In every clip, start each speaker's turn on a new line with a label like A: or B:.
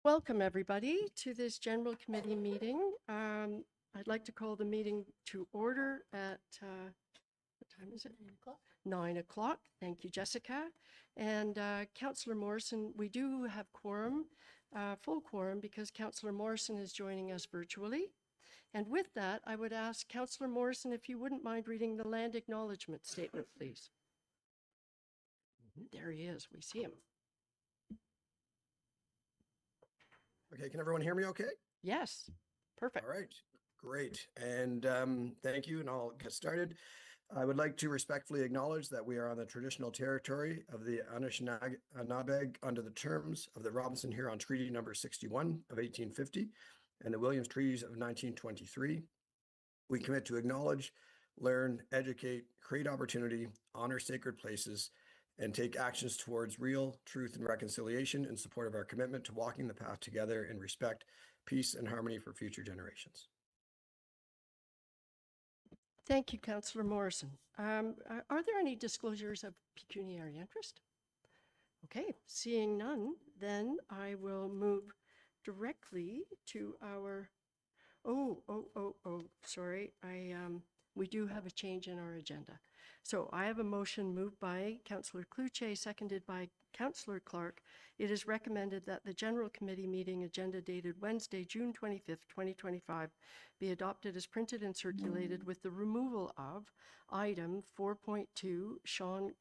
A: Welcome, everybody, to this general committee meeting. I'd like to call the meeting to order at, what time is it? 9 o'clock. Thank you, Jessica. And Councillor Morrison, we do have quorum, full quorum, because Councillor Morrison is joining us virtually. And with that, I would ask Councillor Morrison if you wouldn't mind reading the land acknowledgement statement, please. There he is. We see him.
B: Okay, can everyone hear me okay?
A: Yes, perfect.
B: All right, great. And thank you, and I'll get started. I would like to respectfully acknowledge that we are on the traditional territory of the Anishinaabe under the terms of the Robinson Huron Treaty number 61 of 1850 and the Williams Treaties of 1923. We commit to acknowledge, learn, educate, create opportunity, honor sacred places, and take actions towards real truth and reconciliation in support of our commitment to walking the path together in respect, peace, and harmony for future generations.
A: Thank you, Councillor Morrison. Are there any disclosures of pecuniary interest? Okay, seeing none, then I will move directly to our, sorry, we do have a change in our agenda. So I have a motion moved by Councillor Cloutier, seconded by Councillor Clark. It is recommended that the General Committee meeting agenda dated Wednesday, June 25th, 2025 be adopted as printed and circulated with the removal of item 4.2, Sean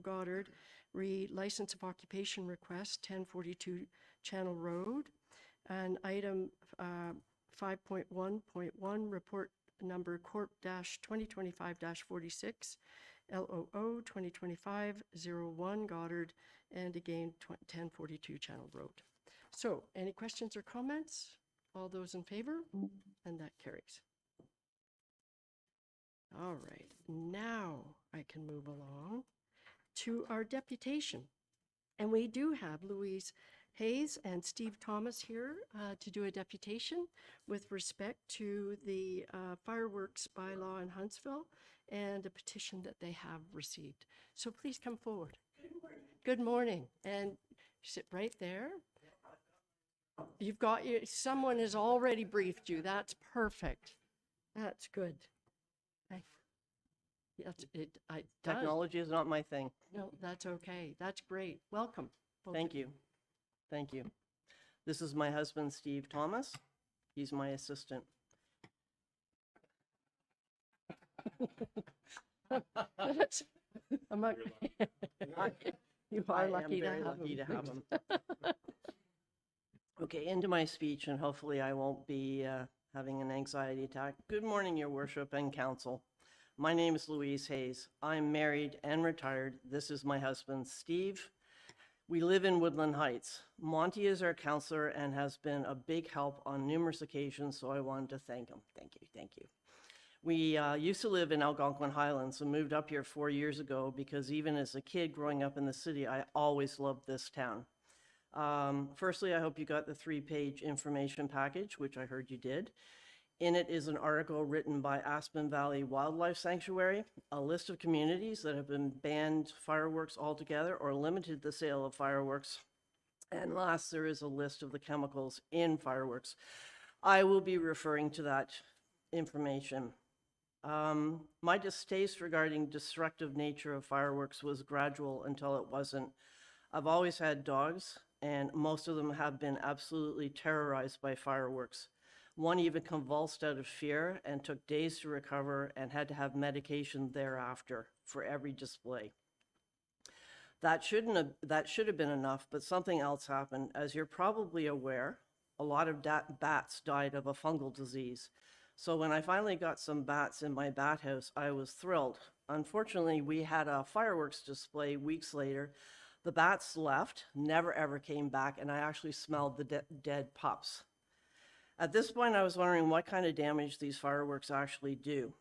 A: Goddard, license of occupation request, 1042 Channel Road, and item 5.1.1, report number Corp-2025-46, LOO 2025-01 Goddard, and again 1042 Channel Road. So any questions or comments? All those in favor? And that carries. All right, now I can move along to our deputation. And we do have Louise Hayes and Steve Thomas here to do a deputation with respect to the fireworks bylaw in Huntsville and a petition that they have received. So please come forward. Good morning. Good morning. And sit right there. You've got, someone has already briefed you. That's perfect. That's good.
C: Technology is not my thing.
A: No, that's okay. That's great. Welcome.
C: Thank you. Thank you. This is my husband, Steve Thomas. He's my assistant.
A: You are lucky to have
C: him. Okay, into my speech, and hopefully I won't be having an anxiety attack. Good morning, Your Worship and Council. My name is Louise Hayes. I'm married and retired. This is my husband, Steve. We live in Woodland Heights. Monty is our counselor and has been a big help on numerous occasions, so I wanted to thank him. Thank you, thank you. We used to live in Algonquin Highlands and moved up here 4 years ago because even as a kid growing up in the city, I always loved this town. Firstly, I hope you got the 3-page information package, which I heard you did. In it is an article written by Aspen Valley Wildlife Sanctuary, a list of communities that have been banned fireworks altogether or limited the sale of fireworks. And last, there is a list of the chemicals in fireworks. I will be referring to that information. My distaste regarding destructive nature of fireworks was gradual until it wasn't. I've always had dogs, and most of them have been absolutely terrorized by fireworks. One even convulsed out of fear and took days to recover and had to have medication thereafter for every display. That should have been enough, but something else happened. As you're probably aware, a lot of bats died of a fungal disease. So when I finally got some bats in my bat house, I was thrilled. Unfortunately, we had a fireworks display weeks later. The bats left, never ever came back, and I actually smelled the dead pups. At this point, I was wondering what kind of damage these fireworks actually do.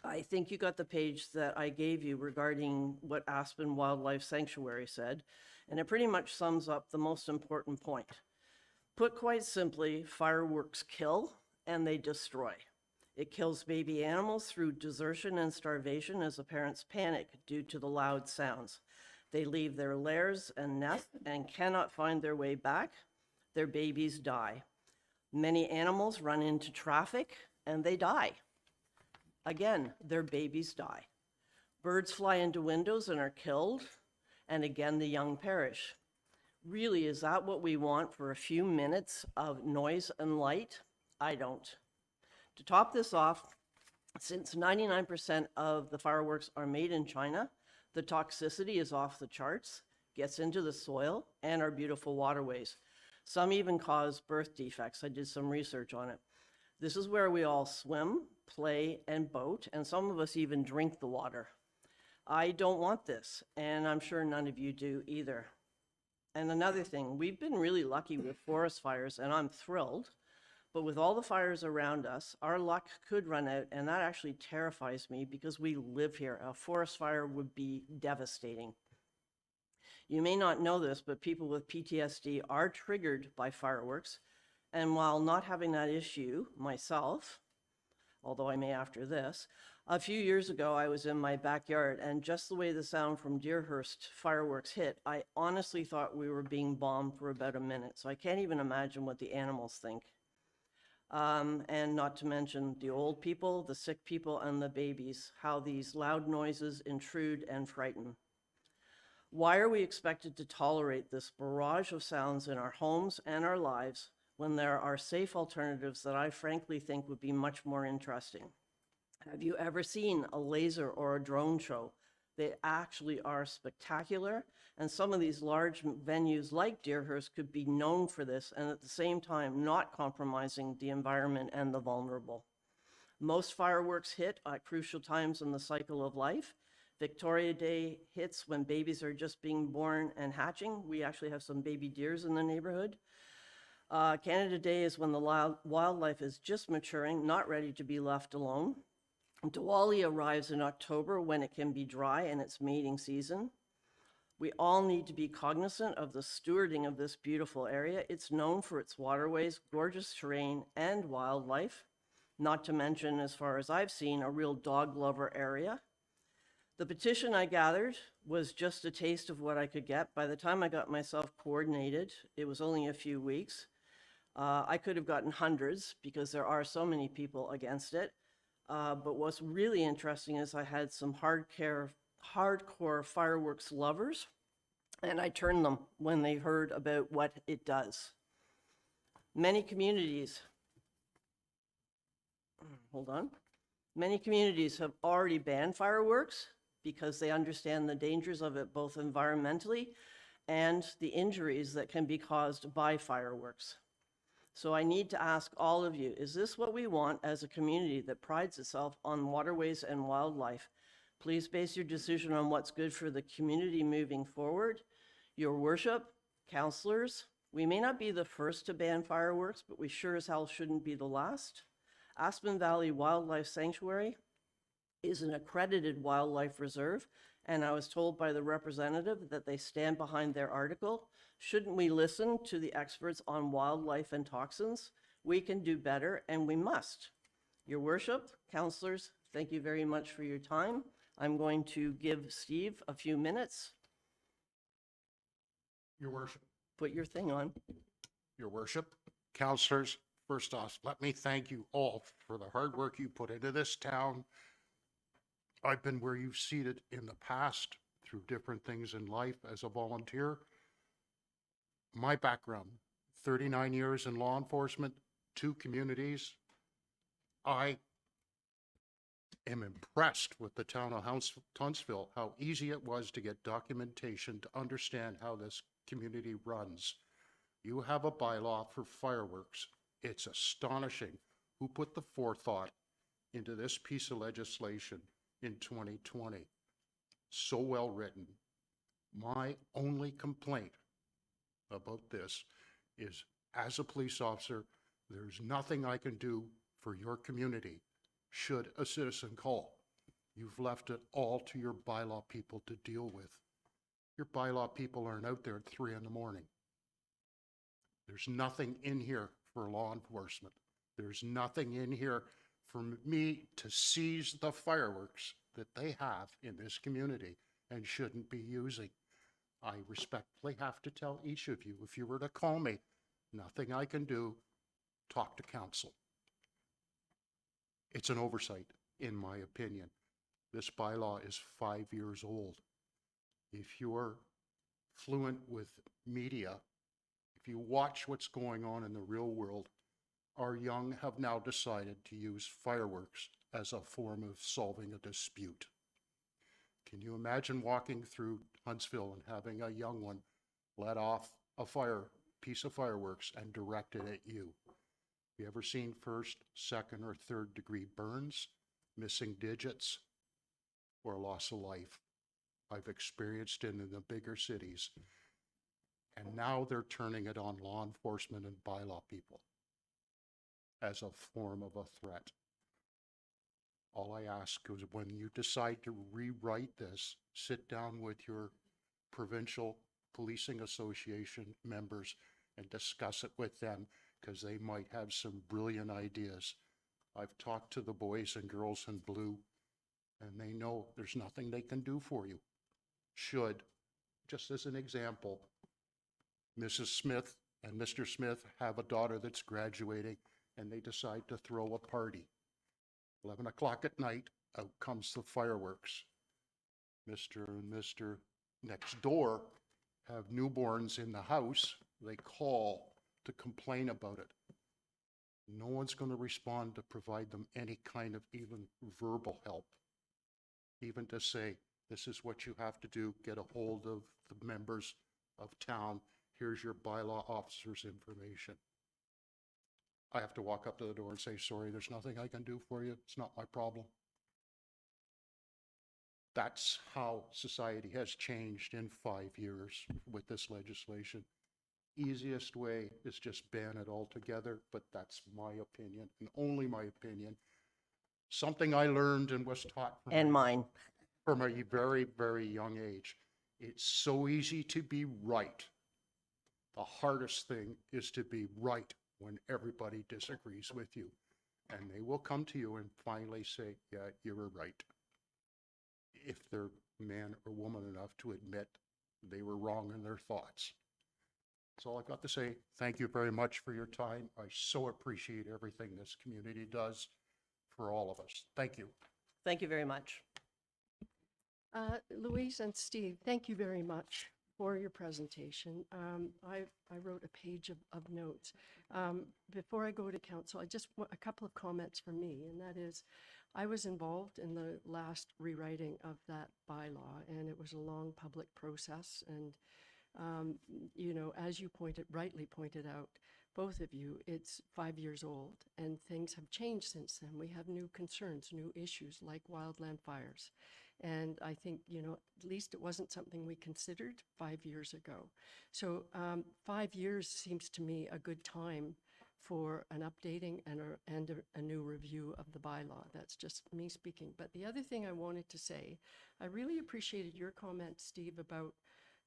C: I think you got the page that I gave you regarding what Aspen Wildlife Sanctuary said, and it pretty much sums up the most important point. Put quite simply, fireworks kill and they destroy. It kills baby animals through desertion and starvation as the parents panic due to the loud sounds. They leave their lairs and nests and cannot find their way back. their babies die. Many animals run into traffic and they die. Again, their babies die. Birds fly into windows and are killed, and again, the young perish. Really, is that what we want for a few minutes of noise and light? I don't. To top this off, since 99% of the fireworks are made in China, the toxicity is off the charts, gets into the soil and our beautiful waterways. Some even cause birth defects. I did some research on it. This is where we all swim, play, and boat, and some of us even drink the water. I don't want this, and I'm sure none of you do either. And another thing, we've been really lucky with forest fires, and I'm thrilled. But with all the fires around us, our luck could run out, and that actually terrifies me because we live here. A forest fire would be devastating. You may not know this, but people with PTSD are triggered by fireworks. And while not having that issue myself, although I may after this, a few years ago I was in my backyard, and just the way the sound from Deerhurst fireworks hit, I honestly thought we were being bombed for about a minute. So I can't even imagine what the animals think. And not to mention the old people, the sick people, and the babies, how these loud noises intrude and frighten. Why are we expected to tolerate this barrage of sounds in our homes and our lives when there are safe alternatives that I frankly think would be much more interesting? Have you ever seen a laser or a drone show? They actually are spectacular, and some of these large venues like Deerhurst could be known for this, and at the same time not compromising the environment and the vulnerable. Most fireworks hit at crucial times in the cycle of life. Victoria Day hits when babies are just being born and hatching. We actually have some baby deers in the neighborhood. Canada Day is when the wildlife is just maturing, not ready to be left alone. Diwali arrives in October when it can be dry and it's mating season. We all need to be cognizant of the stewarding of this beautiful area. It's known for its waterways, gorgeous terrain, and wildlife, not to mention, as far as I've seen, a real dog lover area. The petition I gathered was just a taste of what I could get. By the time I got myself coordinated, it was only a few weeks. I could have gotten hundreds because there are so many people against it. But what's really interesting is I had some hardcore fireworks lovers, and I turned them when they heard about what it does. Many communities have already banned fireworks because they understand the dangers of it, both environmentally and the injuries that can be caused by fireworks. So I need to ask all of you, is this what we want as a community that prides itself on waterways and wildlife? Please base your decision on what's good for the community moving forward. Your worship, councillors, we may not be the first to ban fireworks, but we sure as hell shouldn't be the last. Aspen Valley Wildlife Sanctuary is an accredited wildlife reserve, and I was told by the representative that they stand behind their article. Shouldn't we listen to the experts on wildlife and toxins? We can do better, and we must. Your worship, councillors, thank you very much for your time. I'm going to give Steve a few minutes.
D: Your worship.
C: Put your thing on.
D: Your worship, councillors, first off, let me thank you all for the hard work you put into this town. I've been where you've seated in the past through different things in life as a volunteer. My background, 39 years in law enforcement, 2 communities. I am impressed with the town of Huntsville, how easy it was to get documentation to understand how this community runs. You have a bylaw for fireworks. It's astonishing who put the forethought into this piece of legislation in 2020. So well written. My only complaint about this is, as a police officer, there's nothing I can do for your community should a citizen call. You've left it all to your bylaw people to deal with. Your bylaw people aren't out there at 3 in the morning. There's nothing in here for law enforcement. There's nothing in here for me to seize the fireworks that they have in this community and shouldn't be using. I respectfully have to tell each of you, if you were to call me, Nothing I can do. Talk to council. It's an oversight, in my opinion. This bylaw is 5 years old. If you're fluent with media, if you watch what's going on in the real world, our young have now decided to use fireworks as a form of solving a dispute. Can you imagine walking through Huntsville and having a young one let off a piece of fireworks and direct it at you? You ever seen first, second, or third degree burns, missing digits, or loss of life? I've experienced it in the bigger cities. And now they're turning it on law enforcement and bylaw people as a form of a threat. All I ask is when you decide to rewrite this, sit down with your provincial policing association members and discuss it with them, because they might have some brilliant ideas. I've talked to the boys and girls in blue, and they know there's nothing they can do for you. Just as an example, Mrs. Smith and Mr. Smith have a daughter that's graduating, and they decide to throw a party. 11 o'clock at night, out comes the fireworks. Mr. and Mr. next door have newborns in the house. They call to complain about it. No one's going to respond to provide them any kind of even verbal help, even to say, this is what you have to do, get a hold of the members of town, here's your bylaw officer's information. I have to walk up to the door and say, sorry, there's nothing I can do for you, it's not my problem. That's how society has changed in 5 years with this legislation. Easiest way is just ban it altogether, but that's my opinion, and only my opinion. Something I learned and was taught
C: And mine.
D: from a very, very young age. It's so easy to be right. The hardest thing is to be right when everybody disagrees with you. And they will come to you and finally say, yeah, you were right. If they're man or woman enough to admit they were wrong in their thoughts. That's all I've got to say. Thank you very much for your time. I so appreciate everything this community does for all of us. Thank you.
C: Thank you very much.
A: Louise and Steve, thank you very much for your presentation. I wrote a page of notes. Before I go to council, I just want a couple of comments from me, and that is, I was involved in the last rewriting of that bylaw, and it was a long public process. And you know, as you rightly pointed out, both of you, it's 5 years old, and things have changed since then. We have new concerns, new issues like wildland fires. And I think, you know, at least it wasn't something we considered 5 years ago. So 5 years seems to me a good time for an updating and a new review of the bylaw. That's just me speaking. But the other thing I wanted to say, I really appreciated your comment, Steve, about,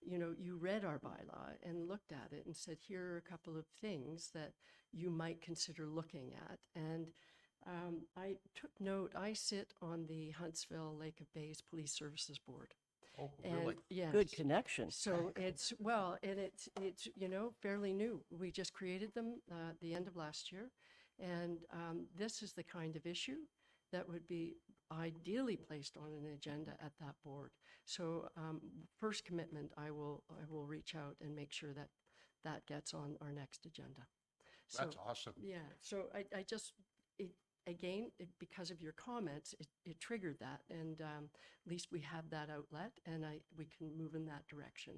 A: you know, you read our bylaw and looked at it and said, here are a couple of things that you might consider looking at. And I took note, I sit on the Huntsville Lake of Bays Police Services Board.
D: Oh,
A: And
D: really?
A: yes.
C: Good connection.
A: So it's, well, and it's, you know, fairly new. We just created them at the end of last year. And this is the kind of issue that would be ideally placed on an agenda at that board. So first commitment, I will reach out and make sure that that gets on our next agenda. So,
D: That's awesome.
A: yeah, so I just, again, because of your comments, it triggered that. And at least we have that outlet, and we can move in that direction.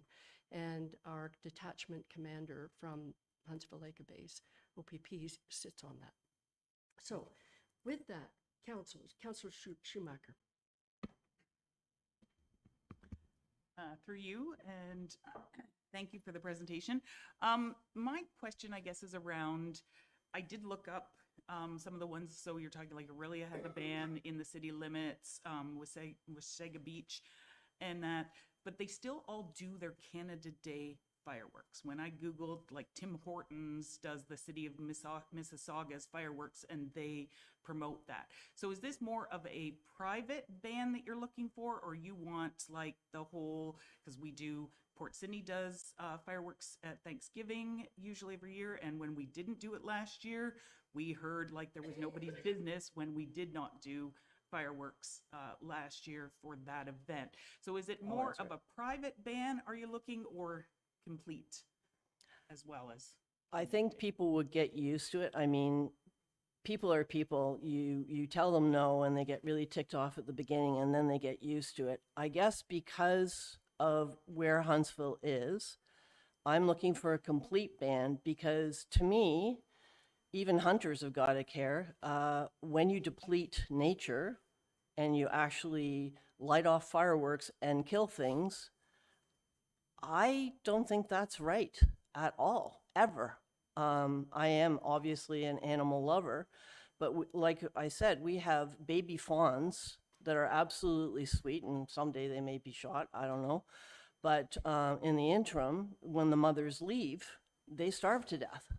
A: And our detachment commander from Huntsville Lake of Bays, OPP, sits on that. So with that, Councillor Schumacher.
E: Through you, and thank you for the presentation. My question, I guess, is around, I did look up some of the ones, so you're talking like Aurelia has a ban in the city limits, with Sega Beach and that, but they still all do their Canada Day fireworks. When I Googled, like, Tim Hortons does the city of Mississauga's fireworks, and they promote that. So is this more of a private ban that you're looking for, or you want like the whole, because we do Port Sydney does fireworks at Thanksgiving usually every year. And when we didn't do it last year, we heard like there was nobody's business when we did not do fireworks last year for that event. So is it more
B: that's
E: of a private ban, are you looking, or complete as well as?
C: I think people would get used to it. I mean, people are people. You tell them no and they get really ticked off at the beginning and then they get used to it. I guess because of where Huntsville is, I'm looking for a complete ban because to me, even hunters have got to care. When you deplete nature and you actually light off fireworks and kill things, I don't think that's right at all, ever. I am obviously an animal lover, but like I said, we have baby fawns that are absolutely sweet, and someday they may be shot, I don't know. But in the interim, when the mothers leave, they starve to death.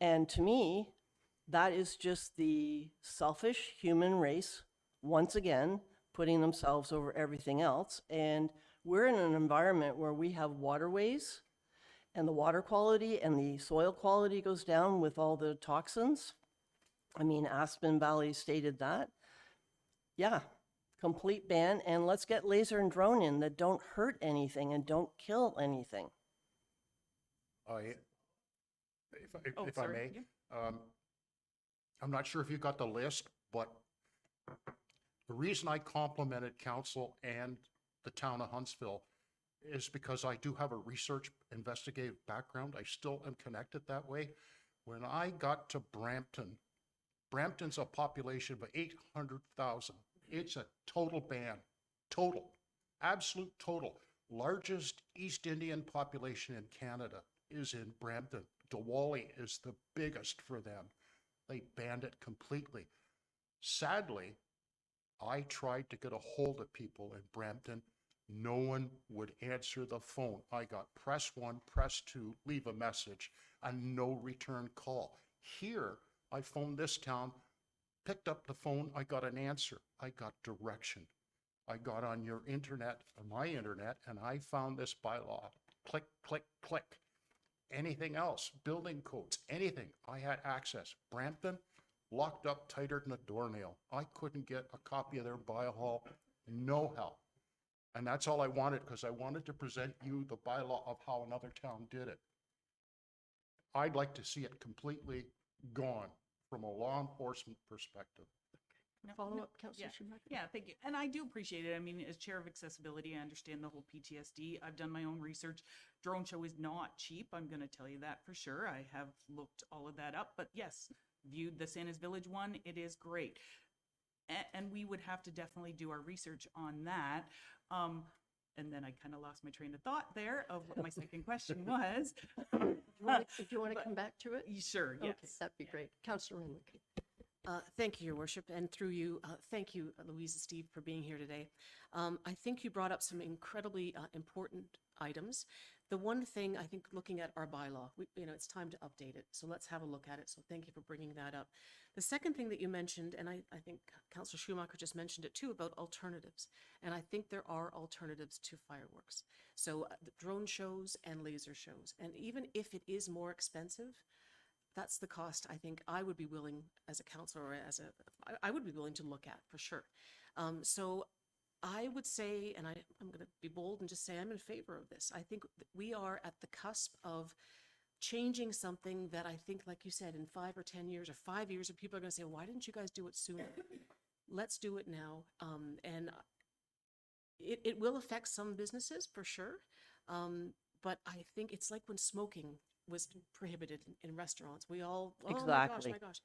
C: And to me, that is just the selfish human race, once again, putting themselves over everything else. And we're in an environment where we have waterways, and the water quality and the soil quality goes down with all the toxins. I mean, Aspen Valley stated that. Yeah, complete ban, and let's get laser and drone in that don't hurt anything and don't kill anything.
D: If I
E: sorry,
D: may,
E: yeah.
D: I'm not sure if you got the list, but the reason I complimented council and the town of Huntsville is because I do have a research investigative background. I still am connected that way. When I got to Brampton, Brampton's a population of 800,000. It's a total ban, total, absolute total. Largest East Indian population in Canada is in Brampton. Diwali is the biggest for them. They banned it completely. Sadly, I tried to get a hold of people in Brampton. No one would answer the phone. I got press 1, press 2, leave a message, and no return call. Here, I phoned this town, picked up the phone, I got an answer. I got direction. I got on your internet, or my internet, and I found this bylaw. Click, click, click. Anything else, building codes, anything, I had access. Brampton, locked up tighter than a doornail. I couldn't get a copy of their bylaw, no help. And that's all I wanted, because I wanted to present you the bylaw of how another town did it. I'd like to see it completely gone from a law enforcement perspective.
E: No,
A: Follow
E: no,
A: up, Councillor
E: yeah.
A: Schumacher?
E: Yeah, thank you. And I do appreciate it. I mean, as chair of accessibility, I understand the whole PTSD. I've done my own research. Drone show is not cheap. I'm going to tell you that for sure. I have looked all of that up. But yes, viewed the Santa's Village one, it is great. And we would have to definitely do our research on that. And then I kind of lost my train of thought there of what my second question was.
A: Do you want to
E: But-
A: come back to it?
E: Sure, yes.
A: Okay, that'd be great. Councillor Renwick.
F: Thank you, Your Worship, and through you, thank you, Louise and Steve, for being here today. I think you brought up some incredibly important items. The one thing, I think, looking at our bylaw, it's time to update it, so let's have a look at it. So thank you for bringing that up. The second thing that you mentioned, and I think Councillor Schumacher just mentioned it too, about alternatives. And I think there are alternatives to fireworks. So the drone shows and laser shows. And even if it is more expensive, that's the cost I think I would be willing as a councillor or I would be willing to look at for sure. So I would say, and I'm going to be bold and just say I'm in favor of this. I think we are at the cusp of changing something that I think, like you said, in 5 or 10 years or 5 years, people are going to say, why didn't you guys do it sooner? Let's do it now. And it will affect some businesses for sure. But I think it's like when smoking was prohibited in restaurants. We all, oh
C: Exactly.
F: my gosh.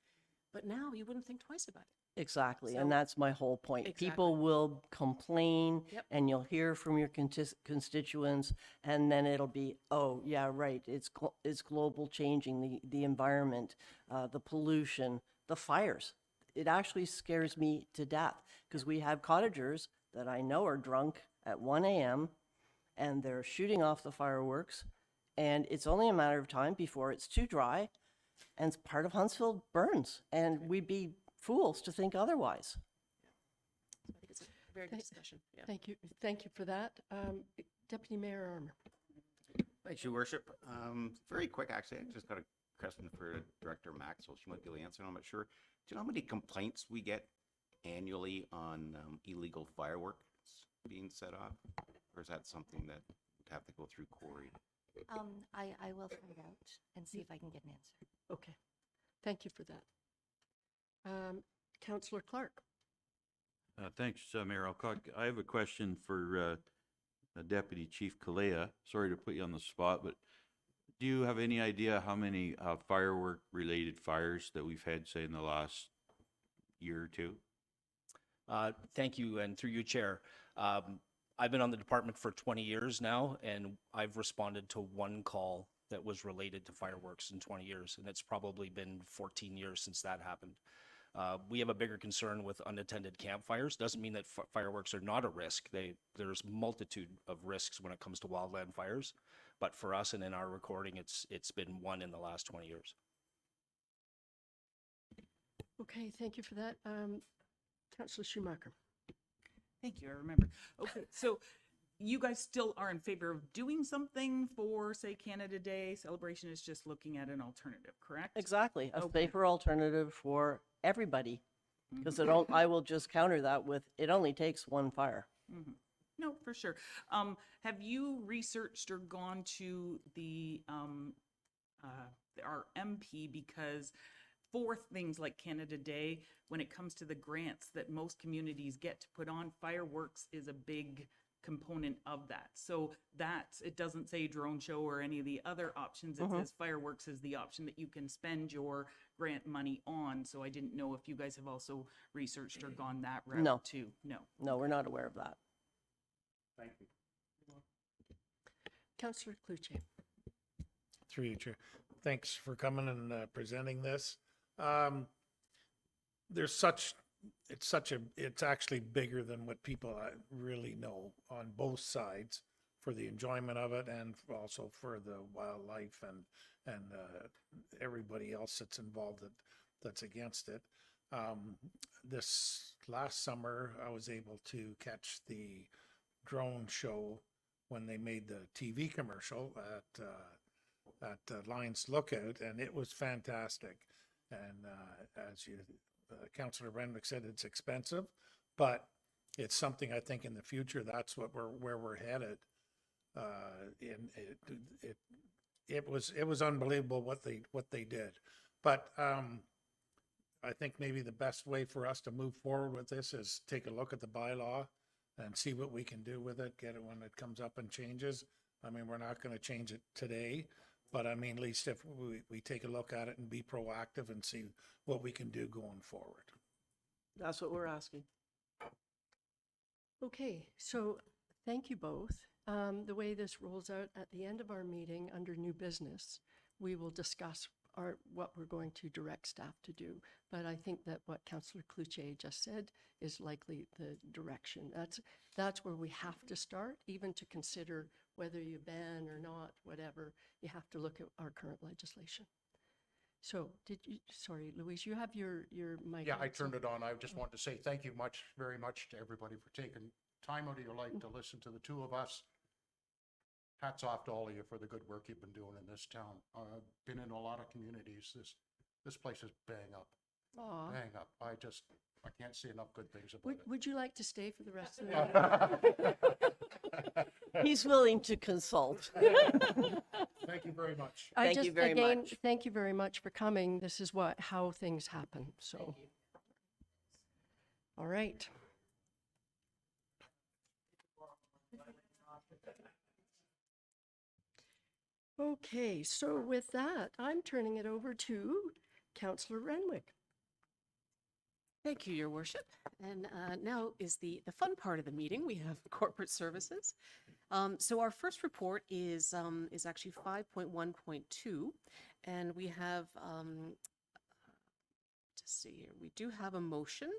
F: But now you wouldn't think twice about it.
C: Exactly,
F: So-
C: and that's my whole point.
F: Exactly.
C: People will complain,
F: Yep.
C: and you'll hear from your constituents, and then it'll be, oh, yeah, right, it's global changing, the environment, the pollution, the fires. It actually scares me to death, because we have cottagers that I know are drunk at 1 a.m., and they're shooting off the fireworks, and it's only a matter of time before it's too dry, and part of Huntsville burns, and we'd be fools to think otherwise.
F: So I think it's a very good discussion. Yeah.
A: Thank you for that. Deputy Mayor Armour.
G: Thanks, Your Worship. Very quick, actually. I just got a question for Director Maxwell. She might be able to answer. I'm not sure. Do you know how many complaints we get annually on illegal fireworks being set off? Or is that something that would have to go through Corey?
H: I will find out and see if I can get an answer.
A: Okay, thank you for that. Councillor Clark.
I: Thanks, Mayor Alcock. I have a question for Deputy Chief Kalea. Sorry to put you on the spot, but do you have any idea how many firework-related fires that we've had, say, in the last year or two?
J: Thank you, and through you, Chair. I've been on the department for 20 years now, and I've responded to one call that was related to fireworks in 20 years, and it's probably been 14 years since that happened. We have a bigger concern with unattended campfires. Doesn't mean that fireworks are not a risk. There's multitude of risks when it comes to wildland fires, but for us and in our recording, it's been one in the last 20 years.
A: Okay, thank you for that. Councillor Schumacher.
E: Thank you, I remember. Okay, so you guys still are in favor of doing something for, say, Canada Day? Celebration is just looking at an alternative, correct?
C: Exactly, a
E: Okay.
C: safer alternative for everybody. Because I will just counter that with, it only takes one fire.
E: No, for sure. Have you researched or gone to our MP, because for things like Canada Day, when it comes to the grants that most communities get to put on, fireworks is a big component of that. So it doesn't say drone show or any of the other options. It says fireworks is the option that you can spend your grant money on. So I didn't know if you guys have also researched or gone that route
C: No.
E: too. No.
C: No, we're not aware of that.
D: Thank you.
A: Councillor Cluche.
K: Through you, Chair. Thanks for coming and presenting this. It's actually bigger than what people really know on both sides for the enjoyment of it and also for the wildlife and everybody else that's involved that's against it. This last summer, I was able to catch the drone show when they made the TV commercial at Lions Lookout, and it was fantastic. And as Councillor Renwick said, it's expensive, but it's something I think in the future that's where we're headed. It was unbelievable what they did, but I think maybe the best way for us to move forward with this is take a look at the bylaw and see what we can do with it, get it when it comes up and changes. I mean, we're not going to change it today, but I mean, at least if we take a look at it and be proactive and see what we can do going forward.
C: That's what we're asking.
A: Okay, so thank you both. The way this rolls out at the end of our meeting under new business, we will discuss what we're going to direct staff to do. But I think that what Councillor Cluche just said is likely the direction. That's where we have to start, even to consider whether you ban or not, whatever. You have to look at our current legislation. So sorry, Louise, you have your mic.
D: Yeah,
A: on,
D: I
A: so-
D: turned it on. I just wanted to say thank you very much to everybody for taking time out of your life to listen to the two of us. Hats off to all of you for the good work you've been doing in this town. I've been in a lot of communities. This place is bang up,
A: Aw.
D: bang up. I can't say enough good things about it.
A: Would you like to stay for the rest of the meeting?
C: He's willing to consult.
D: Thank you very much.
C: Thank you very much.
A: Thank you very much for coming. This is how things happen, so. All right. Okay, so with that, I'm turning it over to Councillor Renwick.
F: Thank you, Your Worship. And now is the fun part of the meeting. We have corporate services. So our first report is actually 5.1.2, and we have, just see here, we do have a motion,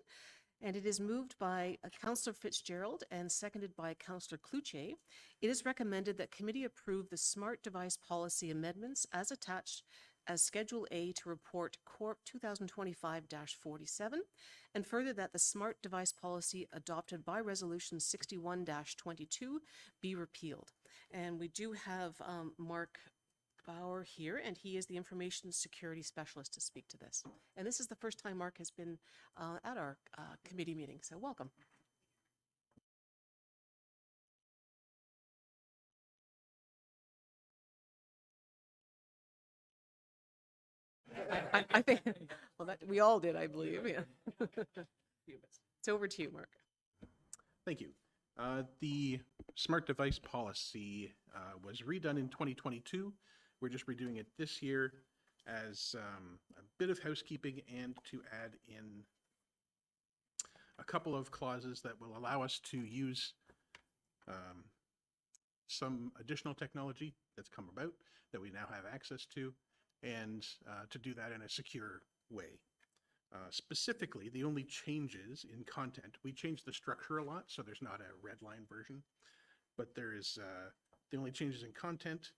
F: and it is moved by Councillor Fitzgerald and seconded by Councillor Cluche. It is recommended that committee approve the smart device policy amendments as attached as Schedule A to Report Corp 2025-47, and further that the smart device policy adopted by Resolution 61-22 be repealed. And we do have Mark Bauer here, and he is the Information Security Specialist to speak to this. And this is the first time Mark has been at our committee meeting, so welcome. I think, well, that, we all did, I believe, yeah. It's over to you, Mark.
L: Thank you. The smart device policy was redone in 2022. We're just redoing it this year as a bit of housekeeping and to add in a couple of clauses that will allow us to use some additional technology that's come about that we now have access to, and to do that in a secure way. Specifically, the only changes in content, we changed the structure a lot, so there's not a red line version, but there is, the only changes in content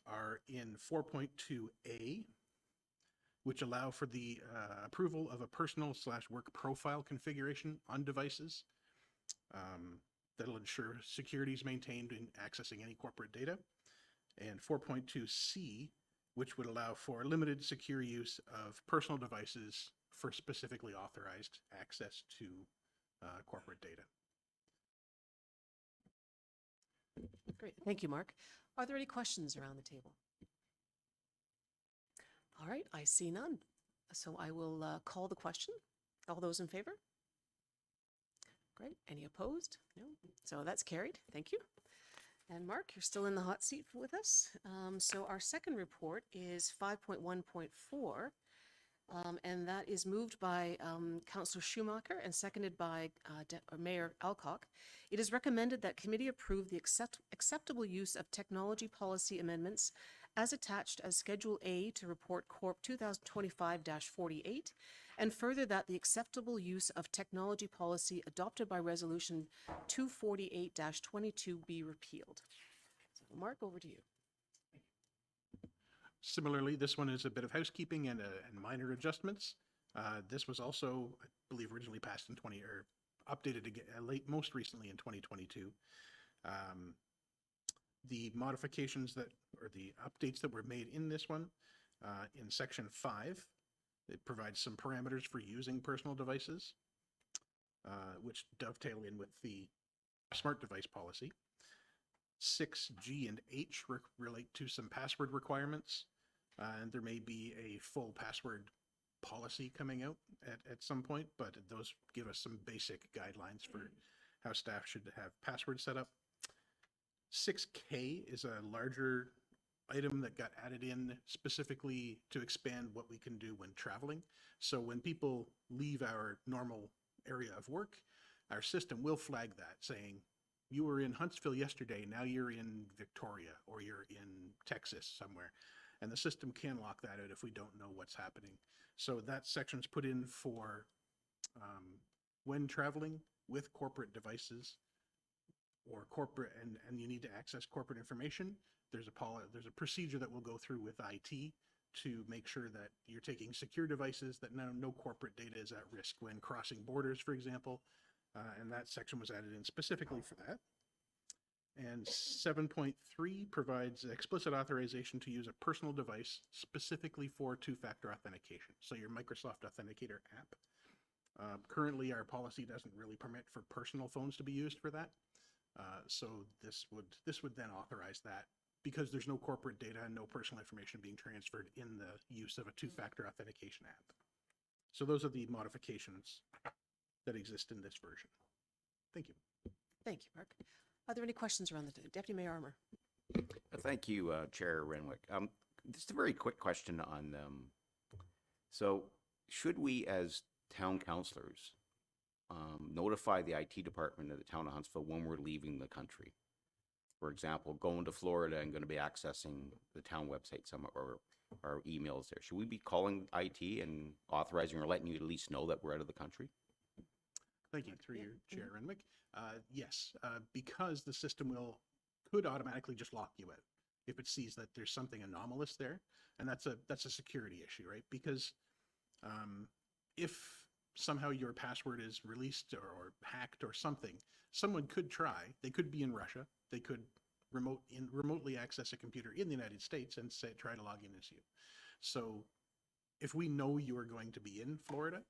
L: are in 4.2a, which allow for the approval of a personal/work profile configuration on devices. That'll ensure security is maintained in accessing any corporate data. And 4.2c, which would allow for limited secure use of personal devices for specifically authorized access to corporate data.
F: Great, thank you, Mark. Are there any questions around the table? All right, I see none. So I will call the question. All those in favor? Great. Any opposed? No. So that's carried. Thank you. And Mark, you're still in the hot seat with us. So our second report is 5.1.4, and that is moved by Councillor Schumacher and seconded by Mayor Alcock. It is recommended that committee approve the acceptable use of technology policy amendments as attached as Schedule A to Report Corp 2025-48, and further that the acceptable use of technology policy adopted by Resolution 248-22 be repealed. So Mark, over to you.
L: Similarly, this one is a bit of housekeeping and minor adjustments. This was also, I believe, originally passed in updated again, most recently in 2022. The modifications or the updates that were made in this one, in Section 5, it provides some parameters for using personal devices, which dovetail in with the smart device policy. 6G and H relate to some password requirements, and there may be a full password policy coming out at some point, but those give us some basic guidelines for how staff should have passwords set up. 6K is a larger item that got added in specifically to expand what we can do when traveling. So when people leave our normal area of work, our system will flag that saying, you were in Huntsville yesterday, now you're in Victoria, or you're in Texas somewhere. And the system can lock that out if we don't know what's happening. So that section's put in for when traveling with corporate devices or corporate, and you need to access corporate information, there's a procedure that we'll go through with IT to make sure that you're taking secure devices, that no corporate data is at risk when crossing borders, for example. And that section was added in specifically for that. And 7.3 provides explicit authorization to use a personal device specifically for two-factor authentication. So your Microsoft Authenticator app. Currently, our policy doesn't really permit for personal phones to be used for that. So this would then authorize that because there's no corporate data and no personal information being transferred in the use of a two-factor authentication app. So those are the modifications that exist in this version. Thank you.
F: Thank you, Mark. Are there any questions around the Deputy Mayor Armour?
G: Thank you, Chair Renwick. Just a very quick question on, so should we as town councillors notify the IT department of the town of Huntsville when we're leaving the country? For example, going to Florida and going to be accessing the town website somewhere or our emails there. Should we be calling IT and authorizing or letting you at least know that we're out of the country?
L: Thank you, through your Chair Renwick. Yes, because the system could automatically just lock you out if it sees that there's something anomalous there, and that's a security issue, right? Because if somehow your password is released or hacked or something, someone could try. They could be in Russia. They could remotely access a computer in the United States and say, try to log in as you. So if we know you are going to be in Florida,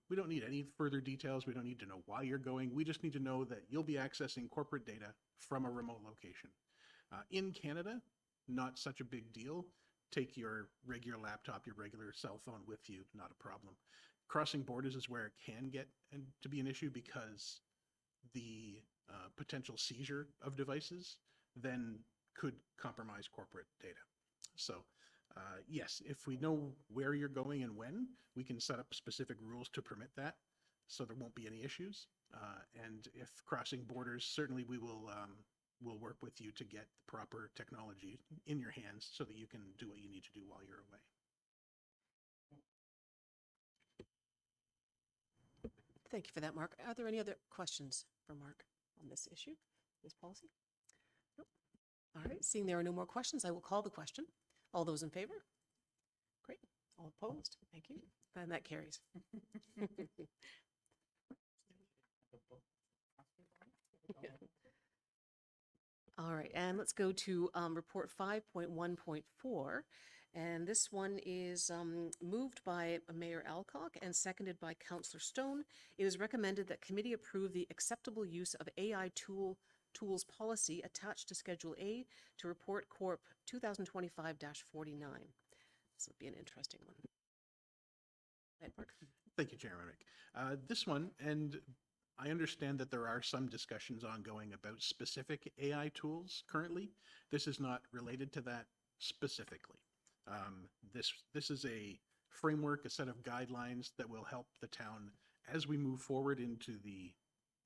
L: we don't need any further details. We don't need to know why you're going. We just need to know that you'll be accessing corporate data from a remote location. In Canada, not such a big deal. Take your regular laptop, your regular cell phone with you, not a problem. Crossing borders is where it can get to be an issue because the potential seizure of devices then could compromise corporate data. So yes, if we know where you're going and when, we can set up specific rules to permit that, so there won't be any issues. And if crossing borders, certainly we will we'll work with you to get the proper technology in your hands so that you can do what you need to do while you're away.
F: Thank you for that, Mark. Are there any other questions for Mark on this issue, this policy? Nope. All right, seeing there are no more questions, I will call the question. All those in favor? Great. All opposed? Thank you. And that carries. All right, and let's go to report 5.1.4. And this one is moved by Mayor Alcock and seconded by Councillor Stone. It is recommended that committee approve the acceptable use of AI tools policy attached to Schedule A to Report Corp 2025-49. This will be an interesting one. Right, Mark?
L: Thank you, Chairman Mick. This one, and I understand that there are some discussions ongoing about specific AI tools currently. This is not related to that specifically. This is a framework, a set of guidelines that will help the town as we move forward into the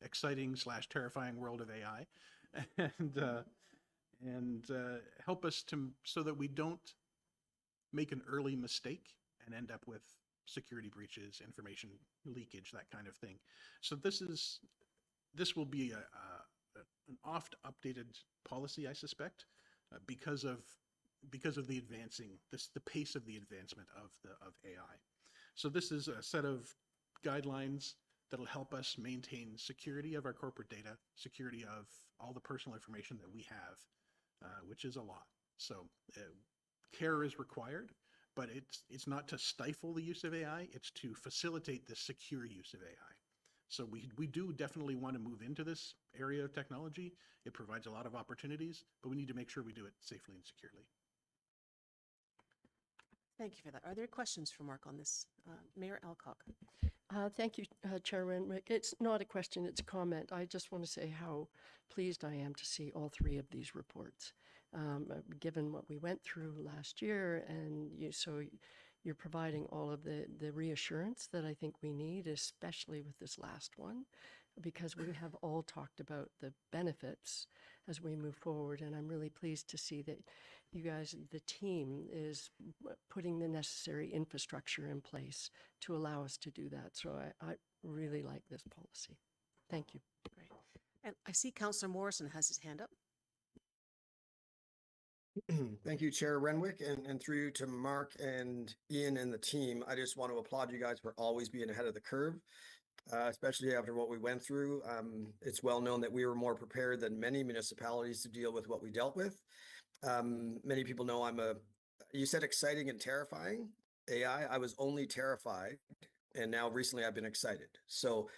L: exciting / terrifying world of AI, and help us so that we don't make an early mistake and end up with security breaches, information leakage, that kind of thing. So this will be an oft updated policy, I suspect, because of the the pace of the advancement of AI. So this is a set of guidelines that'll help us maintain security of our corporate data, security of all the personal information that we have, which is a lot. So care is required, but it's not to stifle the use of AI, it's to facilitate the secure use of AI. So we do definitely want to move into this area of technology. It provides a lot of opportunities, but we need to make sure we do it safely and securely.
F: Thank you for that. Are there questions for Mark on this? Mayor Alcock.
A: Thank you, Chairman Rick. It's not a question, it's a comment. I just want to say how pleased I am to see all three of these reports. Given what we went through last year, and you're providing all of the reassurance that I think we need, especially with this last one, because we have all talked about the benefits as we move forward. And I'm really pleased to see that you guys, the team, is putting the necessary infrastructure in place to allow us to do that. So I really like this policy. Thank you.
F: Great. And I see Councillor Morrison has his hand up.
B: Thank you, Chair Renwick, and through you to Mark and Ian and the team. I just want to applaud you guys for always being ahead of the curve, especially after what we went through. It's well known that we were more prepared than many municipalities to deal with what we dealt with. Many people know you said exciting and terrifying AI. I was only terrified, and now recently I've been excited. So,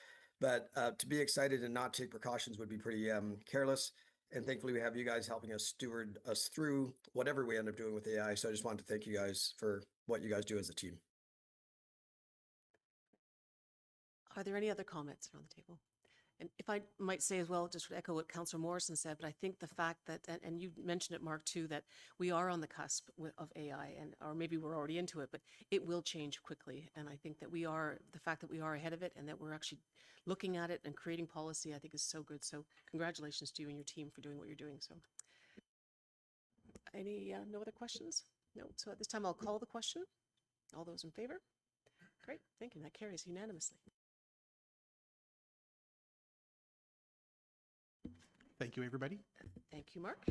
B: but to be excited and not take precautions would be pretty careless. And thankfully, we have you guys helping us steward us through whatever we end up doing with AI. So I just wanted to thank you guys for what you guys do as a team.
F: Are there any other comments around the table? And if I might say as well, just to echo what Councillor Morrison said, but I think the fact that, and you mentioned it, Mark, too, that we are on the cusp of AI, or maybe we're already into it, but it will change quickly. And I think that the fact that we are ahead of it and that we're actually looking at it and creating policy, I think is so good. So congratulations to you and your team for doing what you're doing. So no other questions? No. So at this time, I'll call the question. All those in favor? Great. Thank you. That carries unanimously.
L: Thank you, everybody.
F: Thank you, Mark.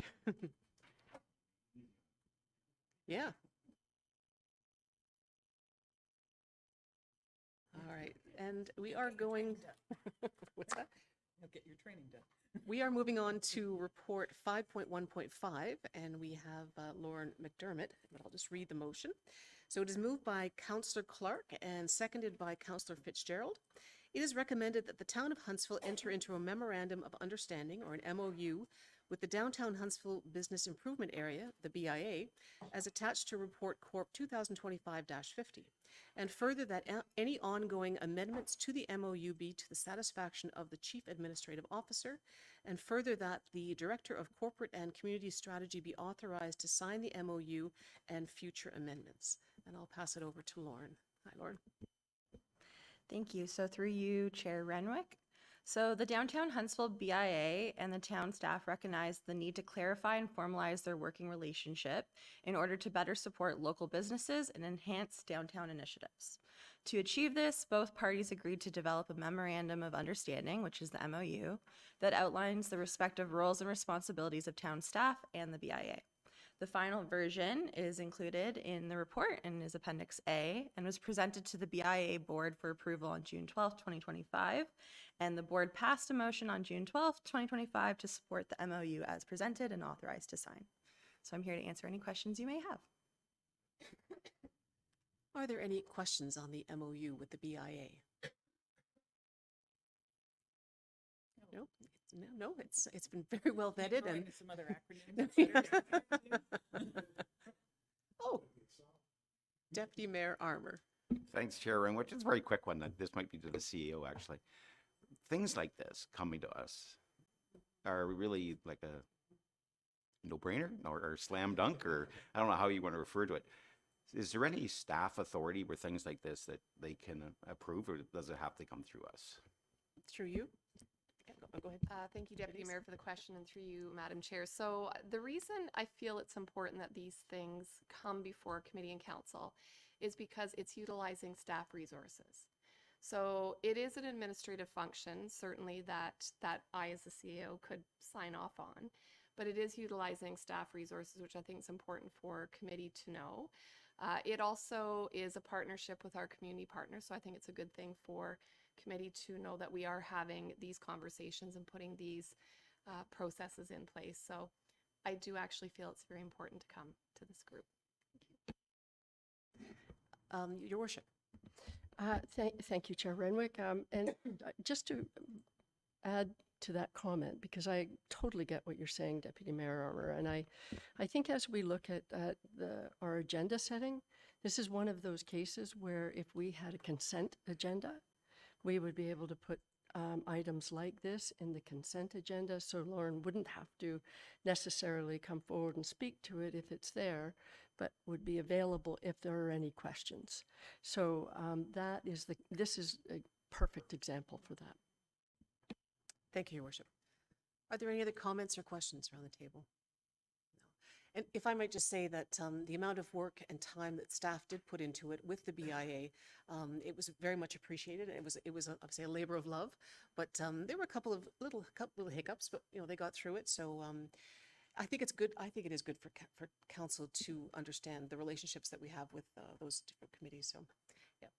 F: Yeah. All right. And we are going, what's that?
E: You'll get your training done.
F: We are moving on to report 5.1.5, and we have Lauren McDermott, but I'll just read the motion. So it is moved by Councillor Clark and seconded by Councillor Fitzgerald. It is recommended that the town of Huntsville enter into a memorandum of understanding, or an MOU, with the Downtown Huntsville Business Improvement Area, the BIA, as attached to Report Corp 2025-50. And further, that any ongoing amendments to the MOU be to the satisfaction of the Chief Administrative Officer, and further, that the Director of Corporate and Community Strategy be authorized to sign the MOU and future amendments. And I'll pass it over to Lauren. Hi, Lauren.
M: Thank you. So through you, Chair Renwick. So the Downtown Huntsville BIA and the town staff recognize the need to clarify and formalize their working relationship in order to better support local businesses and enhance downtown initiatives. To achieve this, both parties agreed to develop a memorandum of understanding, which is the MOU, that outlines the respective roles and responsibilities of town staff and the BIA. The final version is included in the report and is Appendix A and was presented to the BIA board for approval on June 12, 2025. And the board passed a motion on June 12, 2025 to support the MOU as presented and authorized to sign. So I'm here to answer any questions you may have.
F: Are there any questions on the MOU with the BIA? No, it's been very well vetted
E: Throw
F: and.
E: in some other acronyms.
F: Oh, Deputy Mayor Armour.
G: Thanks, Chair Renwick. Just a very quick one. This might be to the CEO, actually. Things like this coming to us are really like a no-brainer or slam dunk, or I don't know how you want to refer to it. Is there any staff authority where things like this that they can approve, or does it have to come through us?
F: Through you. Go ahead.
N: Thank you, Deputy
F: Denise.
N: Mayor, for the question, and through you, Madam Chair. So the reason I feel it's important that these things come before committee and council is because it's utilizing staff resources. So it is an administrative function, certainly, that I as the CEO could sign off on, but it is utilizing staff resources, which I think is important for committee to know. It also is a partnership with our community partners, so I think it's a good thing for committee to know that we are having these conversations and putting these processes in place. So I do actually feel it's very important to come to this group.
F: Your Worship.
A: Thank you, Chair Renwick. And just to add to that comment, because I totally get what you're saying, Deputy Mayor Armour, and I think as we look at our agenda setting, this is one of those cases where if we had a consent agenda, we would be able to put items like this in the consent agenda, so Lauren wouldn't have to necessarily come forward and speak to it if it's there, but would be available if there are any questions. So this is a perfect example for that.
F: Thank you, Your Worship. Are there any other comments or questions around the table? No. And if I might just say that the amount of work and time that staff did put into it with the BIA, it was very much appreciated. It was obviously a labor of love, but there were a couple of little hiccups, but they got through it. So I think it's good. I think it is good for council to understand the relationships that we have with those different committees. So, yeah.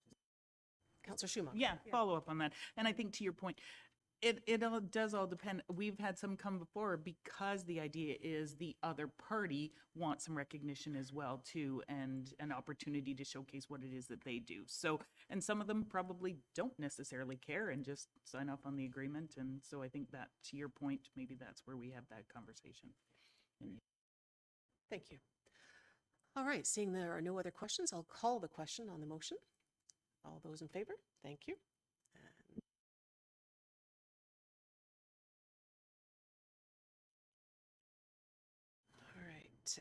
F: Councillor Schumacher.
E: Yeah, follow up on that. And I think to your point, it all does all depend. We've had some come before because the idea is the other party wants some recognition as well too, and an opportunity to showcase what it is that they do. So, and some of them probably don't necessarily care and just sign off on the agreement. And so I think that, to your point, maybe that's where we have that conversation.
F: Thank you. All right, seeing there are no other questions, I'll call the question on the motion. All those in favor? Thank you.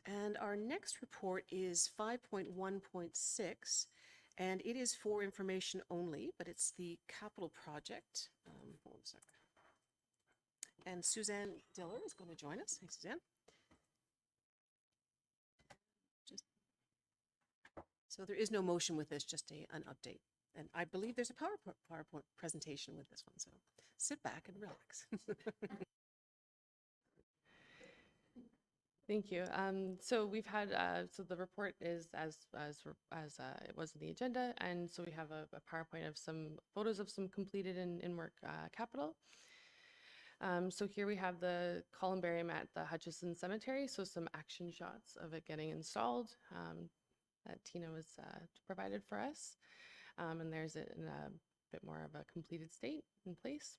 F: And our next report is 5.1.6, and it is for information only, but it's the capital project. Hold on a second. And Suzanne Diller is going to join us. Hey, Suzanne. So there is no motion with this, just an update. And I believe there's a PowerPoint presentation with this one, so sit back and relax.
O: Thank you. So we've had, so the report is as it was in the agenda, and so we have a PowerPoint of some photos of some completed in work capital. So here we have the columbarium at the Hutchison Cemetery. So some action shots of it getting installed that Tina was provided for us. And there's it in a bit more of a completed state in place.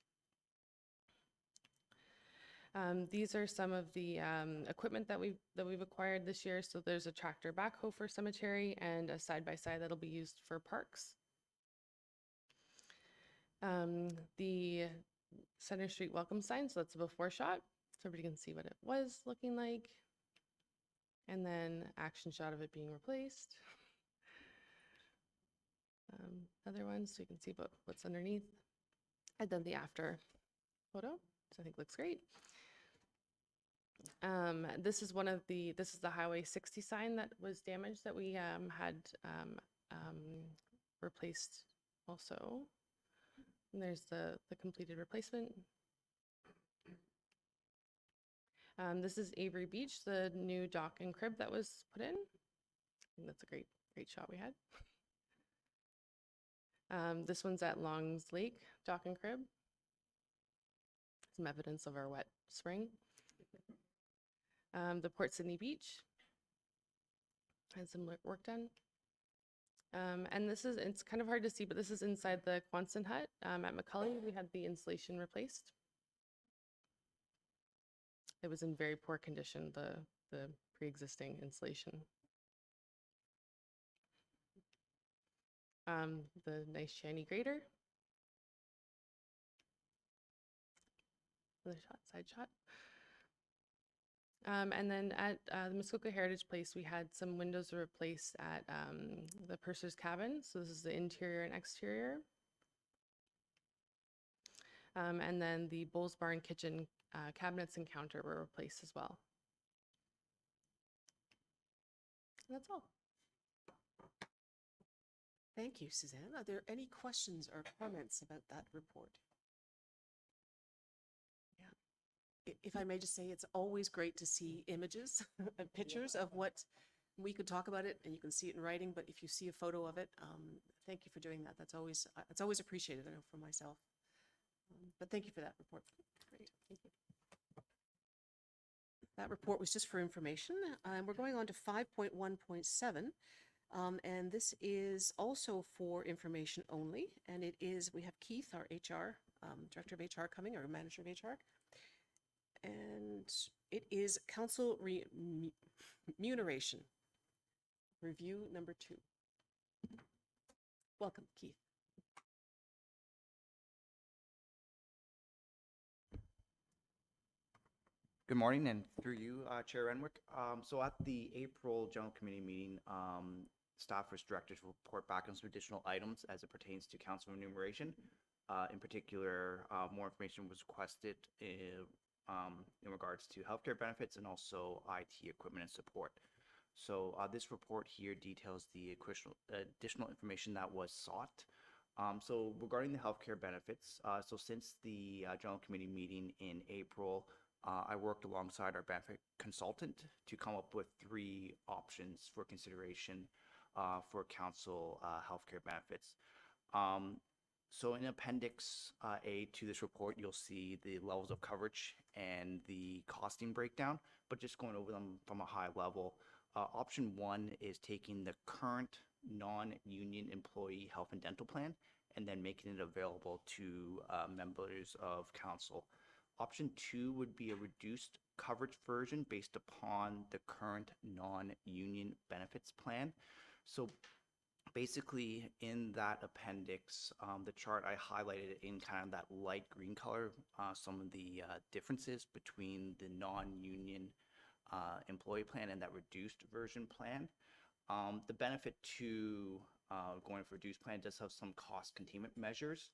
O: These are some of the equipment that we've acquired this year. So there's a tractor backhoe for cemetery and a side-by-side that'll be used for parks. The Center Street welcome sign, so that's a before shot, so everybody can see what it was looking like. And then action shot of it being replaced. Other ones, so you can see what's underneath. And then the after photo, which I think looks great. This is the Highway 60 sign that was damaged that we had replaced also. And there's the completed replacement. This is Avery Beach, the new dock and crib that was put in. I think that's a great shot we had. This one's at Longs Lake, dock and crib. Some evidence of our wet spring. The Port Sydney Beach had some work done. And it's kind of hard to see, but this is inside the Quonset hut at McCully. We had the insulation replaced. It was in very poor condition, the pre-existing insulation. The nice shiny grater. Another shot, side shot. And then at the Muskoka Heritage Place, we had some windows replaced at the Purser's Cabin. So this is the interior and exterior. And then the Bulls Barn kitchen cabinets and counter were replaced as well. And that's all.
F: Thank you, Suzanne. Are there any questions or comments about that report? Yeah. If I may just say, it's always great to see images and pictures of what we could talk about it, and you can see it in writing, but if you see a photo of it, thank you for doing that. That's always, it's always appreciated, I know, for myself. But thank you for that report. Great, thank you. That report was just for information. We're going on to 5.1.7. And this is also for information only. And it is, we have Keith, our HR, Director of HR coming, or Manager of HR. And it is Council Remuneration, Review number 2. Welcome, Keith.
P: Good morning, and through you, Chair Renwick. So at the April General Committee meeting, staff was directed to report back on some additional items as it pertains to council remuneration. In particular, more information was requested in regards to healthcare benefits and also IT equipment and support. So this report here details the additional information that was sought. So regarding the healthcare benefits, so since the General Committee meeting in April, I worked alongside our benefit consultant to come up with 3 options for consideration for council healthcare benefits. So in Appendix A to this report, you'll see the levels of coverage and the costing breakdown, but just going over them from a high level. Option 1 is taking the current non-union employee health and dental plan and then making it available to members of council. Option 2 would be a reduced coverage version based upon the current non-union benefits plan. So basically in that appendix, the chart I highlighted in kind of that light green color, some of the differences between the non-union employee plan and that reduced version plan. The benefit to going for reduced plan does have some cost containment measures.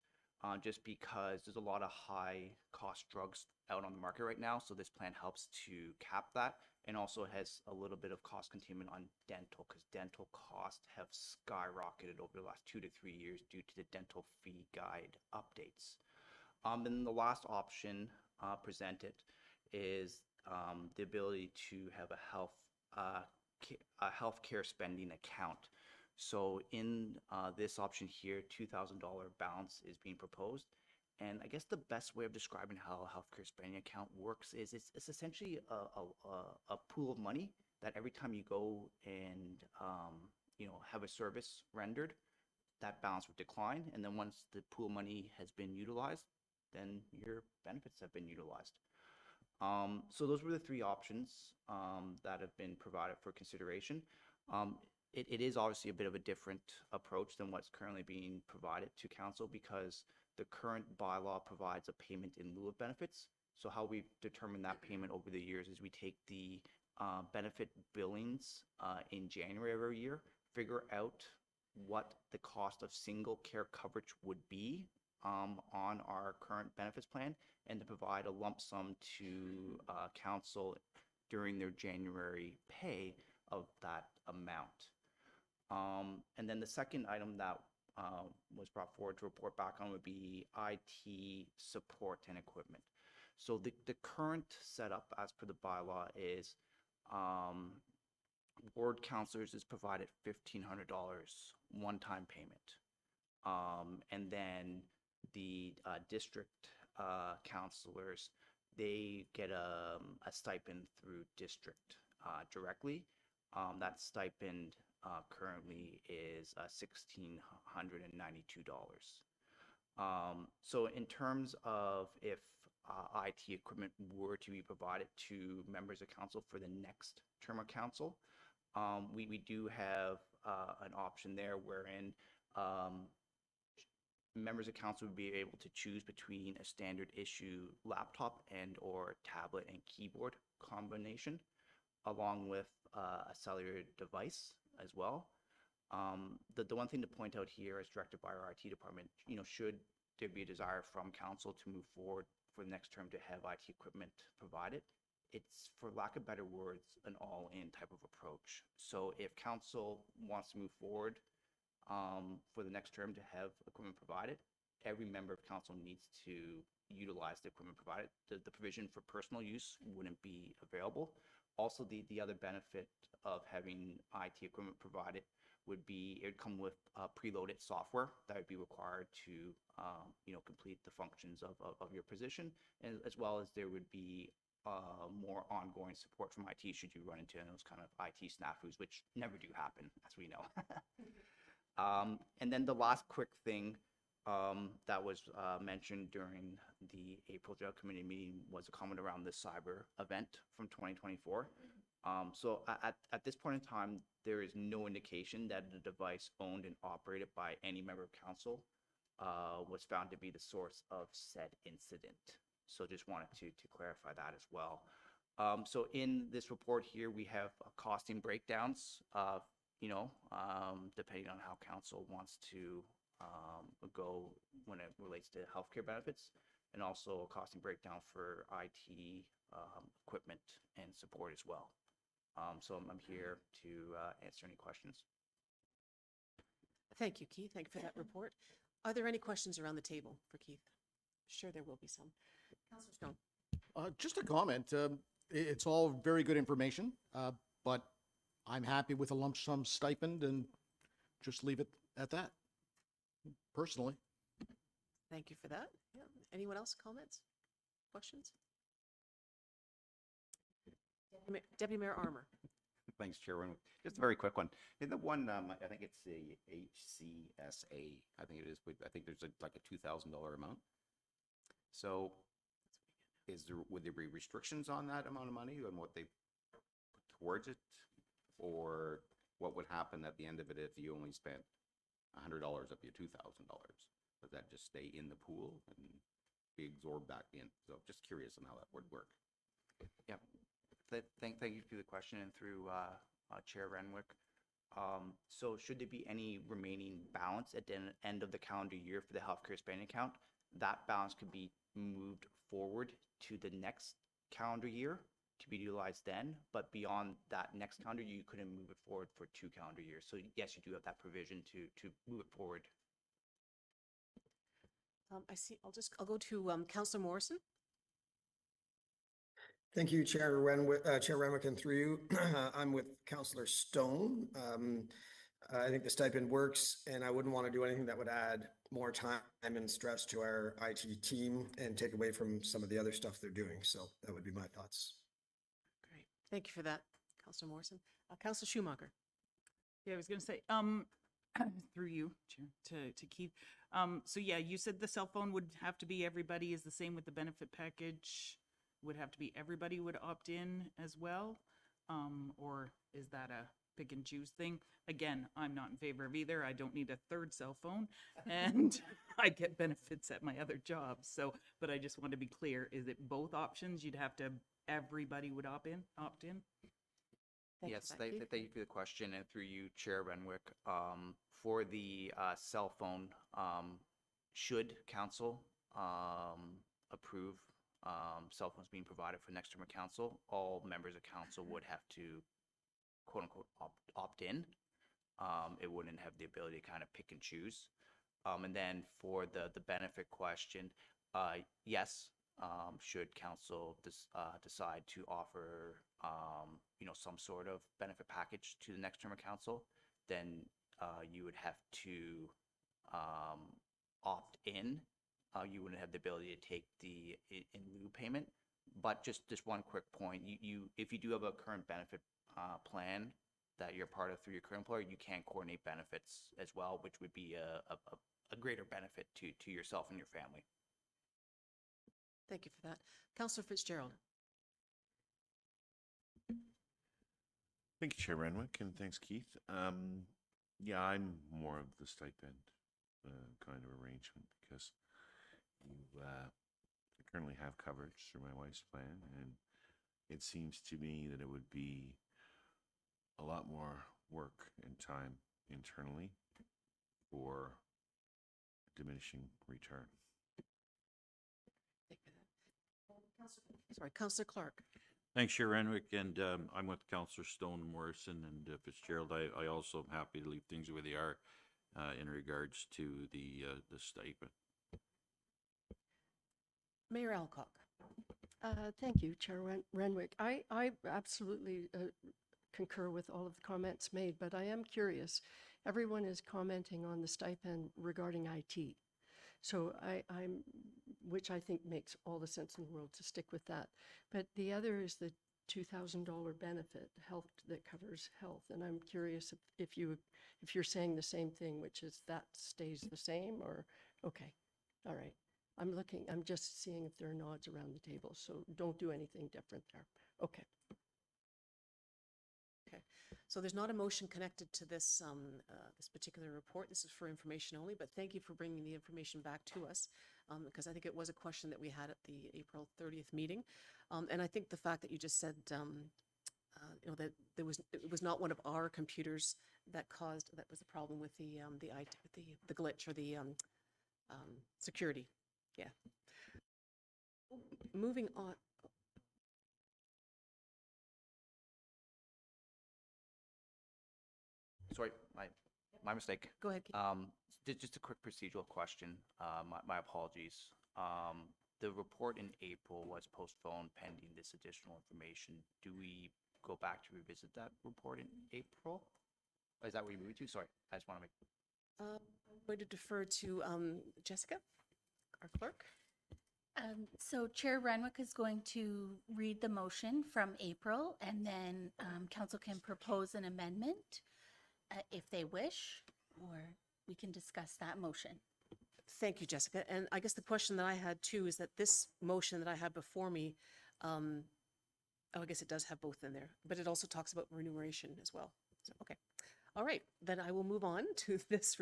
P: Just because there's a lot of high cost drugs out on the market right now. So this plan helps to cap that, and also has a little bit of cost containment on dental, because dental costs have skyrocketed over the last 2 to 3 years due to the dental fee guide updates. And the last option presented is the ability to have a healthcare spending account. So in this option here, $2,000 balance is being proposed, And I guess the best way of describing how a healthcare spending account works is it's essentially a pool of money that every time you go and have a service rendered, that balance would decline. And then once the pool money has been utilized, then your benefits have been utilized. So those were the three options that have been provided for consideration. It is obviously a bit of a different approach than what's currently being provided to council because the current bylaw provides a payment in lieu of benefits. So how we've determined that payment over the years is we take the benefit billings in January of every year, figure out what the cost of single care coverage would be on our current benefits plan, and to provide a lump sum to council during their January pay of that amount. And then the second item that was brought forward to report back on would be IT support and equipment. So the current setup as per the bylaw is ward counselors is provided $1,500 one-time payment. And then the district counselors, they get a stipend through district directly. That stipend currently is $1,692. So in terms of if IT equipment were to be provided to members of council for the next term of council, we do have an option there wherein members of council would be able to choose between a standard issue laptop and or tablet and keyboard combination, along with a cellular device as well. The one thing to point out here, as directed by our IT department, should there be a desire from council to move forward for the next term to have IT equipment provided, it's, for lack of better words, an all-in type of approach. So if council wants to move forward for the next term to have equipment provided, every member of council needs to utilize the equipment provided. The provision for personal use wouldn't be available. Also, the other benefit of having IT equipment provided would be it would come with preloaded software that would be required to complete the functions of your position, and as well as there would be more ongoing support from IT should you run into those kind of IT snafus, which never do happen, as we know. And then the last quick thing that was mentioned during the April General Committee meeting was a comment around the cyber event from 2024. So at this point in time, there is no indication that the device owned and operated by any member of council was found to be the source of said incident. So just wanted to clarify that as well. So in this report here, we have costing breakdowns, depending on how council wants to go when it relates to healthcare benefits, and also a costing breakdown for IT equipment and support as well. So I'm here to answer any questions.
F: Thank you, Keith. Thank you for that report. Are there any questions around the table for Keith? Sure, there will be some. Councillor Stone.
Q: Just a comment. It's all very good information, but I'm happy with a lump sum stipend and just leave it at that, personally.
F: Thank you for that. Yeah. Anyone else? Comments? Questions? Deputy Mayor Armour.
G: Thanks, Chairman. Just a very quick one. In the one, I think it's the HCSA, I think it is, I think there's like a $2,000 amount. So would there be restrictions on that amount of money and what they put towards it? Or what would happen at the end of it if you only spent $100 of your $2,000? Does that just stay in the pool and be absorbed back in? So just curious on how that would work.
P: Yep. Thank you for the question, and through Chair Renwick. So should there be any remaining balance at the end of the calendar year for the healthcare spending account, that balance could be moved forward to the next calendar year to be utilized then, but beyond that next calendar, you couldn't move it forward for 2 calendar years. So yes, you do have that provision to move it forward.
F: I see. I'll go to Councillor Morrison.
B: Thank you, Chair Renwick, and through you. I'm with Councillor Stone. I think the stipend works, and I wouldn't want to do anything that would add more time and stress to our IT team and take away from some of the other stuff they're doing. So that would be my thoughts.
F: Great. Thank you for that, Councillor Morrison. Councillor Schumacher.
E: Yeah, I was going to say, through you, Chair, to Keith. So yeah, you said the cell phone would have to be everybody. Is the same with the benefit package? Would have to be everybody would opt in as well? Or is that a pick and choose thing? Again, I'm not in favor of either. I don't need a third cell phone, and I get benefits at my other job. So, but I just want to be clear: is it both options? You'd have to everybody would opt in.
P: Yes, thank you for the question, and through you, Chair Renwick. For the cell phone, should council approve cell phones being provided for next term of council, all members of council would have to, quote unquote, opt in. It wouldn't have the ability to kind of pick and choose. And then for the benefit question, yes, should council decide to offer some sort of benefit package to the next term of council, then you would have to opt in. You wouldn't have the ability to take the in lieu payment. But just one quick point: if you do have a current benefit plan that you're part of through your current employer, you can coordinate benefits as well, which would be a greater benefit to yourself and your family.
F: Thank you for that. Councillor Fitzgerald.
R: Thank you, Chair Renwick, and thanks, Keith. Yeah, I'm more of the stipend kind of arrangement because you currently have coverage through my wife's plan, and it seems to me that it would be a lot more work and time internally for diminishing return.
F: Sorry, Councillor Clark.
I: Thanks, Chair Renwick, and I'm with Councillor Stone and Morrison and Fitzgerald. I also am happy to leave things where they are in regards to the stipend.
F: Mayor Alcock.
A: Thank you, Chair Renwick. I absolutely concur with all of the comments made, but I am curious. Everyone is commenting on the stipend regarding IT. So which I think makes all the sense in the world to stick with that. But the other is the $2,000 benefit health that covers health. And I'm curious if you're saying the same thing, which is that stays the same, or, okay, all right. I'm just seeing if there are nods around the table, so don't do anything different there. Okay.
F: Okay, so there's not a motion connected to this this particular report. This is for information only, but thank you for bringing the information back to us, because I think it was a question that we had at the April 30th meeting. And I think the fact that you just said, that it was not one of our computers that was the problem with the glitch or the security. Yeah. Moving on.
P: Sorry, my mistake.
F: Go ahead, Keith.
P: Just a quick procedural question. My apologies. The report in April was postponed pending this additional information. Do we go back to revisit that report in April? Is that what you moved to? Sorry, I just want to make.
F: I'm going to defer to Jessica, our clerk.
S: So Chair Renwick is going to read the motion from April, and then council can propose an amendment if they wish, or we can discuss that motion.
F: Thank you, Jessica. And I guess the question that I had too is that this motion that I have before me, I guess it does have both in there, but it also talks about remuneration as well. So, okay. All right, then I will move on to this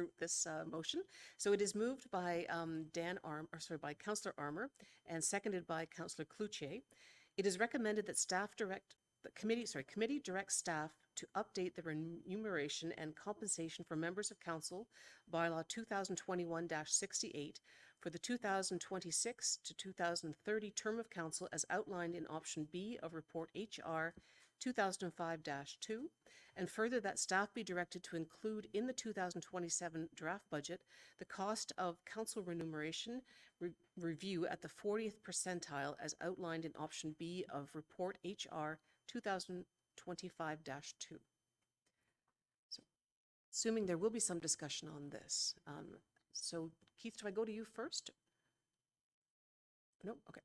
F: motion. So it is moved by by Councillor Armour and seconded by Councillor Cloutier. It is recommended that committee directs staff to update the remuneration and compensation for members of council, bylaw 2021-68, for the 2026 to 2030 term of council as outlined in option B of report HR 2005-2, and further that staff be directed to include in the 2027 draft budget the cost of council remuneration review at the 40th percentile as outlined in option B of report HR 2025-2. assuming there will be some discussion on this. So Keith, do I go to you first? No? Okay.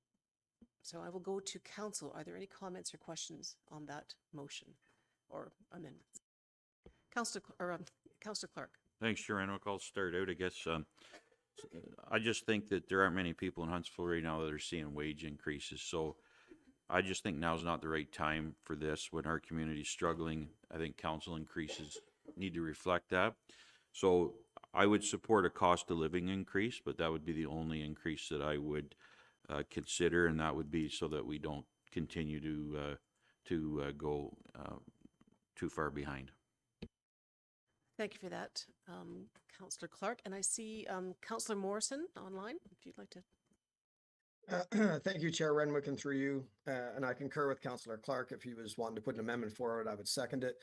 F: So I will go to council. Are there any comments or questions on that motion or amendments? Councillor Clark.
I: Thanks, Chair Renwick. I'll start out, I guess. I just think that there aren't many people in Huntsville right now that are seeing wage increases. So I just think now's not the right time for this. When our community's struggling, I think council increases need to reflect that. So I would support a cost of living increase, but that would be the only increase that I would consider, and that would be so that we don't continue to go too far behind.
F: Thank you for that, Councillor Clark. And I see Councillor Morrison online, if you'd like to.
B: Thank you, Chair Renwick, and through you. And I concur with Councillor Clark. If he was wanting to put an amendment forward, I would second it.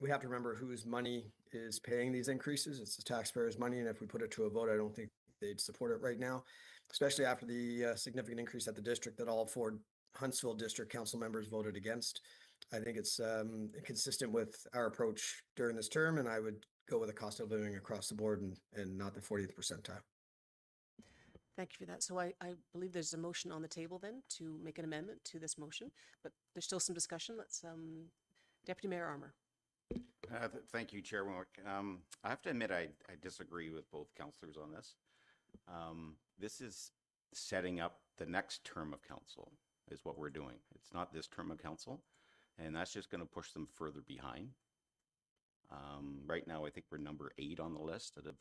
B: We have to remember whose money is paying these increases. It's the taxpayers' money, and if we put it to a vote, I don't think they'd support it right now, especially after the significant increase at the district that all 4 Huntsville District Council members voted against. I think it's consistent with our approach during this term, and I would go with a cost of living across the board and not the 40th percentile.
F: Thank you for that. So I believe there's a motion on the table then to make an amendment to this motion, but there's still some discussion. Let's, Deputy Mayor Armour.
G: Thank you, Chair Renwick. I have to admit, I disagree with both councillors on this. This is setting up the next term of council is what we're doing. It's not this term of council, and that's just going to push them further behind. Right now, I think we're number 8 on the list out of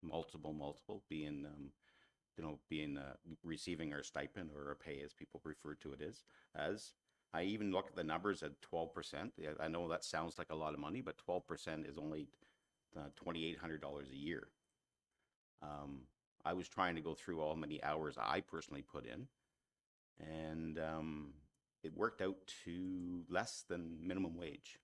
G: multiple being, receiving our stipend or our pay, as people refer to it as. I even look at the numbers at 12%. I know that sounds like a lot of money, but 12% is only $2,800 a year. I was trying to go through how many hours I personally put in, and it worked out to less than minimum wage.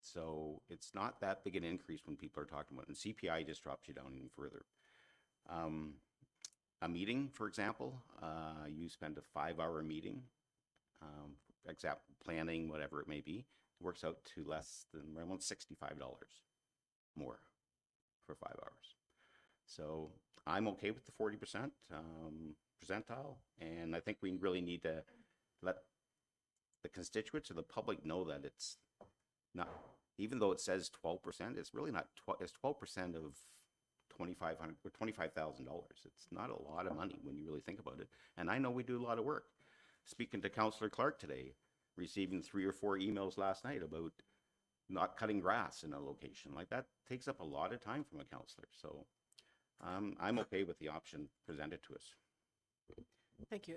G: So it's not that big an increase when people are talking about it. And CPI just drops you down even further. A meeting, for example, you spend a 5-hour meeting, planning, whatever it may be, works out to less than around $65 more for 5 hours. So I'm okay with the 40% percentile, and I think we really need to let the constituents or the public know that it's not, even though it says 12%, it's really not. It's 12% of $2,500 or $25,000. It's not a lot of money when you really think about it. And I know we do a lot of work. Speaking to Councillor Clark today, receiving 3 or 4 emails last night about not cutting grass in a location like that takes up a lot of time from a councillor. So I'm okay with the option presented to us.
F: Thank you.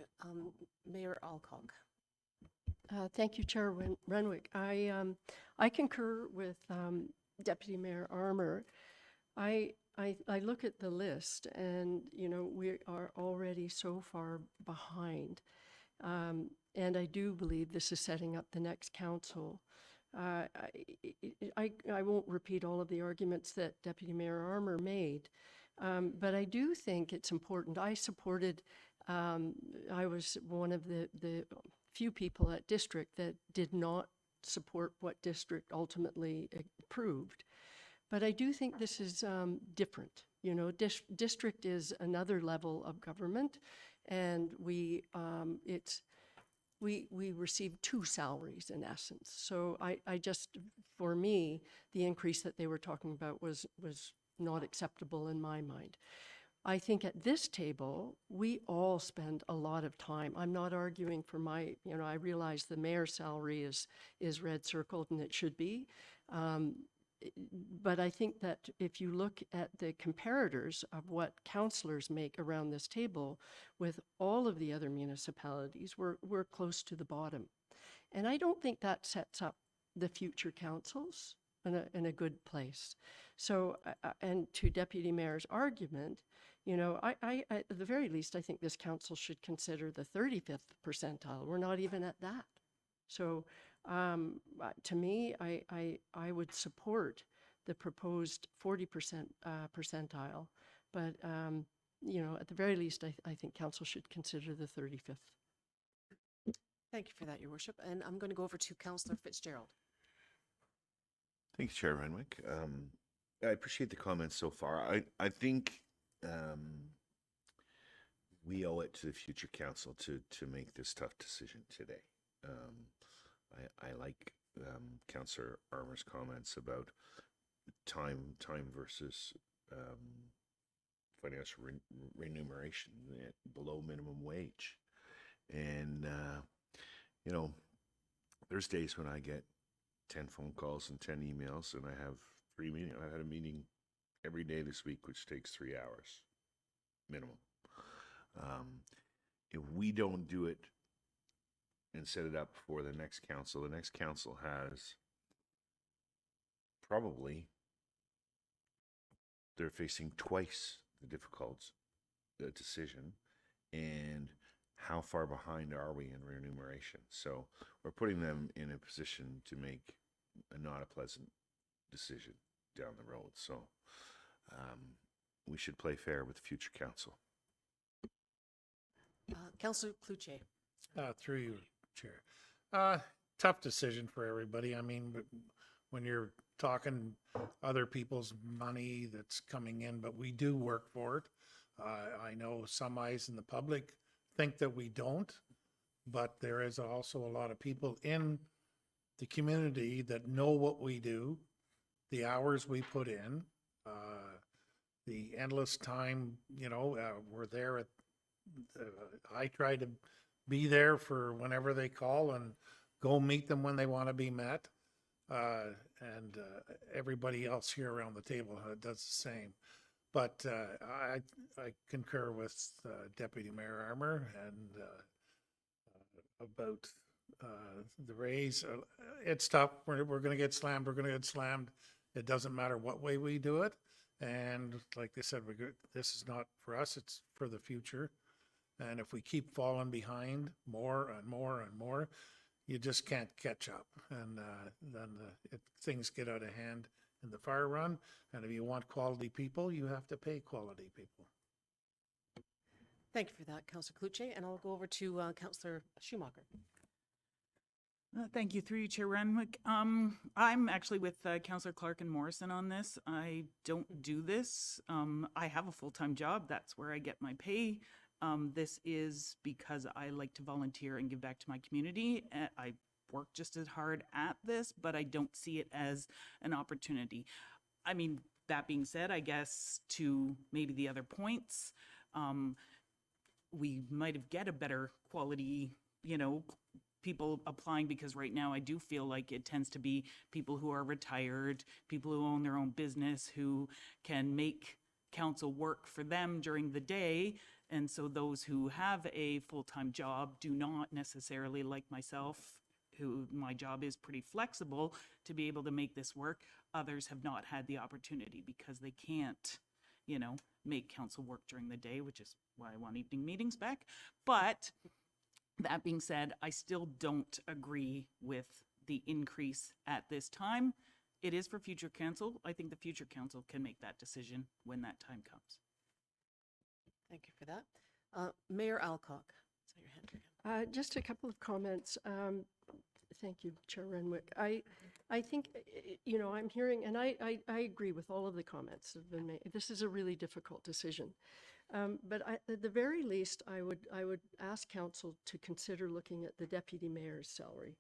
F: Mayor Alcock.
A: Thank you, Chair Renwick. I concur with Deputy Mayor Armour. I look at the list, and we are already so far behind, and I do believe this is setting up the next council. I won't repeat all of the arguments that Deputy Mayor Armour made, but I do think it's important. I supported. I was one of the few people at District that did not support what District ultimately approved. But I do think this is different. District is another level of government, and we receive 2 salaries in essence. So I just, for me, the increase that they were talking about was not acceptable in my mind. I think at this table, we all spend a lot of time. I'm not arguing for my, I realize the mayor's salary is red circled, and it should be. But I think that if you look at the comparators of what councillors make around this table with all of the other municipalities, we're close to the bottom. And I don't think that sets up the future councils in a good place. So, and to Deputy Mayor's argument, I at the very least, I think this council should consider the 35th percentile. We're not even at that. So to me, I would support the proposed 40% percentile, but at the very least, I think council should consider the 35th.
F: Thank you for that, Your Worship. And I'm going to go over to Councillor Fitzgerald.
R: Thank you, Chair Renwick. I appreciate the comments so far. I think we owe it to the future council to make this tough decision today. I like Councillor Armour's comments about time versus financial remuneration below minimum wage. And, you know, there's days when I get 10 phone calls and 10 emails, and I have 3 meetings. I had a meeting every day this week, which takes 3 hours minimum. If we don't do it and set it up for the next council has probably, they're facing twice the difficult decision. And how far behind are we in remuneration? So we're putting them in a position to make not a pleasant decision down the road. So we should play fair with the future council.
F: Councillor Cluche.
K: Through you, Chair. Tough decision for everybody. I mean, when you're talking other people's money that's coming in, but we do work for it. I know some eyes in the public think that we don't, but there is also a lot of people in the community that know what we do, the hours we put in, the endless time, you know, we're there at, I try to be there for whenever they call and go meet them when they want to be met. And everybody else here around the table does the same. But I concur with Deputy Mayor Armour and about the raise. It's tough. We're going to get slammed. We're going to get slammed. It doesn't matter what way we do it. And like they said, this is not for us. It's for the future. And if we keep falling behind more and more and more, you just can't catch up. And then things get out of hand in the fire run. And if you want quality people, you have to pay quality people.
F: Thank you for that, Councillor Cluche. And I'll go over to Councillor Schumacher.
E: Thank you, through you, Chair Renwick. I'm actually with Councillor Clark and Morrison on this. I don't do this. I have a full-time job. That's where I get my pay. This is because I like to volunteer and give back to my community. I work just as hard at this, but I don't see it as an opportunity. I mean, that being said, I guess to maybe the other points, we might have get a better quality, you know, people applying, because right now I do feel like it tends to be people who are retired, people who own their own business, who can make council work for them during the day. And so those who have a full-time job do not necessarily, like myself, who my job is pretty flexible to be able to make this work. Others have not had the opportunity because they can't, you know, make council work during the day, which is why I want evening meetings back. But that being said, I still don't agree with the increase at this time. It is for future council. I think the future council can make that decision when that time comes.
F: Thank you for that. Mayor Alcock. Is that your hand again?
A: Just a couple of comments. Thank you, Chair Renwick. I think, you know, I'm hearing, and I agree with all of the comments that have been made. This is a really difficult decision. But at the very least, I would ask council to consider looking at the deputy mayor's salary,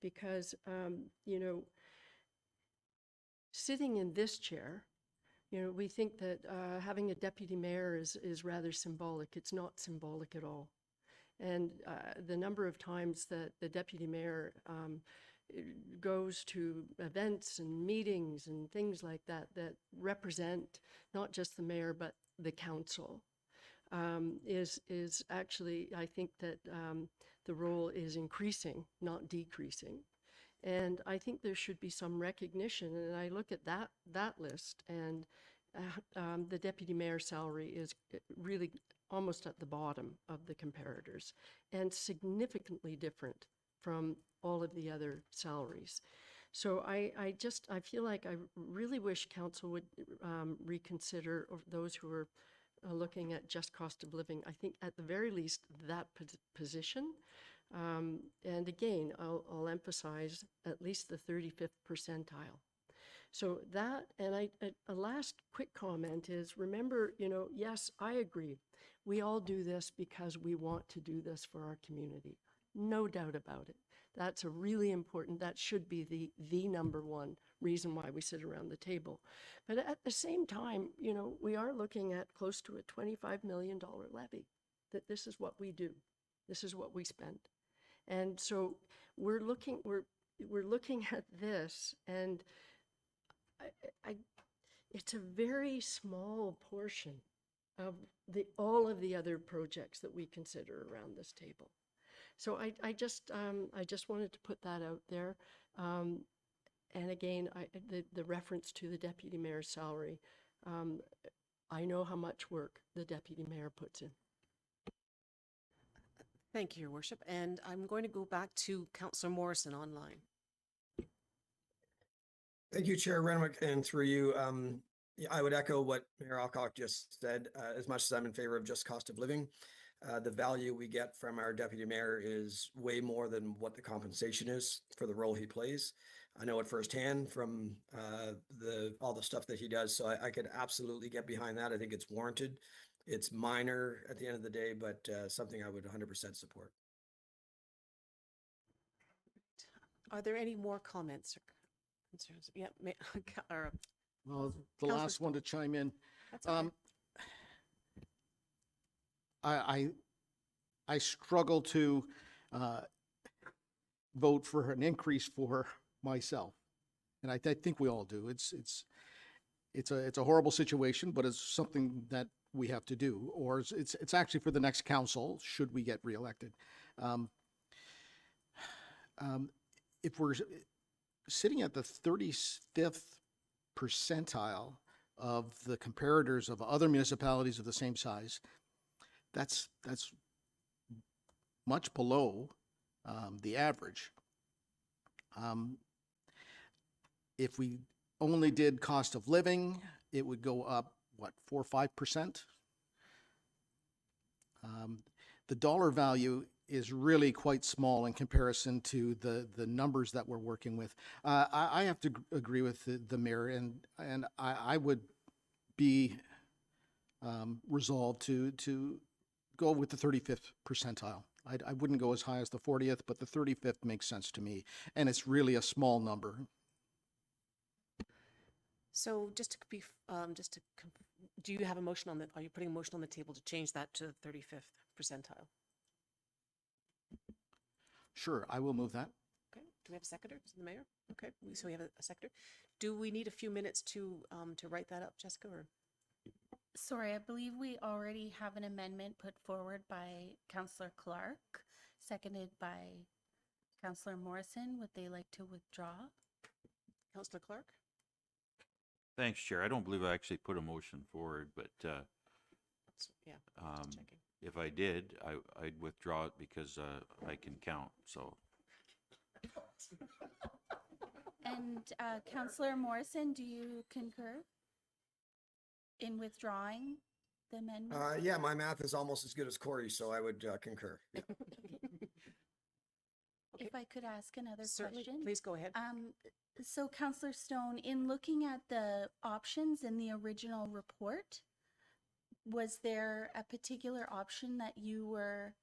A: because, you know, sitting in this chair, you know, we think that having a deputy mayor is rather symbolic. It's not symbolic at all. And the number of times that the deputy mayor goes to events and meetings and things like that that represent not just the mayor but the council is actually, I think that the role is increasing, not decreasing. And I think there should be some recognition. And I look at that list, and the deputy mayor's salary is really almost at the bottom of the comparators and significantly different from all of the other salaries. So I feel like I really wish council would reconsider, or those who are looking at just cost of living. I think at the very least that position. And again, I'll emphasize at least the 35th percentile. So that, and a last quick comment is, remember, yes, I agree. We all do this because we want to do this for our community. No doubt about it. That's a really important, that should be the number one reason why we sit around the table. But at the same time, we are looking at close to a $25 million levy, that this is what we do. This is what we spend. And so we're looking at this, and it's a very small portion of all of the other projects that we consider around this table. So I just wanted to put that out there. And again, the reference to the deputy mayor's salary, I know how much work the deputy mayor puts in.
F: Thank you, Your Worship. And I'm going to go back to Councillor Morrison online.
B: Thank you, Chair Renwick, and through you, yeah, I would echo what Mayor Alcock just said. As much as I'm in favor of just cost of living, the value we get from our deputy mayor is way more than what the compensation is for the role he plays. I know it firsthand from all the stuff that he does, so I could absolutely get behind that. I think it's warranted. It's minor at the end of the day, but something I would 100% support.
F: Are there any more comments or concerns? Yeah, or,
Q: Well, the
F: Councillor
Q: last one to chime in.
F: That's okay.
Q: I struggle to vote for an increase for myself, and I think we all do. It's a horrible situation, but it's something that we have to do, or it's actually for the next council should we get reelected. If we're sitting at the 35th percentile of the comparators of other municipalities of the same size, that's much below the average. If we only did cost of living, it would go up, what, 4 or 5%? The dollar value is really quite small in comparison to the numbers that we're working with. I have to agree with the mayor, and I would be resolved to go with the 35th percentile. I wouldn't go as high as the 40th, but the 35th makes sense to me, and it's really a small number.
F: So do you have a motion on are you putting a motion on the table to change that to 35th percentile?
Q: Sure, I will move that.
F: Okay, do we have a seconder? Is it the mayor? Okay, so we have a seconder. Do we need a few minutes to write that up, Jessica, or?
S: Sorry, I believe we already have an amendment put forward by Councillor Clark, seconded by Councillor Morrison. Would they like to withdraw?
F: Councillor Clark?
I: Thanks, Chair. I don't believe I actually put a motion forward, but
F: Yeah, just checking.
I: if I did, I'd withdraw it because I can count, so.
S: And Councillor Morrison, do you concur in withdrawing the amendment?
B: Yeah, my math is almost as good as Corey, so I would concur. Yeah.
S: If I could ask another
F: Certainly,
S: question?
F: please go ahead.
S: So Councillor Stone, in looking at the options in the original report, was there a particular option that you were?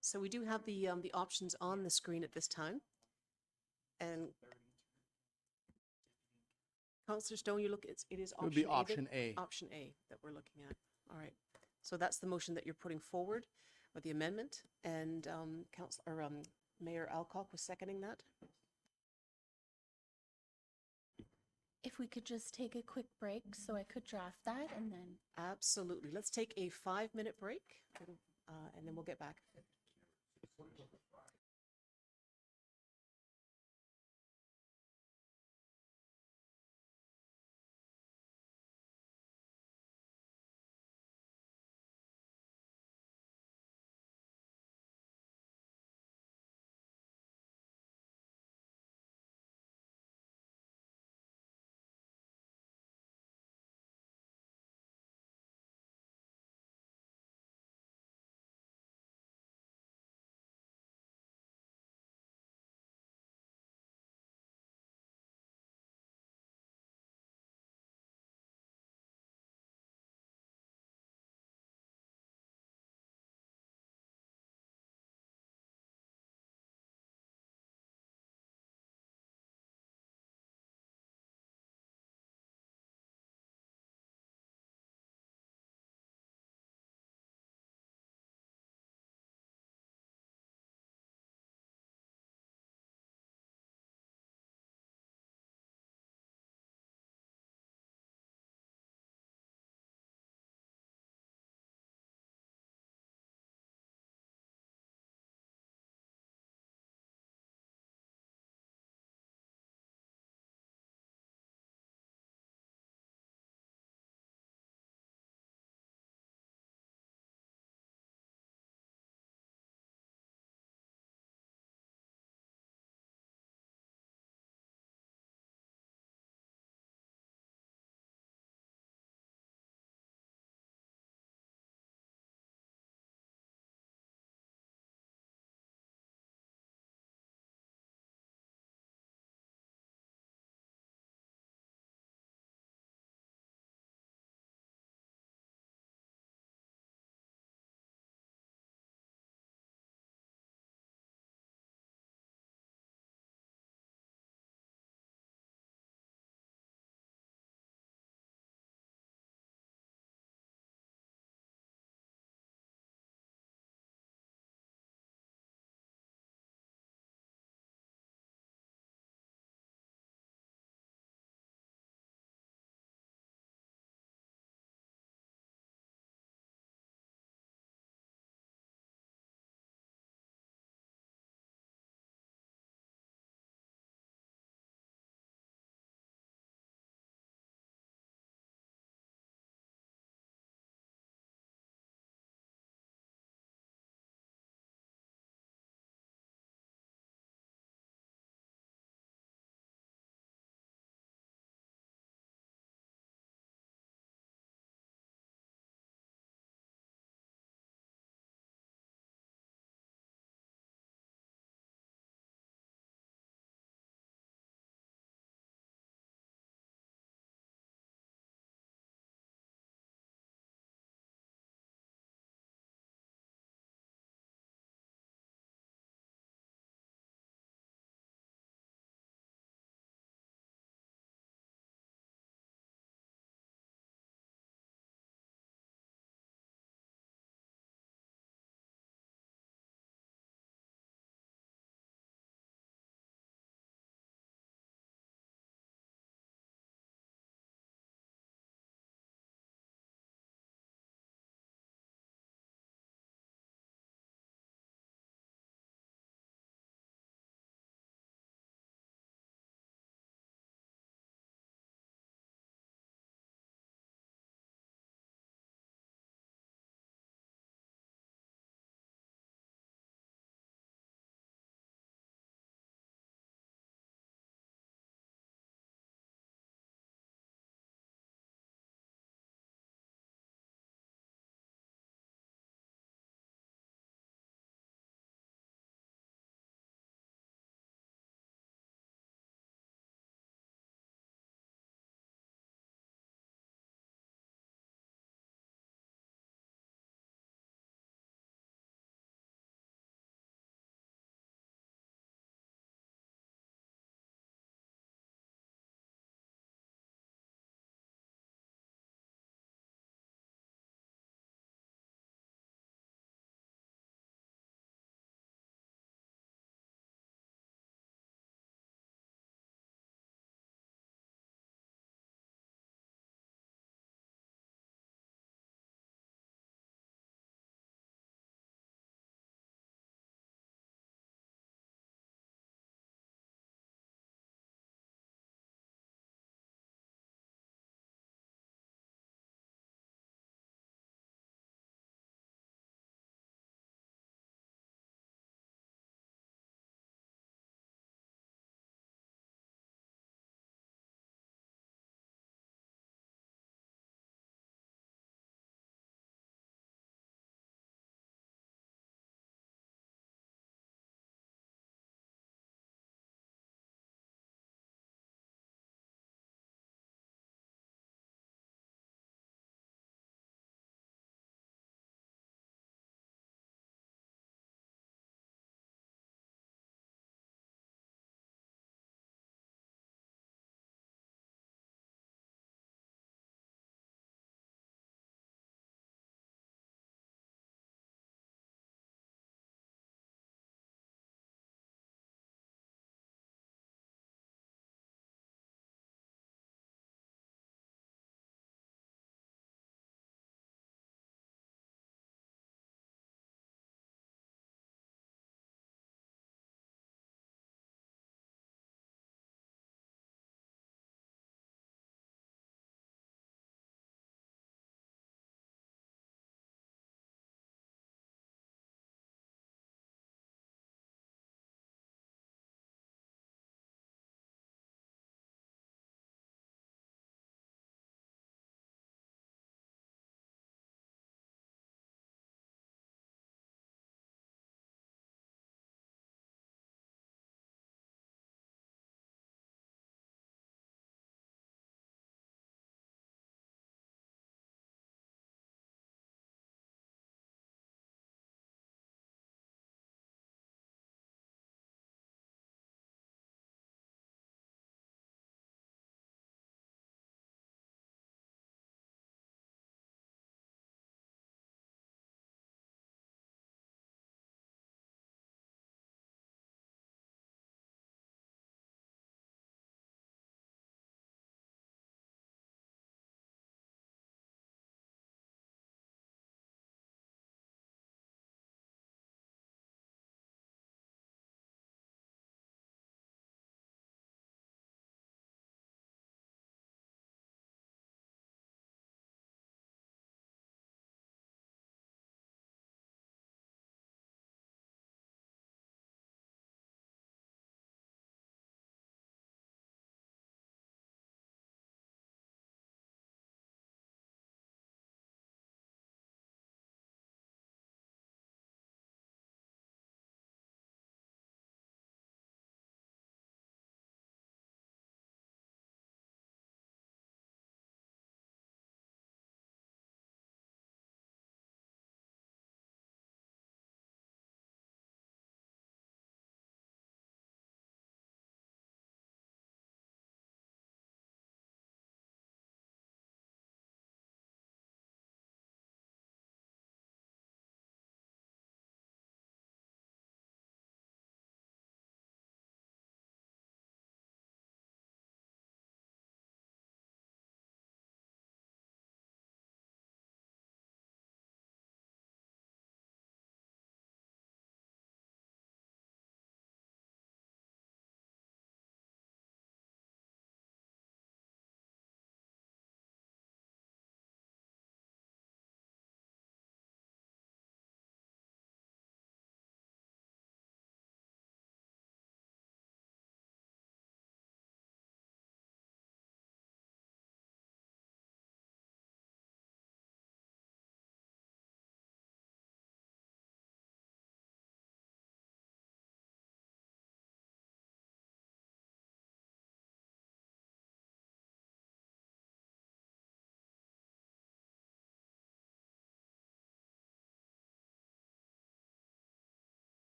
F: So we do have the options on the screen at this time. And Councillor Stone, it is
Q: It would be
F: option
Q: option A.
F: Option A that we're looking at. All right. So that's the motion that you're putting forward with the amendment, and Mayor Alcock was seconding that.
S: If we could just take a quick break so I could draft that and then.
F: Absolutely. Let's take a 5-minute break, and then we'll get back.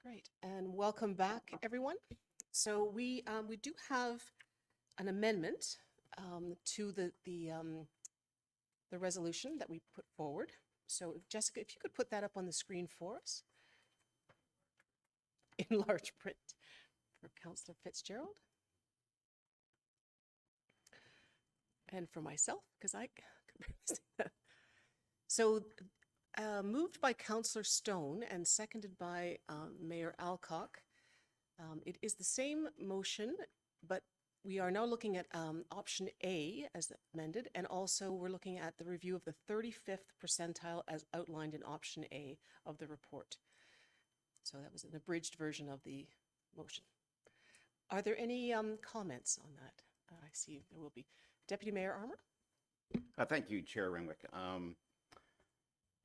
F: Great, and welcome back, everyone. So we do have an amendment to the resolution that we put forward. So Jessica, if you could put that up on the screen for us in large print for Councillor Fitzgerald. And for myself, because I could barely see that. So moved by Councillor Stone and seconded by Mayor Alcock. It is the same motion, but we are now looking at option A as amended, and also we're looking at the review of the 35th percentile as outlined in option A of the report. So that was an abridged version of the motion. Are there any comments on that? I see there will be. Deputy Mayor Armour?
G: Thank you, Chair Renwick.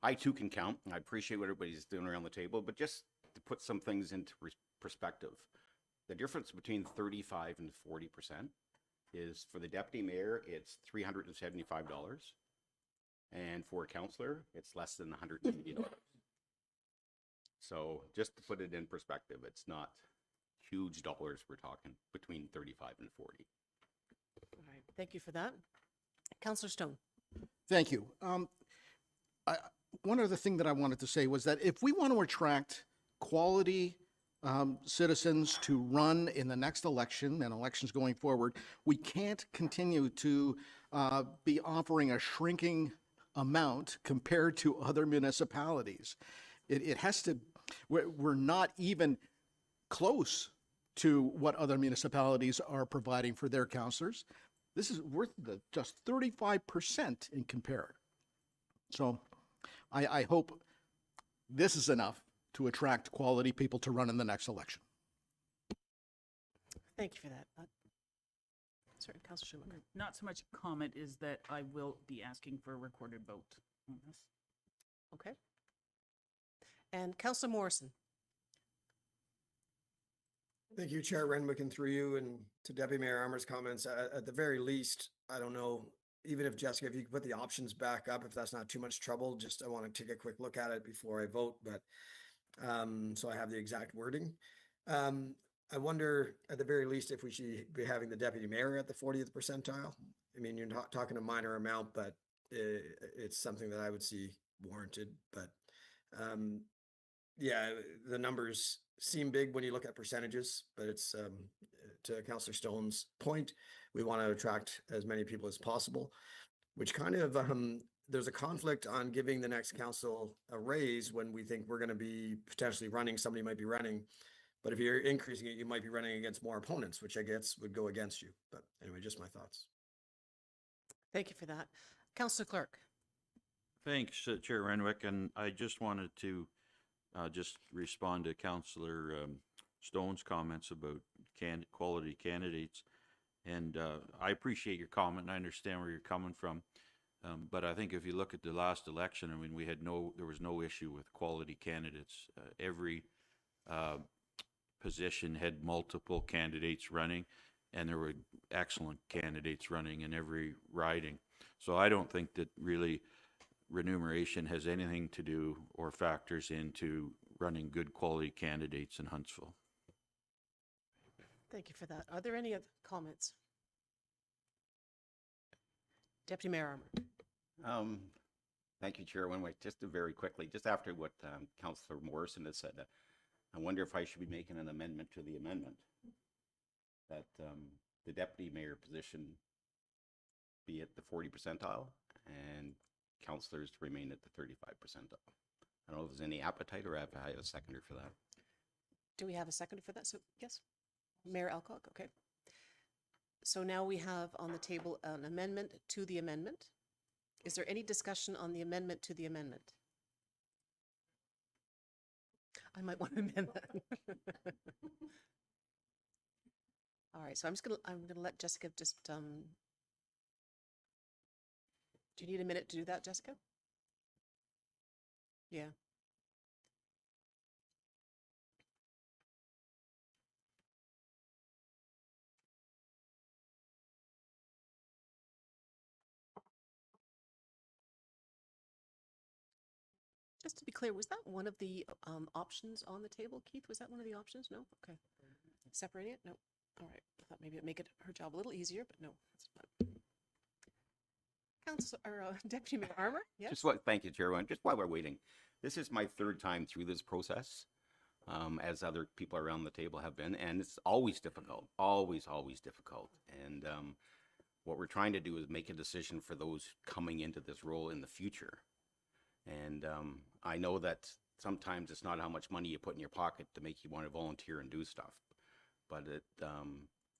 G: I too can count. I appreciate what everybody's doing around the table, but just to put some things into perspective, the difference between 35 and 40% is for the deputy mayor, it's $375. And for a councillor, it's less than $180. So just to put it in perspective, it's not huge dollars we're talking between 35 and 40.
F: All right, thank you for that. Councillor Stone.
Q: Thank you. One other thing that I wanted to say was that if we want to attract quality citizens to run in the next election and elections going forward, we can't continue to be offering a shrinking amount compared to other municipalities. It has to, we're not even close to what other municipalities are providing for their councillors. This is worth just 35% in compare. So I hope this is enough to attract quality people to run in the next election.
F: Thank you for that. Sorry, Councillor Schumacher.
E: Not so much a comment is that I will be asking for a recorded vote on this.
F: Okay. And Councillor Morrison.
B: Thank you, Chair Renwick, and through you and to Deputy Mayor Armour's comments. At the very least, I don't know, even if Jessica, if you could put the options back up, if that's not too much trouble, just I want to take a quick look at it before I vote, but so I have the exact wording. I wonder at the very least if we should be having the deputy mayor at the 40th percentile. I mean, you're not talking a minor amount, but it's something that I would see warranted. But yeah, the numbers seem big when you look at percentages, but it's to Councillor Stone's point, we want to attract as many people as possible, which kind of there's a conflict on giving the next council a raise when we think we're going to be potentially running, somebody might be running. But if you're increasing it, you might be running against more opponents, which I guess would go against you. But anyway, just my thoughts.
F: Thank you for that. Councillor Clark.
I: Thanks, Chair Renwick, and I just wanted to just respond to Councillor Stone's comments about quality candidates. And I appreciate your comment, and I understand where you're coming from. But I think if you look at the last election, I mean, there was no issue with quality candidates. Every position had multiple candidates running, and there were excellent candidates running in every riding. So I don't think that really remuneration has anything to do or factors into running good quality candidates in Huntsville.
F: Thank you for that. Are there any other comments? Deputy Mayor Armour.
G: Thank you, Chair Winwick. Just very quickly, just after what Councillor Morrison has said, I wonder if I should be making an amendment to the amendment that the deputy mayor position be at the 40 percentile and councillors to remain at the 35 percentile. I don't know if there's any appetite or if I have a seconder for that.
F: Do we have a seconder for that? So yes, Mayor Alcock. Okay. So now we have on the table an amendment to the amendment. Is there any discussion on the amendment to the amendment? I might want to amend that. All right, so I'm gonna let Jessica just do you need a minute to do that, Jessica? Yeah. Just to be clear, was that one of the options on the table, Keith? Was that one of the options? No? Okay. Separating it? No. All right. I thought maybe it'd make it her job a little easier, but no. That's not. Council or Deputy Mayor Armour? Yes.
G: Just what, thank you, Chairman. Just while we're waiting, this is my third time through this process, as other people around the table have been, and it's always difficult, always difficult. And what we're trying to do is make a decision for those coming into this role in the future. And I know that sometimes it's not how much money you put in your pocket to make you want to volunteer and do stuff, but it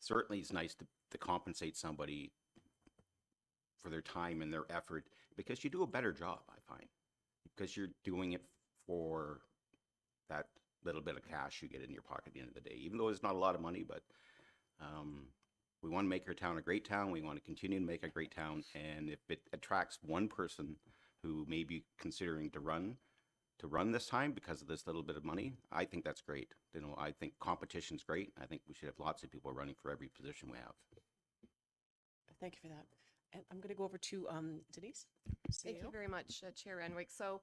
G: certainly is nice to compensate somebody for their time and their effort, because you do a better job, I find, because you're doing it for that little bit of cash you get in your pocket at the end of the day, even though it's not a lot of money. But we want to make our town a great town. We want to continue to make a great town. And if it attracts one person who may be considering to run this time because of this little bit of money, I think that's great. You know, I think competition's great. I think we should have lots of people running for every position we have.
F: Thank you for that. And I'm going to go over to Denise.
N: Thank you
F: CEO.
N: very much, Chair Renwick. So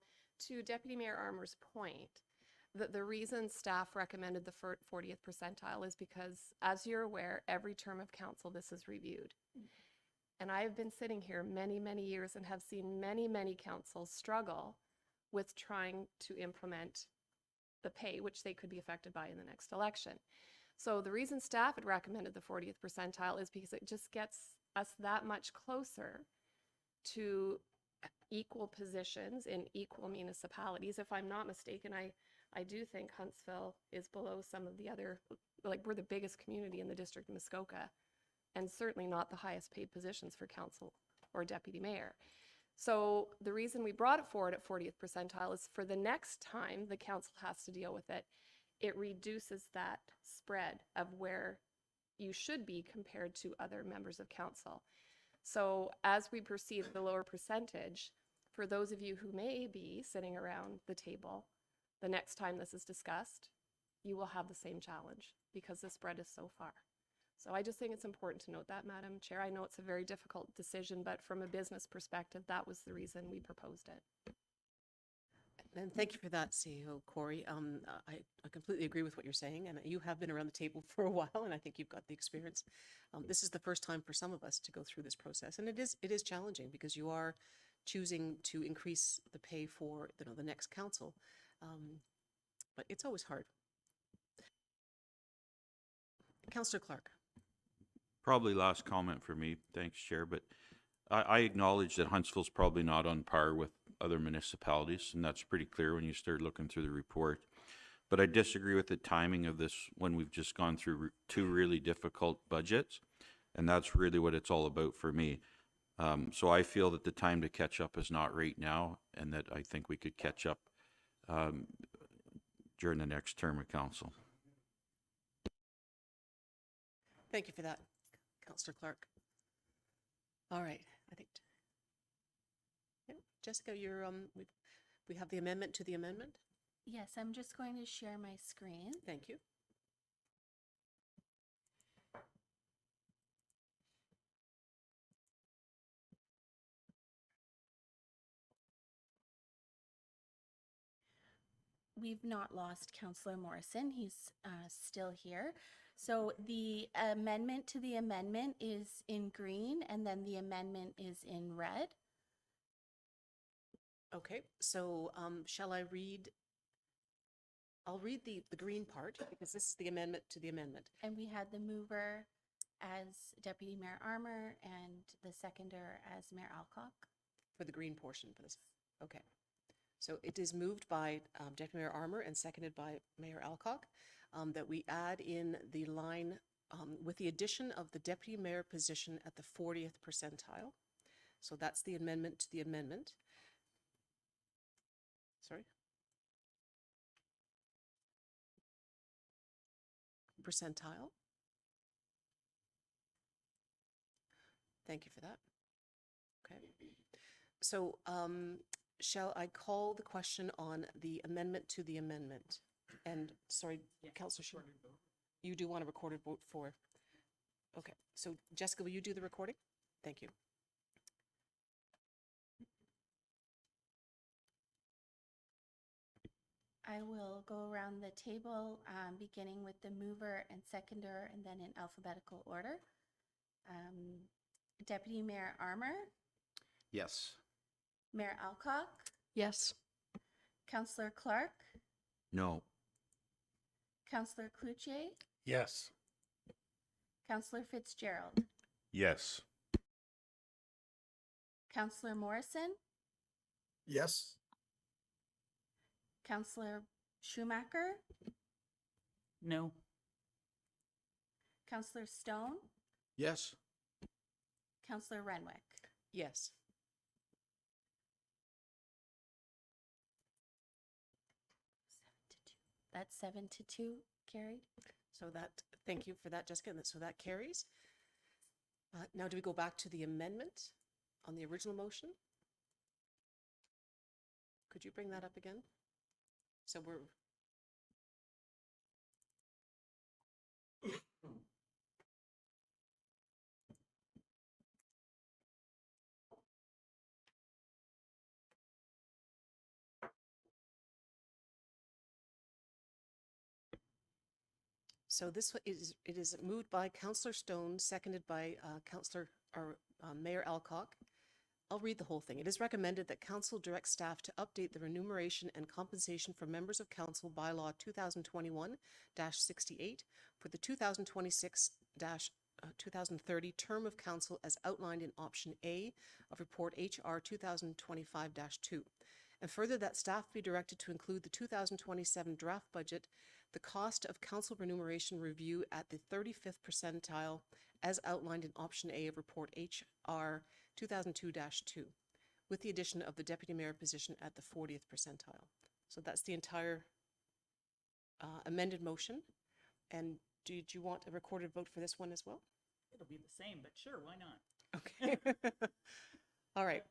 N: to Deputy Mayor Armour's point, the reason staff recommended the 40th percentile is because, as you're aware, every term of council this is reviewed. And I have been sitting here many, many years and have seen many, many councils struggle with trying to implement the pay, which they could be affected by in the next election. So the reason staff had recommended the 40th percentile is because it just gets us that much closer to equal positions in equal municipalities. If I'm not mistaken, I do think Huntsville is below some of the other, like we're the biggest community in the district of Muskoka, and certainly not the highest paid positions for council or deputy mayor. So the reason we brought it forward at 40th percentile is for the next time the council has to deal with it, it reduces that spread of where you should be compared to other members of council. So as we proceed with the lower percentage, for those of you who may be sitting around the table, the next time this is discussed, you will have the same challenge because the spread is so far. So I just think it's important to note that, Madam Chair. I know it's a very difficult decision, but from a business perspective, that was the reason we proposed it.
F: And thank you for that, CEO Corey. I completely agree with what you're saying, and you have been around the table for a while, and I think you've got the experience. This is the first time for some of us to go through this process, and it is challenging because you are choosing to increase the pay for the next council, but it's always hard. Councillor Clark.
I: Probably last comment for me. Thanks, Chair. But I acknowledge that Huntsville's probably not on par with other municipalities, and that's pretty clear when you start looking through the report. But I disagree with the timing of this when we've just gone through two really difficult budgets, and that's really what it's all about for me. So I feel that the time to catch up is not right now, and that I think we could catch up during the next term of council.
F: Thank you for that, Councillor Clark. All right, I think. Yeah, Jessica, you're we have the amendment to the amendment.
S: Yes, I'm just going to share my screen.
F: Thank you.
S: We've not lost Councillor Morrison. He's still here. So the amendment to the amendment is in green, and then the amendment is in red.
F: Okay, so shall I read? I'll read the green part because this is the amendment to the amendment.
S: And we had the mover as Deputy Mayor Armour and the seconder as Mayor Alcock.
F: For the green portion for this. Okay. So it is moved by Deputy Mayor Armour and seconded by Mayor Alcock that we add in the line with the addition of the Deputy Mayor position at the 40th percentile. So that's the amendment to the amendment. Sorry. Percentile. Thank you for that. Okay. So shall I call the question on the amendment to the amendment? And sorry, Councillor Schmidt, you do want a recorded vote for. Okay, so Jessica, will you do the recording? Thank you.
S: I will go around the table, beginning with the mover and seconder, and then in alphabetical order. Deputy Mayor Armour,
G: Yes.
S: Mayor Alcock,
A: Yes.
S: Councillor Clark,
I: No.
S: Councillor Cloutier,
K: Yes.
S: Councillor Fitzgerald,
R: Yes.
S: Councillor Morrison,
B: Yes.
S: Councillor Schumacher,
E: No.
S: Councillor Stone,
Q: Yes.
S: Councillor Renwick.
F: Yes.
S: That's 7-2 carried.
F: So that, thank you for that, Jessica. And so that carries. Now, do we go back to the amendment on the original motion? Could you bring that up again? So we're. So this it is moved by Councillor Stone, seconded by Mayor Alcock. I'll read the whole thing. It is recommended that council direct staff to update the remuneration and compensation for members of council bylaw 2021-68 for the 2026-2030 term of council as outlined in option A of report HR 2025-2. And further, that staff be directed to include the 2027 draft budget, the cost of council remuneration review at the 35th percentile as outlined in option A of report HR 2002-2, with the addition of the deputy mayor position at the 40th percentile. So that's the entire amended motion. And did you want a recorded vote for this one as well?
E: It'll be the same, but sure, why not?
F: Okay. All right.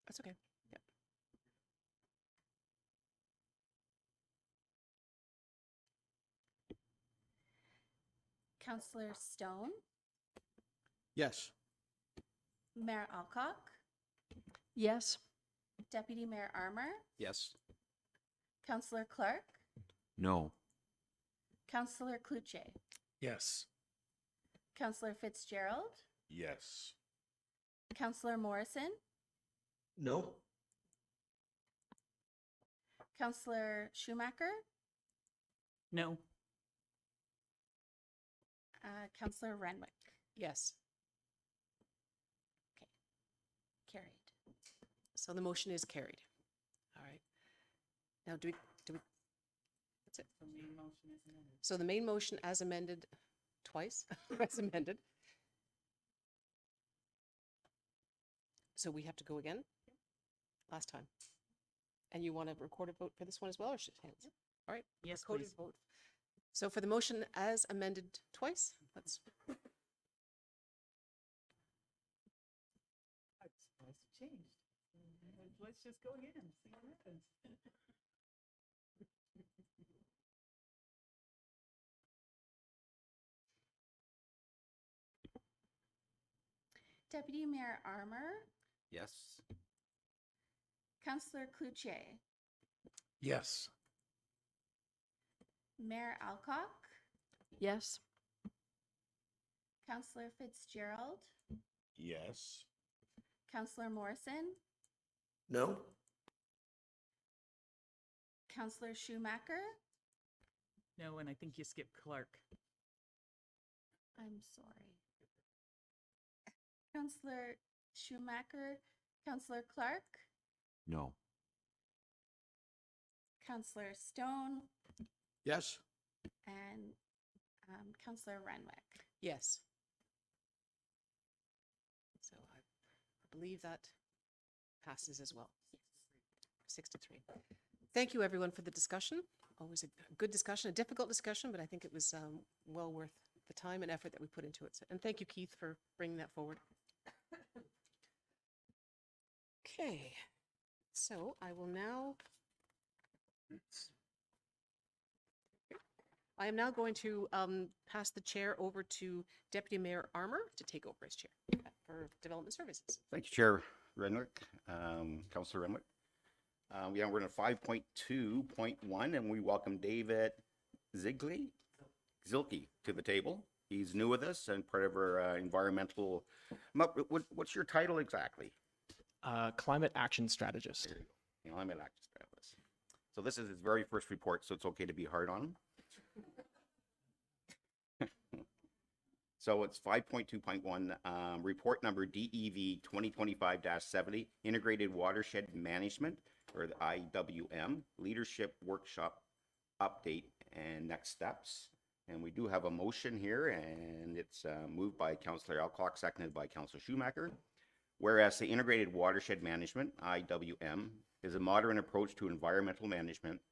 F: That's okay. Yep.
S: Councillor Stone,
Q: Yes.
S: Mayor Alcock,
A: Yes.
S: Deputy Mayor Armour,
G: Yes.
S: Councillor Clark,
I: No.
S: Councillor Cloutier,
K: Yes.
S: Councillor Fitzgerald,
R: Yes.
S: Councillor Morrison,
B: No.
S: Councillor Schumacher,
E: No.
S: Councillor Renwick.
F: Yes.
S: Okay. Carried.
F: So the motion is carried. All right. Now, do we, that's it.
E: The main motion is amended.
F: So the main motion as amended twice, as amended. So we have to go again? Last time. And you want a recorded vote for this one as well, or should hands? All right.
E: Yes,
F: recorded
E: please.
F: vote. So for the motion as amended twice, let's,
E: It's changed. Let's just go again, see what happens.
S: Deputy Mayor Armour,
G: Yes.
S: Councillor Cloutier,
K: Yes.
S: Mayor Alcock,
A: Yes.
S: Councillor Fitzgerald,
R: Yes.
S: Councillor Morrison,
B: No.
S: Councillor Schumacher.
E: No, and I think you skipped Clark.
S: I'm sorry. Councillor Schumacher, Councillor Clark,
I: No.
S: Councillor Stone,
Q: Yes.
S: and Councillor Renwick.
F: yes. So I believe that passes as well. 6-3. Thank you, everyone, for the discussion. Always a good discussion, a difficult discussion, but I think it was well worth the time and effort that we put into it. And thank you, Keith, for bringing that forward. Okay, so I will now I am now going to pass the chair over to Deputy Mayor Armour to take over as chair for Development Services.
G: Thank you, Chair Renwick, Councillor Renwick. Yeah, we're in a 5.2.1 and we welcome David Zilke to the table. He's new with us and part of our environmental, what's your title exactly?
T: Climate Action Strategist.
G: Climate Action Strategist. So this is his very first report, so it's okay to be hard on him. So it's 5.2.1, report number DEV 2025-70, Integrated Watershed Management, or the IWM, Leadership Workshop Update and Next Steps. And we do have a motion here, and it's moved by Councillor Alcock, seconded by Councillor Schumacher. Whereas the Integrated Watershed Management, IWM, is a modern approach to environmental management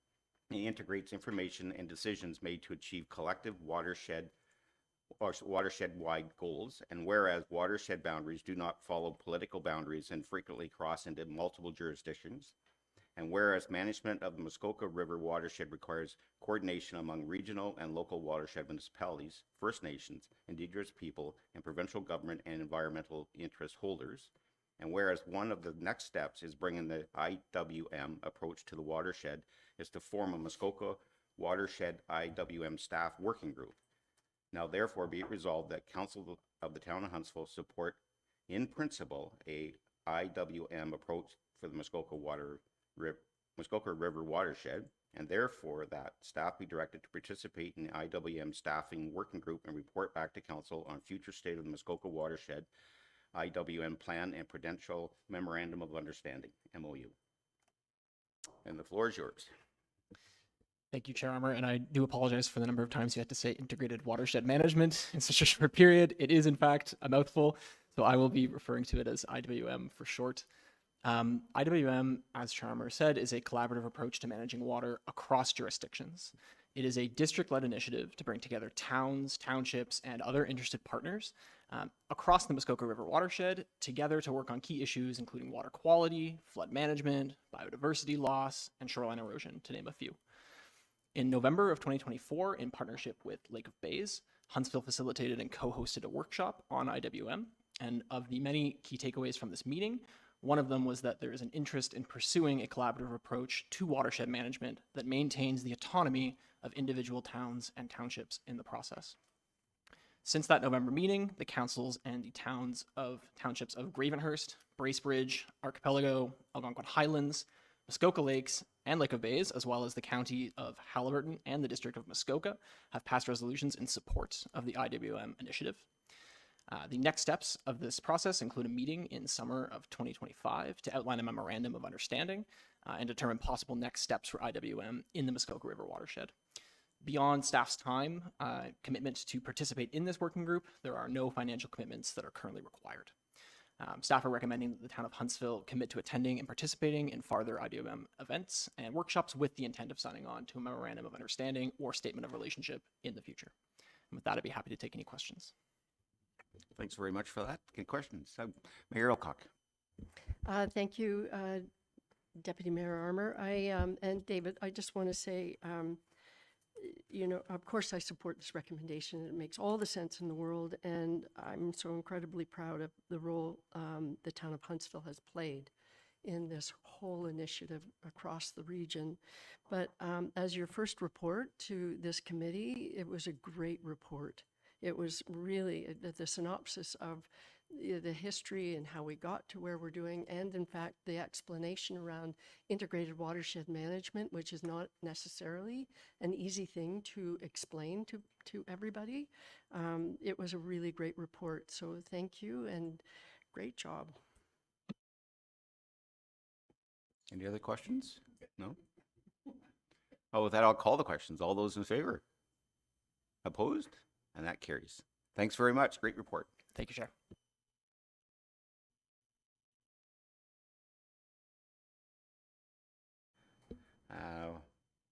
G: and integrates information and decisions made to achieve collective watershed-wide goals, and whereas watershed boundaries do not follow political boundaries and frequently cross into multiple jurisdictions, and whereas management of the Muskoka River watershed requires coordination among regional and local watershed municipalities, First Nations, Indigenous people, and provincial government and environmental interest holders, and whereas one of the next steps is bringing the IWM approach to the watershed is to form a Muskoka Watershed IWM staff working group. Now therefore be it resolved that Council of the Town of Huntsville support in principle a IWM approach for the Muskoka River watershed, and therefore that staff be directed to participate in the IWM staffing working group and report back to Council on future state of the Muskoka watershed IWM plan and Prudential Memorandum of Understanding, MOU. And the floor is yours.
T: Thank you, Chair Armour, and I do apologize for the number of times you had to say integrated watershed management in such a short period. It is, in fact, a mouthful, so I will be referring to it as IWM for short. IWM, as Chair Armour said, is a collaborative approach to managing water across jurisdictions. It is a district-led initiative to bring together towns, townships, and other interested partners across the Muskoka River watershed together to work on key issues including water quality, flood management, biodiversity loss, and shoreline erosion, to name a few. In November of 2024, in partnership with Lake of Bays, Huntsville facilitated and co-hosted a workshop on IWM, and of the many key takeaways from this meeting, one of them was that there is an interest in pursuing a collaborative approach to watershed management that maintains the autonomy of individual towns and townships in the process. Since that November meeting, the councils and the townships of Gravenhurst, Bracebridge, Archipelago, Algonquin Highlands, Muskoka Lakes, and Lake of Bays, as well as the county of Haliburton and the district of Muskoka, have passed resolutions in support of the IWM initiative. The next steps of this process include a meeting in summer of 2025 to outline a memorandum of understanding and determine possible next steps for IWM in the Muskoka River watershed. Beyond staff's time, commitment to participate in this working group, there are no financial commitments that are currently required. Staff are recommending that the town of Huntsville commit to attending and participating in farther IWM events and workshops with the intent of signing on to a memorandum of understanding or statement of relationship in the future. And with that, I'd be happy to take any questions.
G: Thanks very much for that. Good questions. Mayor Alcock.
A: Thank you, Deputy Mayor Armour. And David, I just want to say, you know, of course I support this recommendation. It makes all the sense in the world, and I'm so incredibly proud of the role the town of Huntsville has played in this whole initiative across the region. But as your first report to this committee, it was a great report. It was really the synopsis of the history and how we got to where we're doing, and in fact, the explanation around integrated watershed management, which is not necessarily an easy thing to explain to everybody. It was a really great report, so thank you and great job.
G: Any other questions? No? Oh, with that, I'll call the questions. All those in favor? Opposed? And that carries. Thanks very much. Great report.
T: Thank you, Chair.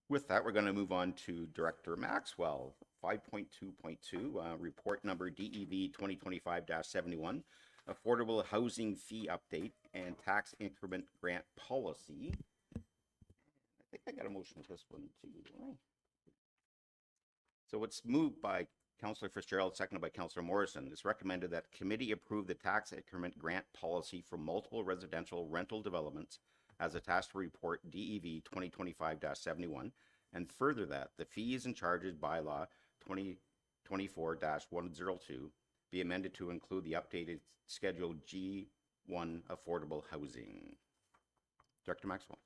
G: With that, we're going to move on to Director Maxwell, 5.2.2, report number DEV 2025-71, Affordable Housing Fee Update and Tax Increment Grant Policy. I think I got a motion with this one too, don't I? So it's moved by Councillor Fitzgerald, seconded by Councillor Morrison. It's recommended that committee approve the tax increment grant policy for multiple residential rental developments as attached to report DEV 2025-71, and further that the fees and charges bylaw 2024-102 be amended to include the updated Schedule G1 affordable housing. Director Maxwell.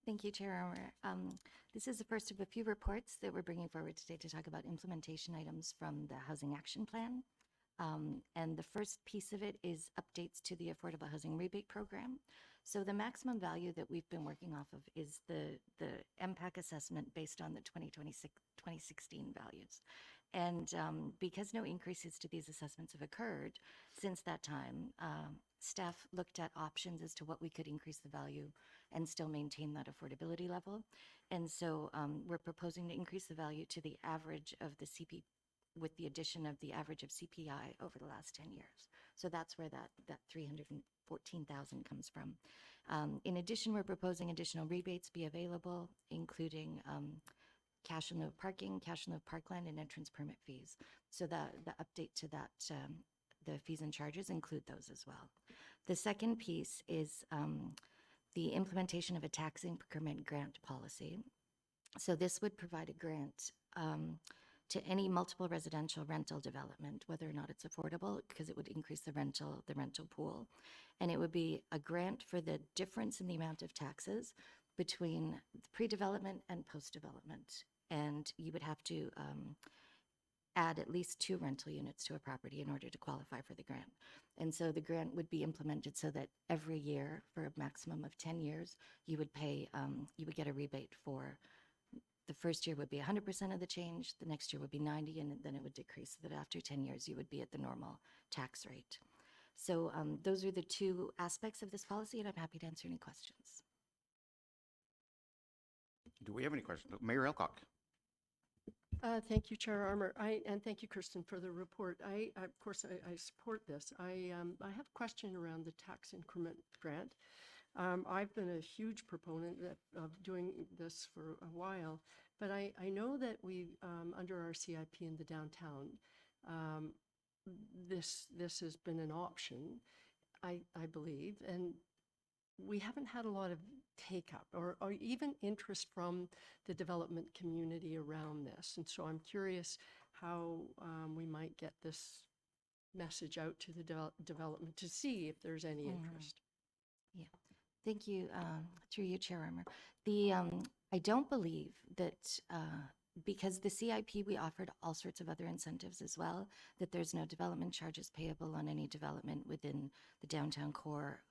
H: Thank you, Chair Armour. This is the first of a few reports that we're bringing forward today to talk about implementation items from the Housing Action Plan. And the first piece of it is updates to the Affordable Housing Rebate Program. So the maximum value that we've been working off of is the MPAC assessment based on the 2016 values. And because no increases to these assessments have occurred since that time, staff looked at options as to what we could increase the value and still maintain that affordability level. And so we're proposing to increase the value to the average of the CP, with the addition of the average of CPI over the last 10 years. So that's where that 314,000 comes from. In addition, we're proposing additional rebates be available, including cash in lieu of parking, cash in lieu of parkland, and entrance permit fees. So the update to that, the fees and charges include those as well. The second piece is the implementation of a tax increment grant policy. So this would provide a grant to any multiple residential rental development, whether or not it's affordable, because it would increase the rental pool. And it would be a grant for the difference in the amount of taxes between pre-development and post-development. And you would have to add at least 2 rental units to a property in order to qualify for the grant. And so the grant would be implemented so that every year, for a maximum of 10 years, you would pay, you would get a rebate for, the first year would be 100% of the change, the next year would be 90, and then it would decrease, so that after 10 years, you would be at the normal tax rate. So those are the 2 aspects of this policy, and I'm happy to answer any questions.
G: Do we have any questions? Mayor Elcock.
A: Thank you, Chair Armour. And thank you, Kirsten, for the report. Of course, I support this. I have a question around the tax increment grant. I've been a huge proponent of doing this for a while, but I know that we, under our CIP in the downtown, this has been an option, I believe, and we haven't had a lot of take-up or even interest from the development community around this. And so I'm curious how we might get this message out to the development to see if there's any interest.
H: Yeah, thank you, through you, Chair Armour. I don't believe that because the CIP, we offered all sorts of other incentives as well, that there's no development charges payable on any development within the downtown core.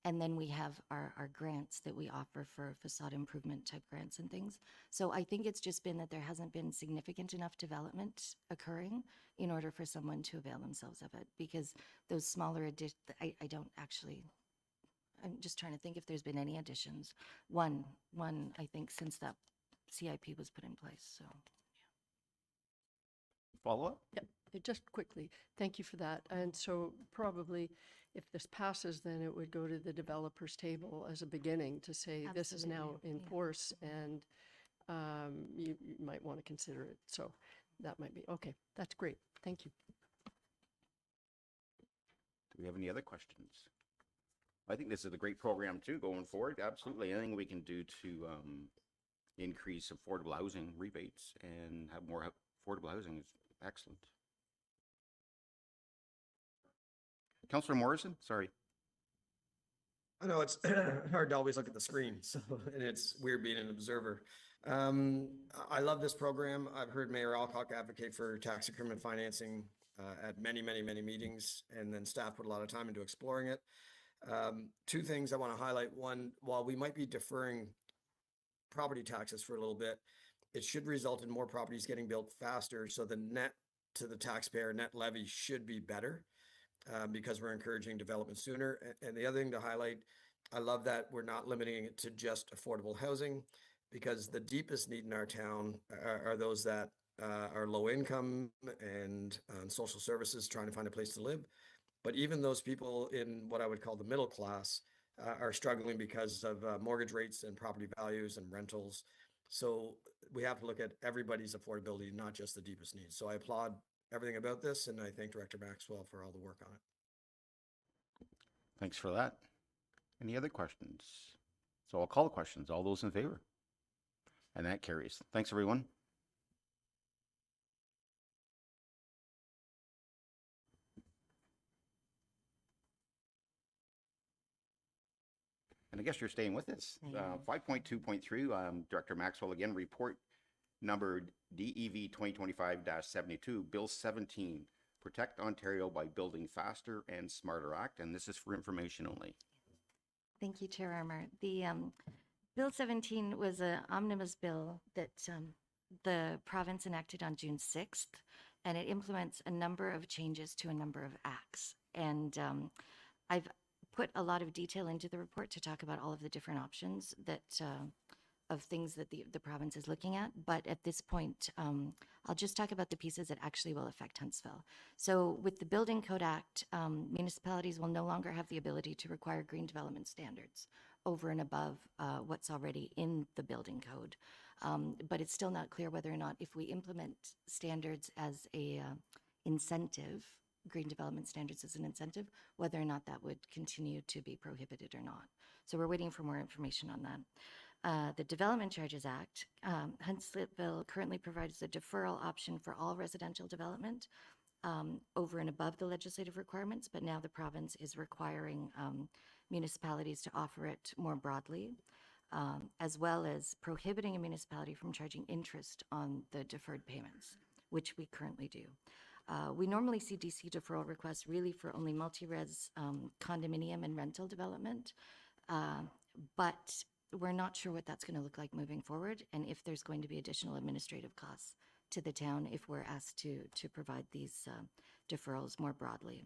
H: And then we have our grants that we offer for facade improvement type grants and things. So I think it's just been that there hasn't been significant enough development occurring in order for someone to avail themselves of it, because those smaller additions, I don't actually, I'm just trying to think if there's been any additions. One, I think, since that CIP was put in place, so.
G: Follow-up?
A: Yep, just quickly, thank you for that. And so probably if this passes, then it would go to the developers table as a beginning to say this is now in force, and you might want to consider it. So that might be, okay, that's great. Thank you.
G: Do we have any other questions? I think this is a great program too, going forward. Absolutely. Anything we can do to increase affordable housing rebates and have more affordable housing is excellent. Councillor Morrison, sorry.
B: I know it's hard to always look at the screen, so, and it's weird being an observer. I love this program. I've heard Mayor Alcock advocate for tax increment financing at many meetings, and then staff put a lot of time into exploring it. 2 things I want to highlight. One, while we might be deferring property taxes for a little bit, it should result in more properties getting built faster, so the net to the taxpayer net levy should be better. Because we're encouraging development sooner. And the other thing to highlight, I love that we're not limiting it to just affordable housing, because the deepest need in our town are those that are low income and social services trying to find a place to live. But even those people in what I would call the middle class are struggling because of mortgage rates and property values and rentals. So we have to look at everybody's affordability, not just the deepest needs. So I applaud everything about this, and I thank Director Maxwell for all the work on it.
G: Thanks for that. Any other questions? So I'll call the questions. All those in favor? And that carries. Thanks, everyone. And I guess you're staying with us. 5.2.3, Director Maxwell again, report number DEV 2025-72, Bill 17, Protect Ontario by Building Faster and Smarter Act. And this is for information only.
H: Thank you, Chair Armour. The Bill 17 was an omnibus bill that the province enacted on June 6th, and it implements a number of changes to a number of acts. And I've put a lot of detail into the report to talk about all of the different options that of things that the province is looking at. But at this point, I'll just talk about the pieces that actually will affect Huntsville. So with the Building Code Act, municipalities will no longer have the ability to require green development standards over and above what's already in the building code. But it's still not clear whether or not if we implement standards as a incentive, green development standards as an incentive, whether or not that would continue to be prohibited or not. So we're waiting for more information on that. The Development Charges Act, Huntsville currently provides a deferral option for all residential development over and above the legislative requirements, but now the province is requiring municipalities to offer it more broadly, as well as prohibiting a municipality from charging interest on the deferred payments, which we currently do. We normally see DC deferral requests really for only multi-res condominium and rental development, but we're not sure what that's going to look like moving forward and if there's going to be additional administrative costs to the town if we're asked to provide these deferrals more broadly.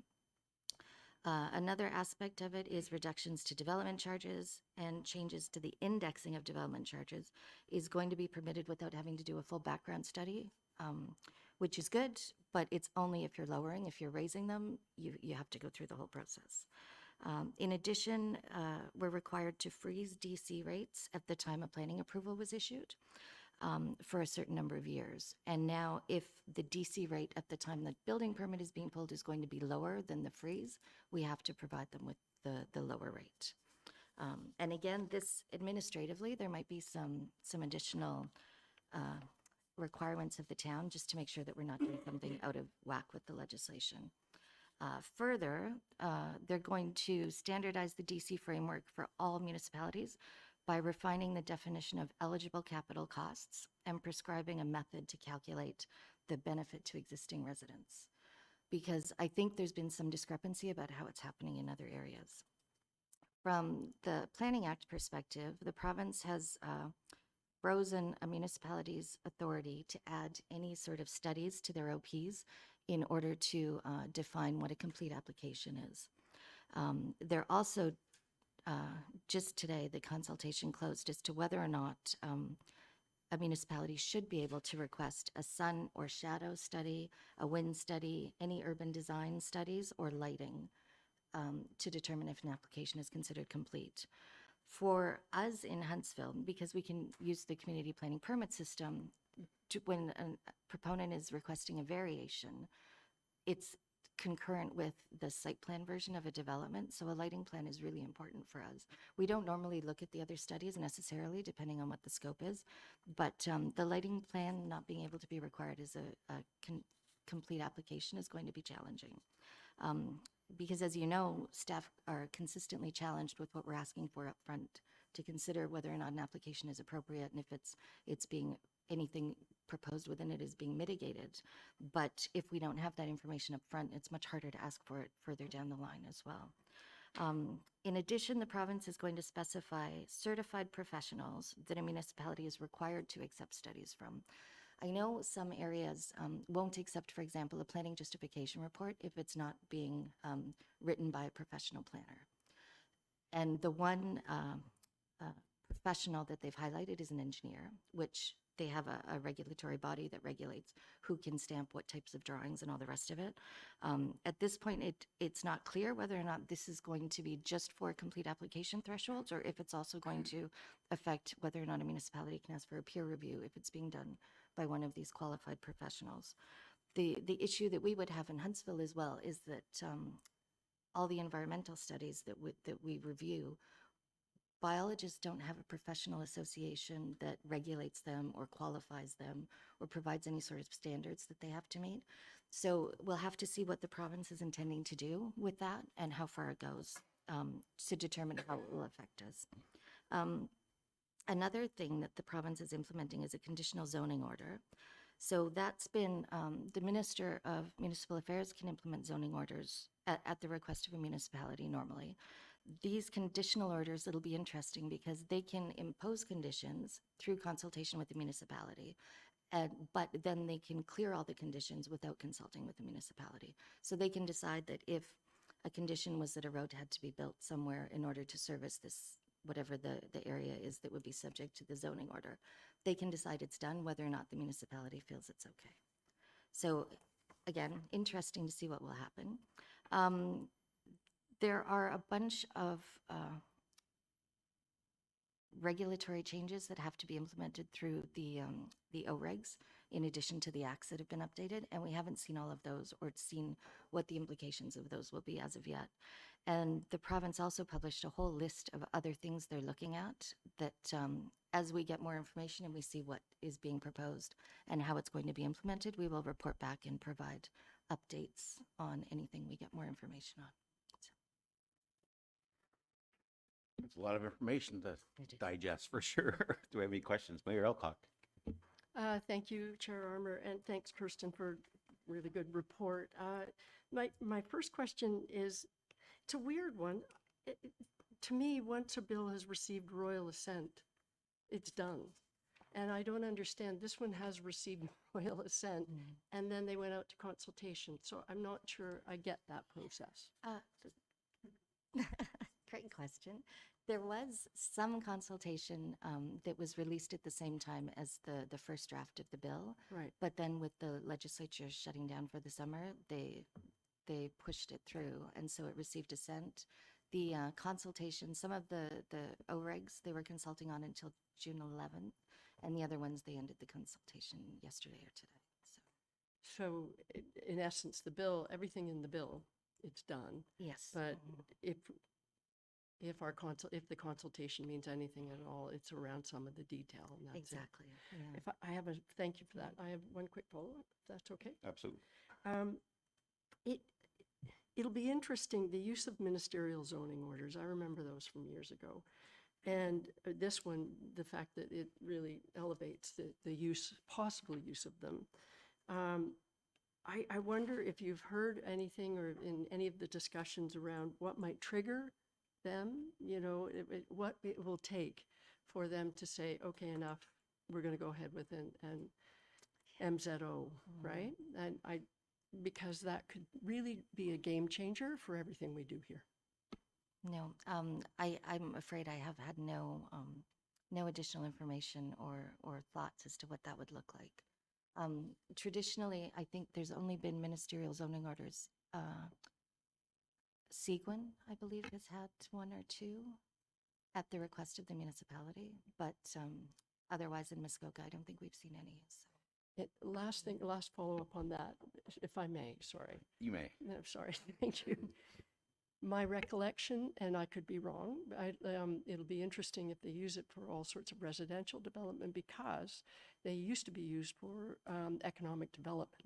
H: Another aspect of it is reductions to development charges, and changes to the indexing of development charges is going to be permitted without having to do a full background study, which is good, but it's only if you're lowering. If you're raising them, you have to go through the whole process. In addition, we're required to freeze DC rates at the time a planning approval was issued for a certain number of years. And now if the DC rate at the time the building permit is being pulled is going to be lower than the freeze, we have to provide them with the lower rate. And again, this administratively, there might be some additional requirements of the town just to make sure that we're not doing something out of whack with the legislation. Further, they're going to standardize the DC framework for all municipalities by refining the definition of eligible capital costs and prescribing a method to calculate the benefit to existing residents. Because I think there's been some discrepancy about how it's happening in other areas. From the Planning Act perspective, the province has frozen a municipality's authority to add any sort of studies to their OPs in order to define what a complete application is. They're also, just today, the consultation closed as to whether or not a municipality should be able to request a sun or shadow study, a wind study, any urban design studies, or lighting to determine if an application is considered complete. For us in Huntsville, because we can use the community planning permit system, when a proponent is requesting a variation, it's concurrent with the site plan version of a development, so a lighting plan is really important for us. We don't normally look at the other studies necessarily, depending on what the scope is, but the lighting plan not being able to be required as a complete application is going to be challenging. Because as you know, staff are consistently challenged with what we're asking for up front to consider whether or not an application is appropriate and if it's being anything proposed within it is being mitigated. But if we don't have that information up front, it's much harder to ask for it further down the line as well. In addition, the province is going to specify certified professionals that a municipality is required to accept studies from. I know some areas won't accept, for example, a planning justification report if it's not being written by a professional planner. And the one professional that they've highlighted is an engineer, which they have a regulatory body that regulates who can stamp what types of drawings and all the rest of it. At this point, it's not clear whether or not this is going to be just for complete application thresholds, or if it's also going to affect whether or not a municipality can ask for a peer review if it's being done by one of these qualified professionals. The issue that we would have in Huntsville as well is that all the environmental studies that we review, biologists don't have a professional association that regulates them or qualifies them or provides any sort of standards that they have to meet. So we'll have to see what the province is intending to do with that and how far it goes to determine how it will affect us. Another thing that the province is implementing is a conditional zoning order. So that's been, the Minister of Municipal Affairs can implement zoning orders at the request of a municipality normally. These conditional orders, it'll be interesting because they can impose conditions through consultation with the municipality, but then they can clear all the conditions without consulting with the municipality. So they can decide that if a condition was that a road had to be built somewhere in order to service this, whatever the area is that would be subject to the zoning order, they can decide it's done whether or not the municipality feels it's okay. So again, interesting to see what will happen. There are a bunch of regulatory changes that have to be implemented through the OREGs, in addition to the acts that have been updated, and we haven't seen all of those or seen what the implications of those will be as of yet. And the province also published a whole list of other things they're looking at that as we get more information and we see what is being proposed and how it's going to be implemented, we will report back and provide updates on anything we get more information on.
G: It's a lot of information to digest for sure. Do we have any questions? Mayor Elcock.
A: Thank you, Chair Armour, and thanks, Kirsten, for a really good report. My first question is, it's a weird one. To me, once a bill has received royal assent, it's done. And I don't understand, this one has received royal assent, and then they went out to consultation. So I'm not sure I get that process.
H: Great question. There was some consultation that was released at the same time as the first draft of the bill.
A: Right.
H: But then with the legislature shutting down for the summer, they pushed it through, and so it received assent. The consultation, some of the OREGs, they were consulting on until June 11th, and the other ones, they ended the consultation yesterday or today.
A: So in essence, the bill, everything in the bill, it's done.
H: Yes.
A: But if the consultation means anything at all, it's around some of the detail, and that's it.
H: Exactly. Yeah.
A: If I have thank you for that. I have one quick follow-up, if that's okay.
G: Absolutely.
A: It'll be interesting, the use of ministerial zoning orders. I remember those from years ago. And this one, the fact that it really elevates the use, possible use of them. I wonder if you've heard anything or in any of the discussions around what might trigger them, what it will take for them to say, okay, enough, we're going to go ahead with an MZO, right? And because that could really be a game changer for everything we do here.
H: No, I'm afraid I have had no additional information or thoughts as to what that would look like. Traditionally, I think there's only been ministerial zoning orders. Seguin, I believe, has had one or two at the request of the municipality, but otherwise in Muskoka, I don't think we've seen any. So.
A: Last follow-up on that, if I may, sorry.
G: You may.
A: No, sorry, thank you. My recollection, and I could be wrong, it'll be interesting if they use it for all sorts of residential development because they used to be used for economic development.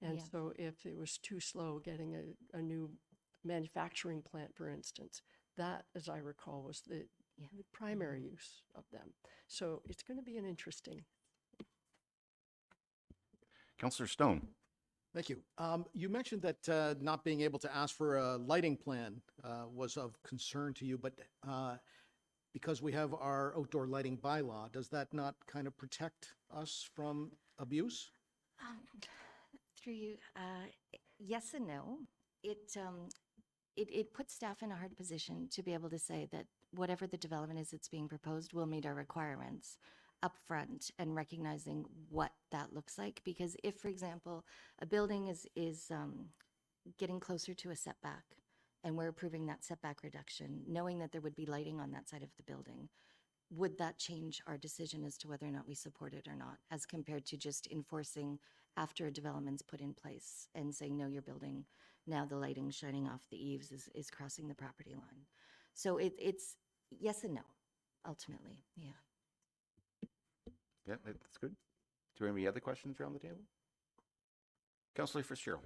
A: And so if it was too slow getting a new manufacturing plant, for instance, that, as I recall, was the primary use of them. So it's going to be an interesting.
G: Councillor Stone.
Q: Thank you. You mentioned that not being able to ask for a lighting plan was of concern to you, but because we have our outdoor lighting bylaw, does that not kind of protect us from abuse?
H: Through you, yes and no. It puts staff in a hard position to be able to say that whatever the development is that's being proposed will meet our requirements. upfront and recognizing what that looks like. Because if, for example, a building is getting closer to a setback and we're approving that setback reduction, knowing that there would be lighting on that side of the building, would that change our decision as to whether or not we support it or not, as compared to just enforcing after a development's put in place and saying, no, your building, now the lighting shining off the eaves is crossing the property line. So it's yes and no, ultimately, yeah.
G: Yeah, that's good. Do we have any other questions around the table? Councillor Fitzgerald.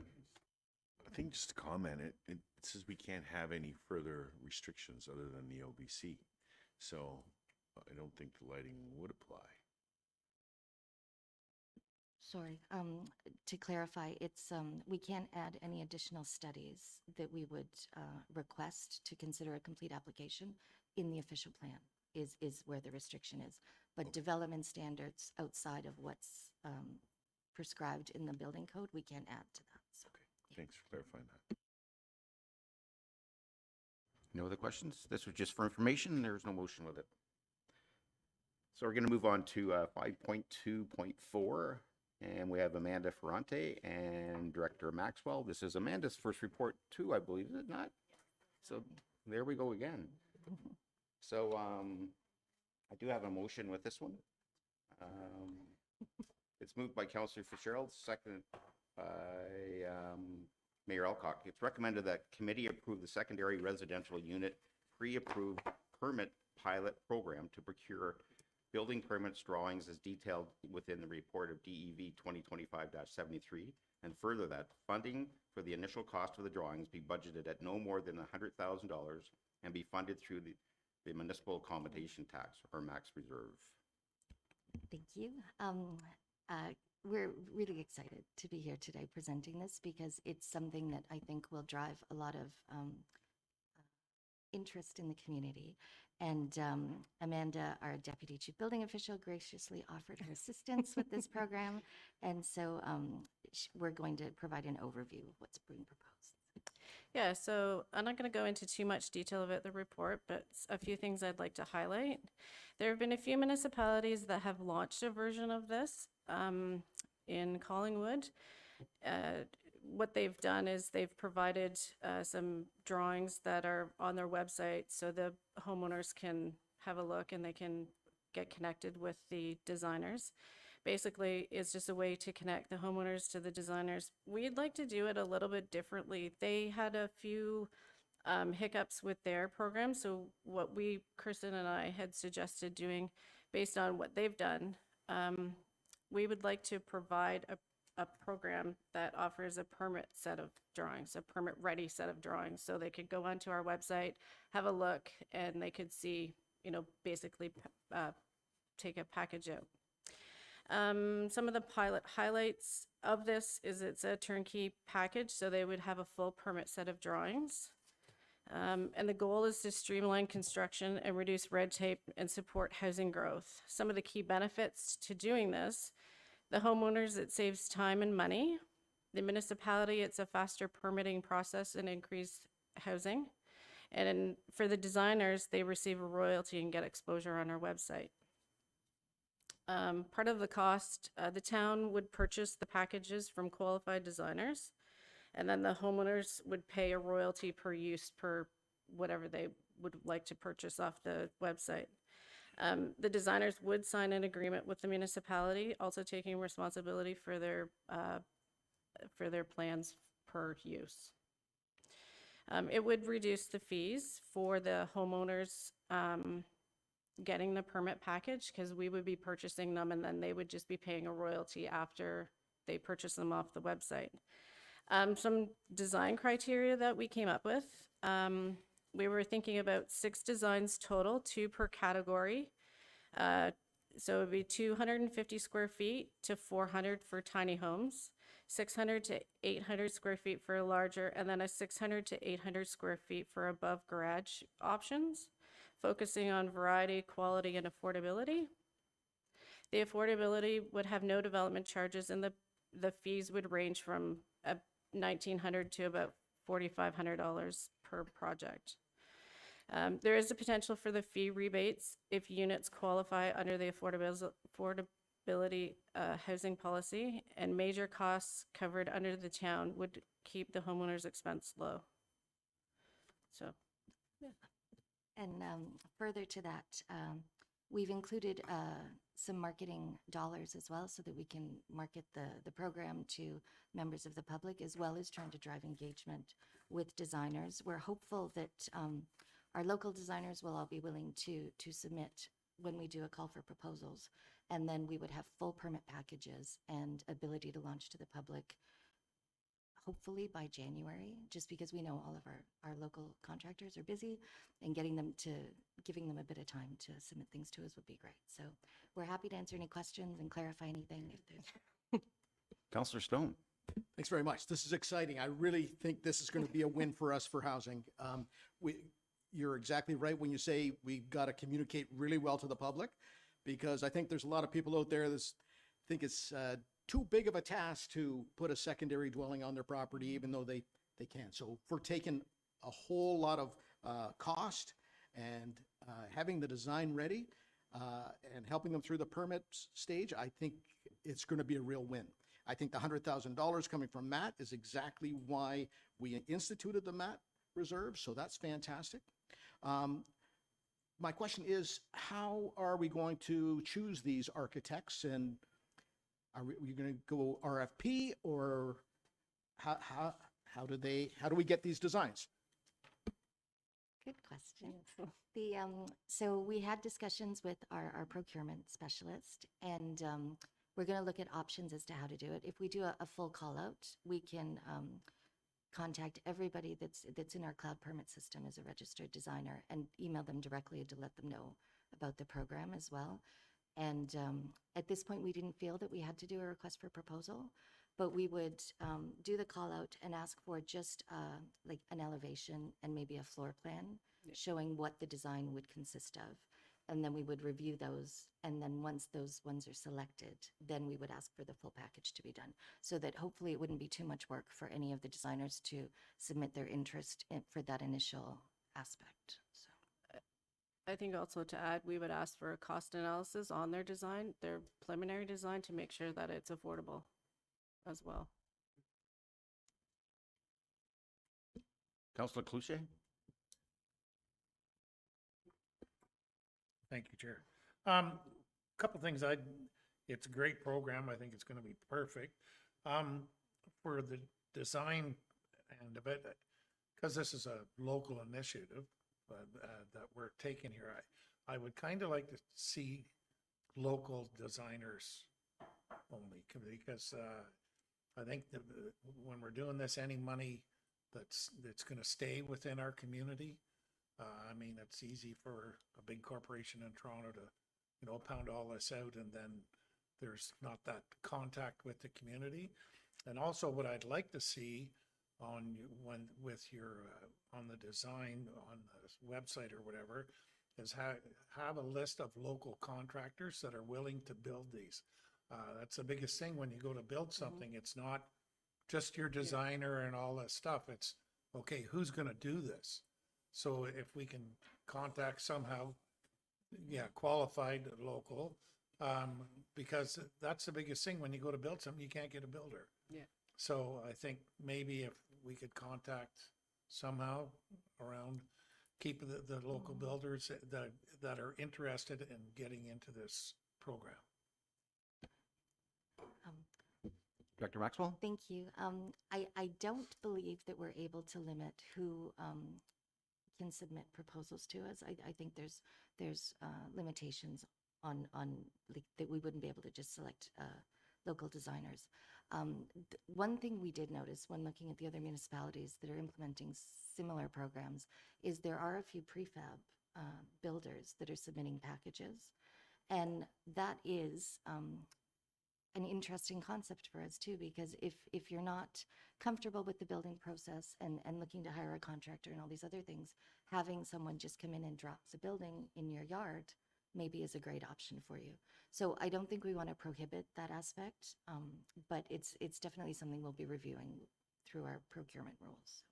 R: I think just to comment, it says we can't have any further restrictions other than the OBC. So I don't think the lighting would apply.
H: Sorry, to clarify, it's, we can't add any additional studies that we would request to consider a complete application in the official plan is where the restriction is. But development standards outside of what's prescribed in the building code, we can't add to that. So.
R: Thanks for clarifying that.
G: No other questions? This was just for information. There's no motion with it. So we're going to move on to 5.2.4, and we have Amanda Ferrante and Director Maxwell. This is Amanda's first report too, I believe, is it not? So there we go again. So I do have a motion with this one. It's moved by Councillor Fitzgerald, seconded by Mayor Alcock. It's recommended that committee approve the secondary residential unit pre-approved permit pilot program to procure building permits drawings as detailed within the report of DEV 2025-73, and further that funding for the initial cost of the drawings be budgeted at no more than $100,000 and be funded through the municipal accommodation tax or max reserve.
H: Thank you. We're really excited to be here today presenting this because it's something that I think will drive a lot of interest in the community. And Amanda, our Deputy Chief Building Official, graciously offered her assistance with this program. And so we're going to provide an overview of what's being proposed.
U: Yeah, so I'm not going to go into too much detail about the report, but a few things I'd like to highlight. There have been a few municipalities that have launched a version of this in Collingwood. What they've done is they've provided some drawings that are on their website so the homeowners can have a look and they can get connected with the designers. Basically, it's just a way to connect the homeowners to the designers. We'd like to do it a little bit differently. They had a few hiccups with their program, so what Kristen and I had suggested doing based on what they've done, we would like to provide a program that offers a permit set of drawings, a permit ready set of drawings. So they could go onto our website, have a look, and they could see, basically take a package out. Some of the pilot highlights of this is it's a turnkey package, so they would have a full permit set of drawings. And the goal is to streamline construction and reduce red tape and support housing growth. Some of the key benefits to doing this: the homeowners, it saves time and money. The municipality, it's a faster permitting process and increased housing. And for the designers, they receive a royalty and get exposure on our website. Part of the cost, the town would purchase the packages from qualified designers, and then the homeowners would pay a royalty per use per whatever they would like to purchase off the website. The designers would sign an agreement with the municipality, also taking responsibility for their plans per use. It would reduce the fees for the homeowners getting the permit package, because we would be purchasing them and then they would just be paying a royalty after they purchase them off the website. Some design criteria that we came up with. We were thinking about 6 designs total, 2 per category. So it would be 250 square feet to 400 for tiny homes, 600 to 800 square feet for larger, and then a 600 to 800 square feet for above garage options, focusing on variety, quality, and affordability. The affordability would have no development charges, and the fees would range from $1,900 to about $4,500 per project. There is a potential for the fee rebates if units qualify under the affordability housing policy, and major costs covered under the town would keep the homeowner's expense low. So, yeah.
H: And further to that, we've included some marketing dollars as well so that we can market the program to members of the public, as well as trying to drive engagement with designers. We're hopeful that our local designers will all be willing to submit when we do a call for proposals. And then we would have full permit packages and ability to launch to the public hopefully by January, just because we know all of our local contractors are busy, and giving them a bit of time to submit things to us would be great. So we're happy to answer any questions and clarify anything if there's.
G: Councillor Stone.
Q: Thanks very much. This is exciting. I really think this is going to be a win for us for housing. You're exactly right when you say we've got to communicate really well to the public, because I think there's a lot of people out there that think it's too big of a task to put a secondary dwelling on their property, even though they can. So if we're taking a whole lot of cost and having the design ready and helping them through the permit stage, I think it's going to be a real win. I think the $100,000 coming from MAT is exactly why we instituted the MAT reserve, so that's fantastic. My question is, how are we going to choose these architects, and are we going to go RFP, or how do we get these designs?
H: Good question. So we had discussions with our procurement specialist, and we're going to look at options as to how to do it. If we do a full call out, we can contact everybody that's in our cloud permit system as a registered designer and email them directly to let them know about the program as well. And at this point, we didn't feel that we had to do a request for proposal, but we would do the call out and ask for just like an elevation and maybe a floor plan showing what the design would consist of. And then we would review those. And then once those ones are selected, then we would ask for the full package to be done, so that hopefully it wouldn't be too much work for any of the designers to submit their interest for that initial aspect. So.
U: I think also to add, we would ask for a cost analysis on their design, their preliminary design, to make sure that it's affordable as well.
G: Councillor Cloutier.
K: Thank you, Chair. Couple things. It's a great program. I think it's going to be perfect. For the design end of it, because this is a local initiative that we're taking here, I would kind of like to see local designers only, because I think that when we're doing this, any money that's going to stay within our community. I mean, it's easy for a big corporation in Toronto to, pound all this out, and then there's not that contact with the community. And also, what I'd like to see on the design on the website or whatever is have a list of local contractors that are willing to build these. That's the biggest thing when you go to build something. It's not just your designer and all that stuff. It's okay, who's going to do this? So if we can contact somehow, qualified local, because that's the biggest thing when you go to build something, you can't get a builder.
U: Yeah.
K: So I think maybe if we could contact somehow around, keep the local builders that are interested in getting into this program.
G: Director Maxwell?
H: Thank you. I don't believe that we're able to limit who can submit proposals to us. I think there's limitations on like, that we wouldn't be able to just select local designers. One thing we did notice when looking at the other municipalities that are implementing similar programs is there are a few prefab builders that are submitting packages, and that is an interesting concept for us too, because if you're not comfortable with the building process and looking to hire a contractor and all these other things, having someone just come in and drop the building in your yard maybe is a great option for you. So I don't think we want to prohibit that aspect, but it's definitely something we'll be reviewing through our procurement rules.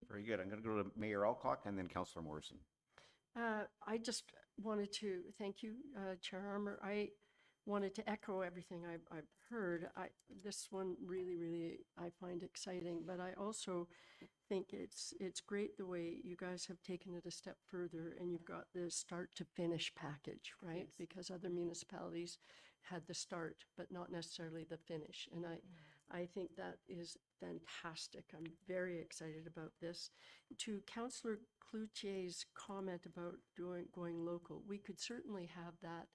G: Very good. I'm going to go to Mayor Alcock and then Councillor Morrison.
A: I just wanted to thank you, Chair Armour. I wanted to echo everything I've heard. This one really I find exciting, but I also think it's great the way you guys have taken it a step further and you've got the start to finish package, right?
C: Yes.
A: Because other municipalities had the start, but not necessarily the finish. And I think that is fantastic. I'm very excited about this. To Councillor Cloutier's comment about going local, we could certainly have that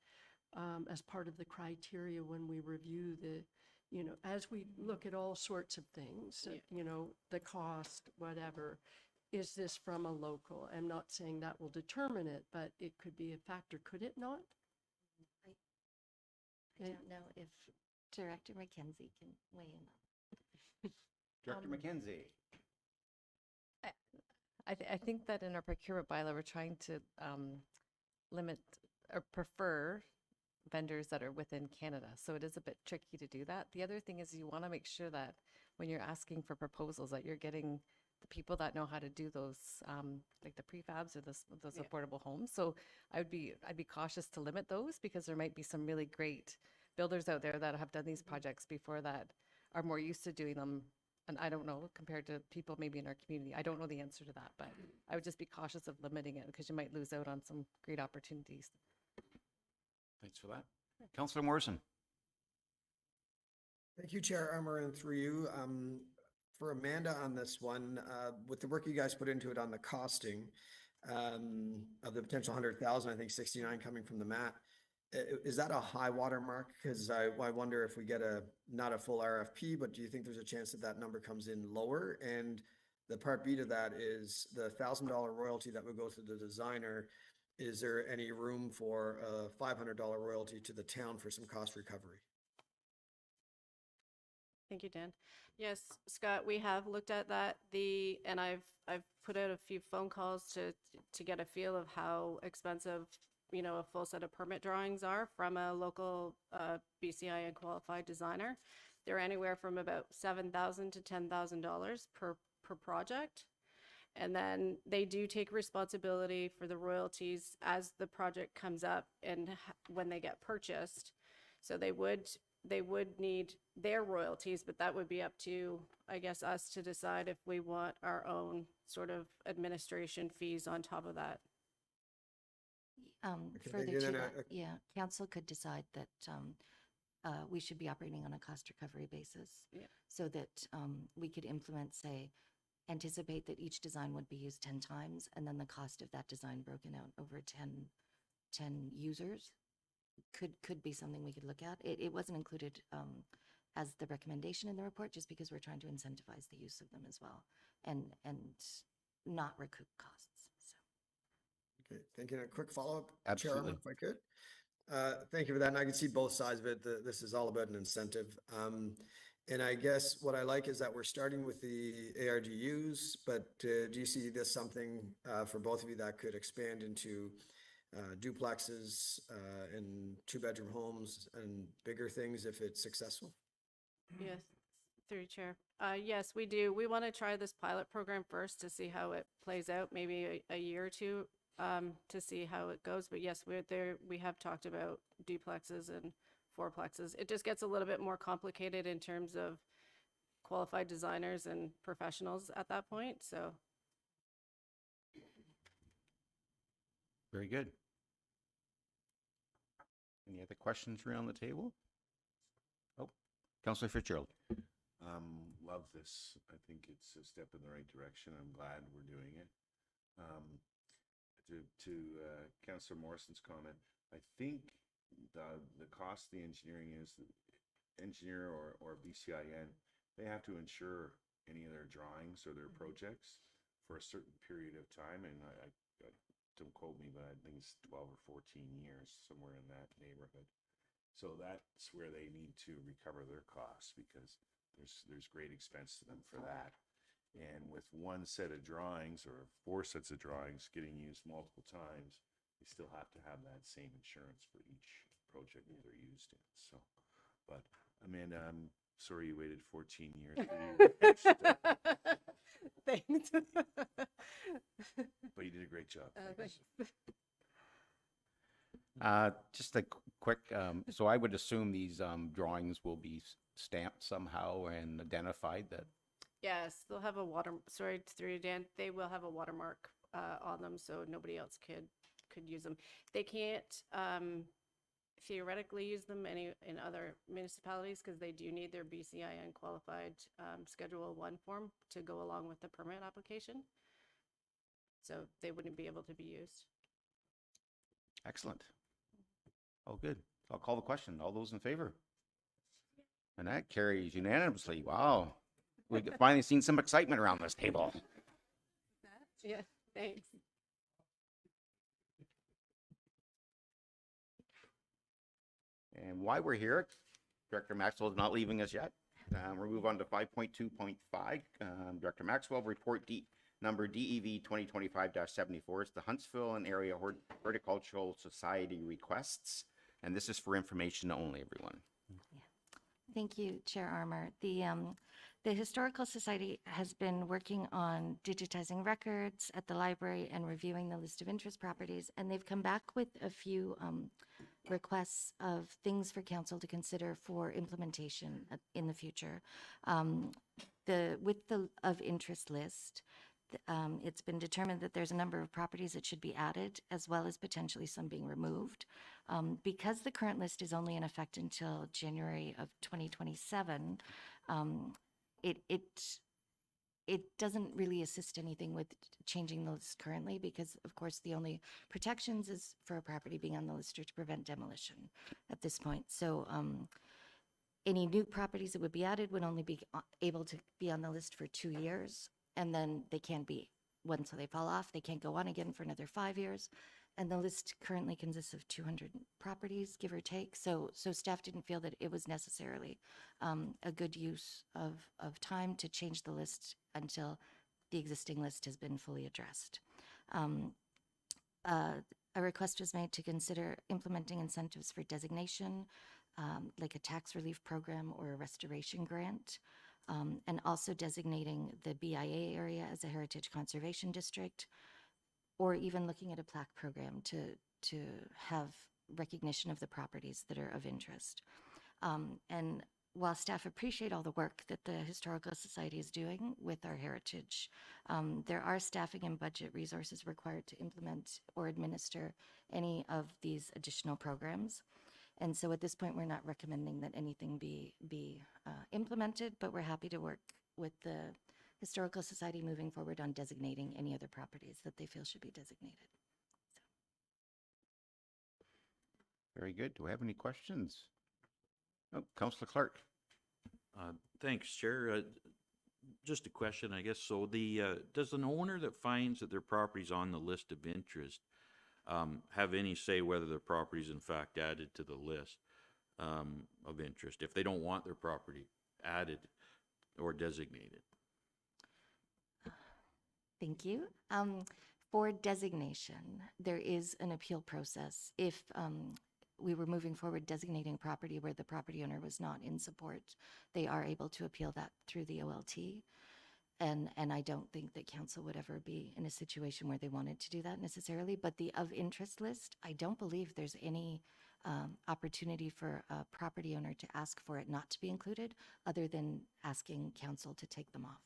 A: as part of the criteria when we review the, as we look at all sorts of things, the cost, whatever. Is this from a local? I'm not saying that will determine it, but it could be a factor, could it not?
H: I don't know if Director McKenzie can weigh in.
G: Director McKenzie.
J: I think that in our procurement bylaw, we're trying to limit or prefer vendors that are within Canada. So it is a bit tricky to do that. The other thing is you want to make sure that when you're asking for proposals that you're getting the people that know how to do those, like the prefabs or those affordable homes. So I'd be cautious to limit those because there might be some really great builders out there that have done these projects before that are more used to doing them. And I don't know, compared to people maybe in our community, I don't know the answer to that, but I would just be cautious of limiting it because you might lose out on some great opportunities.
G: Thanks for that. Councillor Morrison.
B: Thank you, Chair Armour, and through you. For Amanda on this one, with the work you guys put into it on the costing of the potential 100,000, I think 69 coming from the MAT, is that a high water mark? Because I wonder if we get not a full RFP, but do you think there's a chance that that number comes in lower? And the part B to that is the $1,000 royalty that would go to the designer. Is there any room for a $500 royalty to the town for some cost recovery?
U: Thank you, Dan. Yes, Scott, we have looked at that. And I've put out a few phone calls to get a feel of how expensive, a full set of permit drawings are from a local BCI and qualified designer. They're anywhere from about $7,000 to $10,000 per project. And then they do take responsibility for the royalties as the project comes up and when they get purchased. So they would need their royalties, but that would be up to, I guess, us to decide if we want our own sort of administration fees on top of that.
B: Okay,
H: Further
B: thank you.
H: to
B: Then
H: that, council could decide that we should be operating on a cost recovery basis.
U: Yeah.
H: So that we could implement, say, anticipate that each design would be used 10 times, and then the cost of that design broken out over 10 users could be something we could look at. It wasn't included as the recommendation in the report, just because we're trying to incentivize the use of them as well, and not recoup costs. So.
B: Okay, thank you. And a quick follow-up, Chair
G: Absolutely.
B: Armour, if I could. Thank you for that. And I can see both sides of it. This is all about an incentive. And I guess what I like is that we're starting with the ARDUs, but do you see this something for both of you that could expand into duplexes and two-bedroom homes and bigger things if it's successful?
U: Yes, through you, Chair. Yes, we do. We want to try this pilot program first to see how it plays out, maybe a year or two to see how it goes. But yes, we have talked about duplexes and fourplexes. It just gets a little bit more complicated in terms of qualified designers and professionals at that point. So.
G: Very good. Any other questions around the table? Oh, Councillor Fitzgerald.
R: Love this. I think it's a step in the right direction. I'm glad we're doing it. To Councillor Morrison's comment, I think the cost of the engineering is the engineer or BCIN, they have to insure any of their drawings or their projects for a certain period of time. And I don't quote me, but I think it's 12 or 14 years, somewhere in that neighborhood. So that's where they need to recover their costs, because there's great expense to them for that. And with one set of drawings or 4 sets of drawings getting used multiple times, they still have to have that same insurance for each project that they're used in. So, but Amanda, I'm Sorry you waited 14 years.
J: Thanks.
R: But you did a great job. Thanks.
G: Just a quick, so I would assume these drawings will be stamped somehow and identified that.
U: Yes, they'll have a sorry, through you, Dan, they will have a watermark on them, so nobody else could use them. They can't theoretically use them in other municipalities because they do need their BCIN qualified Schedule 1 form to go along with the permit application. So they wouldn't be able to be used.
G: Excellent. Oh, good. I'll call the question. All those in favor? And that carries unanimously. Wow. We've finally seen some excitement around this table.
U: Yeah, thanks.
G: And why we're here, Director Maxwell is not leaving us yet. We'll move on to 5.2.5. Director Maxwell, report number DEV 2025-74 is the Huntsville and Area Horticultural Society requests. And this is for information only, everyone.
H: Thank you, Chair Armour. The Historical Society has been working on digitizing records at the library and reviewing the list of interest properties, and they've come back with a few requests of things for council to consider for implementation in the future. With the of interest list, it's been determined that there's a number of properties that should be added, as well as potentially some being removed. Because the current list is only in effect until January of 2027, it doesn't really assist anything with changing the list currently, because of course the only protections is for a property being on the list or to prevent demolition at this point. So any new properties that would be added would only be able to be on the list for 2 years, and then they can't be, once they fall off, they can't go on again for another 5 years. And the list currently consists of 200 properties, give or take. So staff didn't feel that it was necessarily a good use of time to change the list until the existing list has been fully addressed. A request was made to consider implementing incentives for designation, like a tax relief program or a restoration grant, and also designating the BIA area as a heritage conservation district, or even looking at a plaque program to have recognition of the properties that are of interest. And while staff appreciate all the work that the Historical Society is doing with our heritage, there are staffing and budget resources required to implement or administer any of these additional programs. And so at this point, we're not recommending that anything be implemented, but we're happy to work with the Historical Society moving forward on designating any other properties that they feel should be designated.
G: Very good. Do we have any questions? Oh, Councillor Clark.
I: Thanks, Chair. Just a question, I guess. So does an owner that finds that their property is on the list of interest have any say whether their property is in fact added to the list of interest if they don't want their property added or designated?
H: Thank you. For designation, there is an appeal process. If we were moving forward designating a property where the property owner was not in support, they are able to appeal that through the OLT. And I don't think that council would ever be in a situation where they wanted to do that necessarily. But the of interest list, I don't believe there's any opportunity for a property owner to ask for it not to be included, other than asking council to take them off.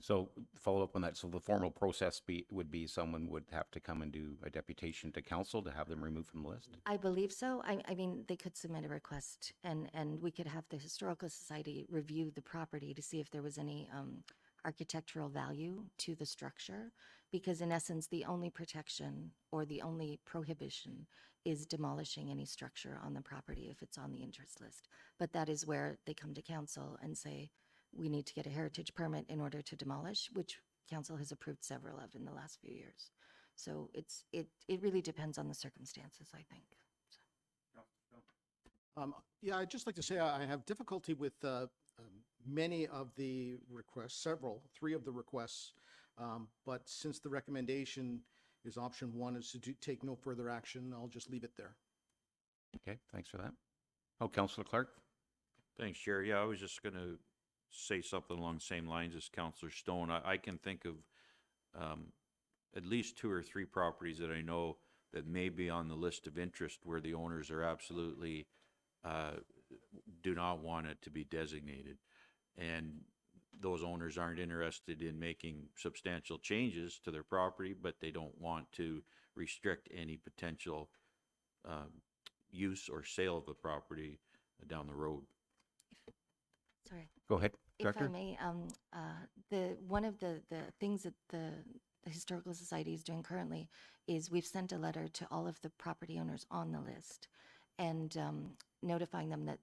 G: So follow up on that. So the formal process would be someone would have to come and do a deputation to council to have them removed from the list?
H: I believe so. I mean, they could submit a request, and we could have the Historical Society review the property to see if there was any architectural value to the structure, because in essence, the only protection or the only prohibition is demolishing any structure on the property if it's on the interest list. But that is where they come to council and say, we need to get a heritage permit in order to demolish, which council has approved several of in the last few years. So it really depends on the circumstances, I think.
Q: Yeah, I'd just like to say I have difficulty with many of the requests, three of the requests. But since the recommendation is option one is to take no further action, I'll just leave it there.
G: Okay, thanks for that. Oh, Councillor Clark?
I: Thanks, Chair. Yeah, I was just going to say something along the same lines as Councillor Stone. I can think of at least 2 or 3 properties that I know that may be on the list of interest where the owners are absolutely do not want it to be designated. And those owners aren't interested in making substantial changes to their property, but they don't want to restrict any potential use or sale of the property down the road.
H: Sorry.
G: Go ahead,
H: If I
G: Director.
H: may, one of the things that the Historical Society is doing currently is we've sent a letter to all of the property owners on the list and notifying them that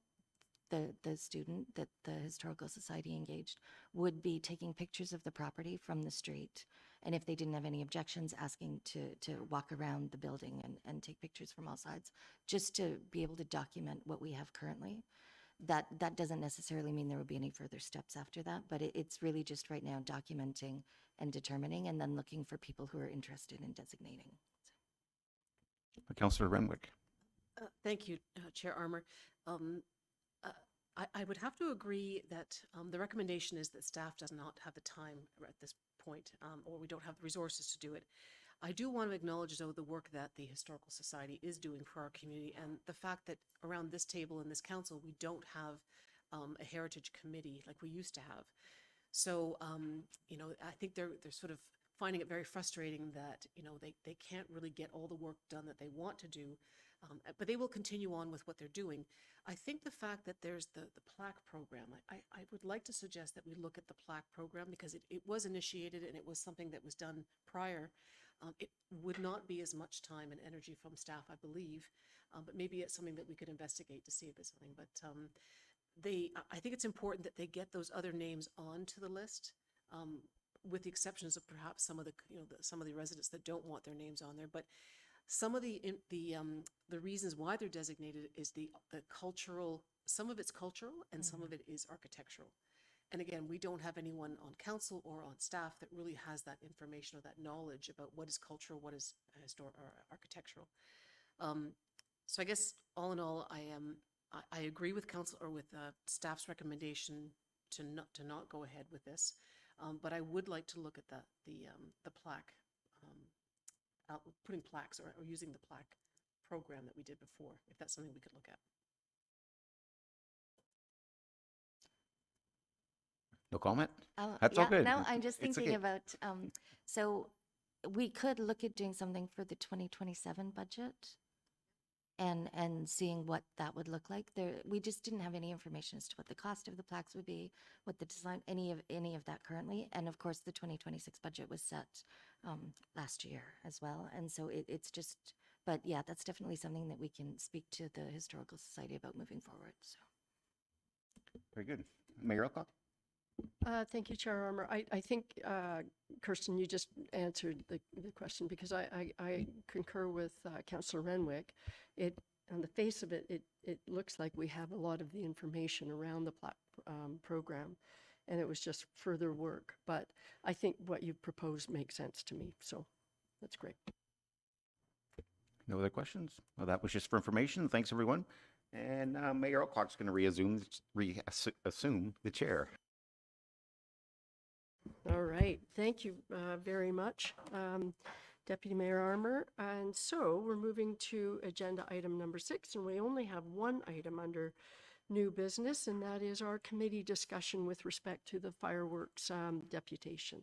H: the student that the Historical Society engaged would be taking pictures of the property from the street. And if they didn't have any objections, asking to walk around the building and take pictures from all sides, just to be able to document what we have currently. That doesn't necessarily mean there will be any further steps after that, but it's really just right now documenting and determining and then looking for people who are interested in designating.
G: Councillor Renwick.
F: Thank you, Chair Armour. I would have to agree that the recommendation is that staff does not have the time at this point, or we don't have the resources to do it. I do want to acknowledge, though, the work that the Historical Society is doing for our community and the fact that around this table in this council, we don't have a heritage committee like we used to have. So, you know, I think they're sort of finding it very frustrating that, you know, they can't really get all the work done that they want to do, but they will continue on with what they're doing. I think the fact that there's the plaque program, I would like to suggest that we look at the plaque program because it was initiated and it was something that was done prior. It would not be as much time and energy from staff, I believe, but maybe it's something that we could investigate to see if it's something. But I think it's important that they get those other names onto the list, with the exceptions of perhaps some of the residents that don't want their names on there. But some of the reasons why they're designated is the cultural. Some of it's cultural, and some of it is architectural. And again, we don't have anyone on council or on staff that really has that information or that knowledge about what is cultural, what is historic or architectural. So I guess all in all, I agree with council or with staff's recommendation to not go ahead with this, but I would like to look at the plaque, putting plaques or using the plaque program that we did before, if that's something we could look at.
G: No comment?
H: That's
G: all good.
H: No, I'm just
G: It's
H: thinking
G: okay.
H: about, so we could look at doing something for the 2027 budget and seeing what that would look like. We just didn't have any information as to what the cost of the plaques would be, what the design, any of that currently. And of course, the 2026 budget was set last year as well. And so it's just, but yeah, that's definitely something that we can speak to the Historical Society about moving forward. So.
G: Very good. Mayor Alcock?
A: Thank you, Chair Armour. I think, Kirsten, you just answered the question because I concur with Councillor Renwick. On the face of it, it looks like we have a lot of the information around the program, and it was just further work. But I think what you've proposed makes sense to me, so that's great.
G: No other questions? Well, that was just for information. Thanks, everyone. And Mayor Alcock's going to reassume the chair.
A: All right, thank you very much, Deputy Mayor Armour. And so we're moving to agenda item number 6, and we only have one item under new business, and that is our committee discussion with respect to the fireworks deputation.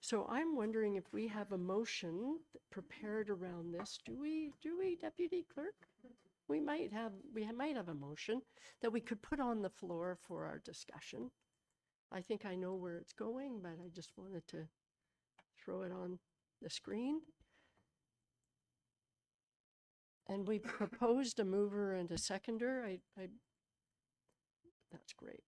A: So I'm wondering if we have a motion prepared around this. Do we, Deputy Clerk? We might have a motion that we could put on the floor for our discussion. I think I know where it's going, but I just wanted to throw it on the screen. And we proposed a mover and a seconder. That's great.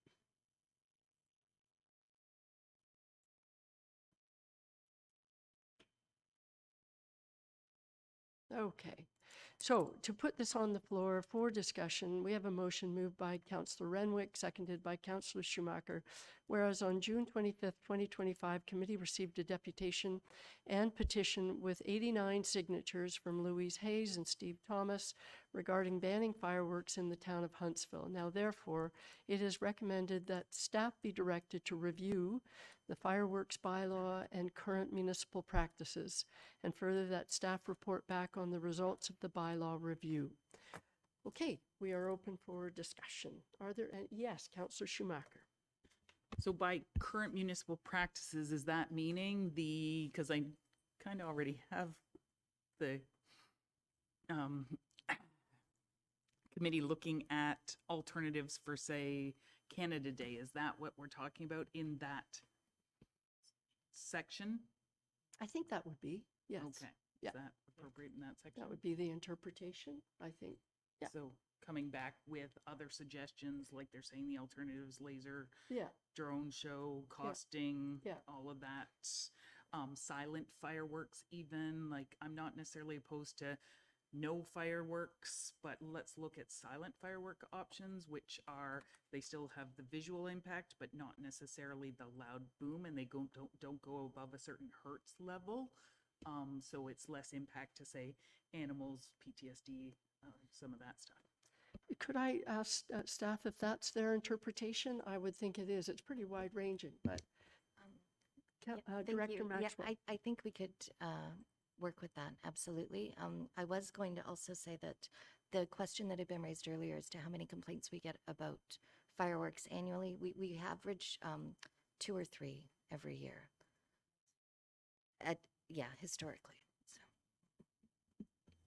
A: Okay. So to put this on the floor for discussion, we have a motion moved by Councillor Renwick, seconded by Councillor Schumacher. Whereas on June 25th, 2025, committee received a deputation and petition with 89 signatures from Louise Hayes and Steve Thomas regarding banning fireworks in the town of Huntsville. Now, therefore, it is recommended that staff be directed to review the fireworks bylaw and current municipal practices, and further that staff report back on the results of the bylaw review. Okay, we are open for discussion. Are there any? Yes, Councillor Schumacher.
E: So by current municipal practices, is that meaning because I kind of already have the committee looking at alternatives for, say, Canada Day. Is that what we're talking about in that section?
A: I think that would be, yes.
E: Okay.
A: Yeah.
E: Is that appropriate in that section?
A: That would be the interpretation, I think. Yeah.
E: So coming back with other suggestions, like they're saying the alternatives, laser,
A: Yeah.
E: drone show, costing,
A: Yeah.
E: all of that. Silent fireworks even, like I'm not necessarily opposed to no fireworks, but let's look at silent firework options, which are, they still have the visual impact, but not necessarily the loud boom, and they don't go above a certain hertz level. So it's less impact to, say, animals, PTSD, some of that stuff.
A: Could I ask staff if that's their interpretation? I would think it is. It's pretty wide ranging, but
H: Thank
A: Director
H: you.
A: Maxwell.
H: Yeah, I think we could work with that, absolutely. I was going to also say that the question that had been raised earlier as to how many complaints we get about fireworks annually, we average 2 or 3 every year. Historically. So.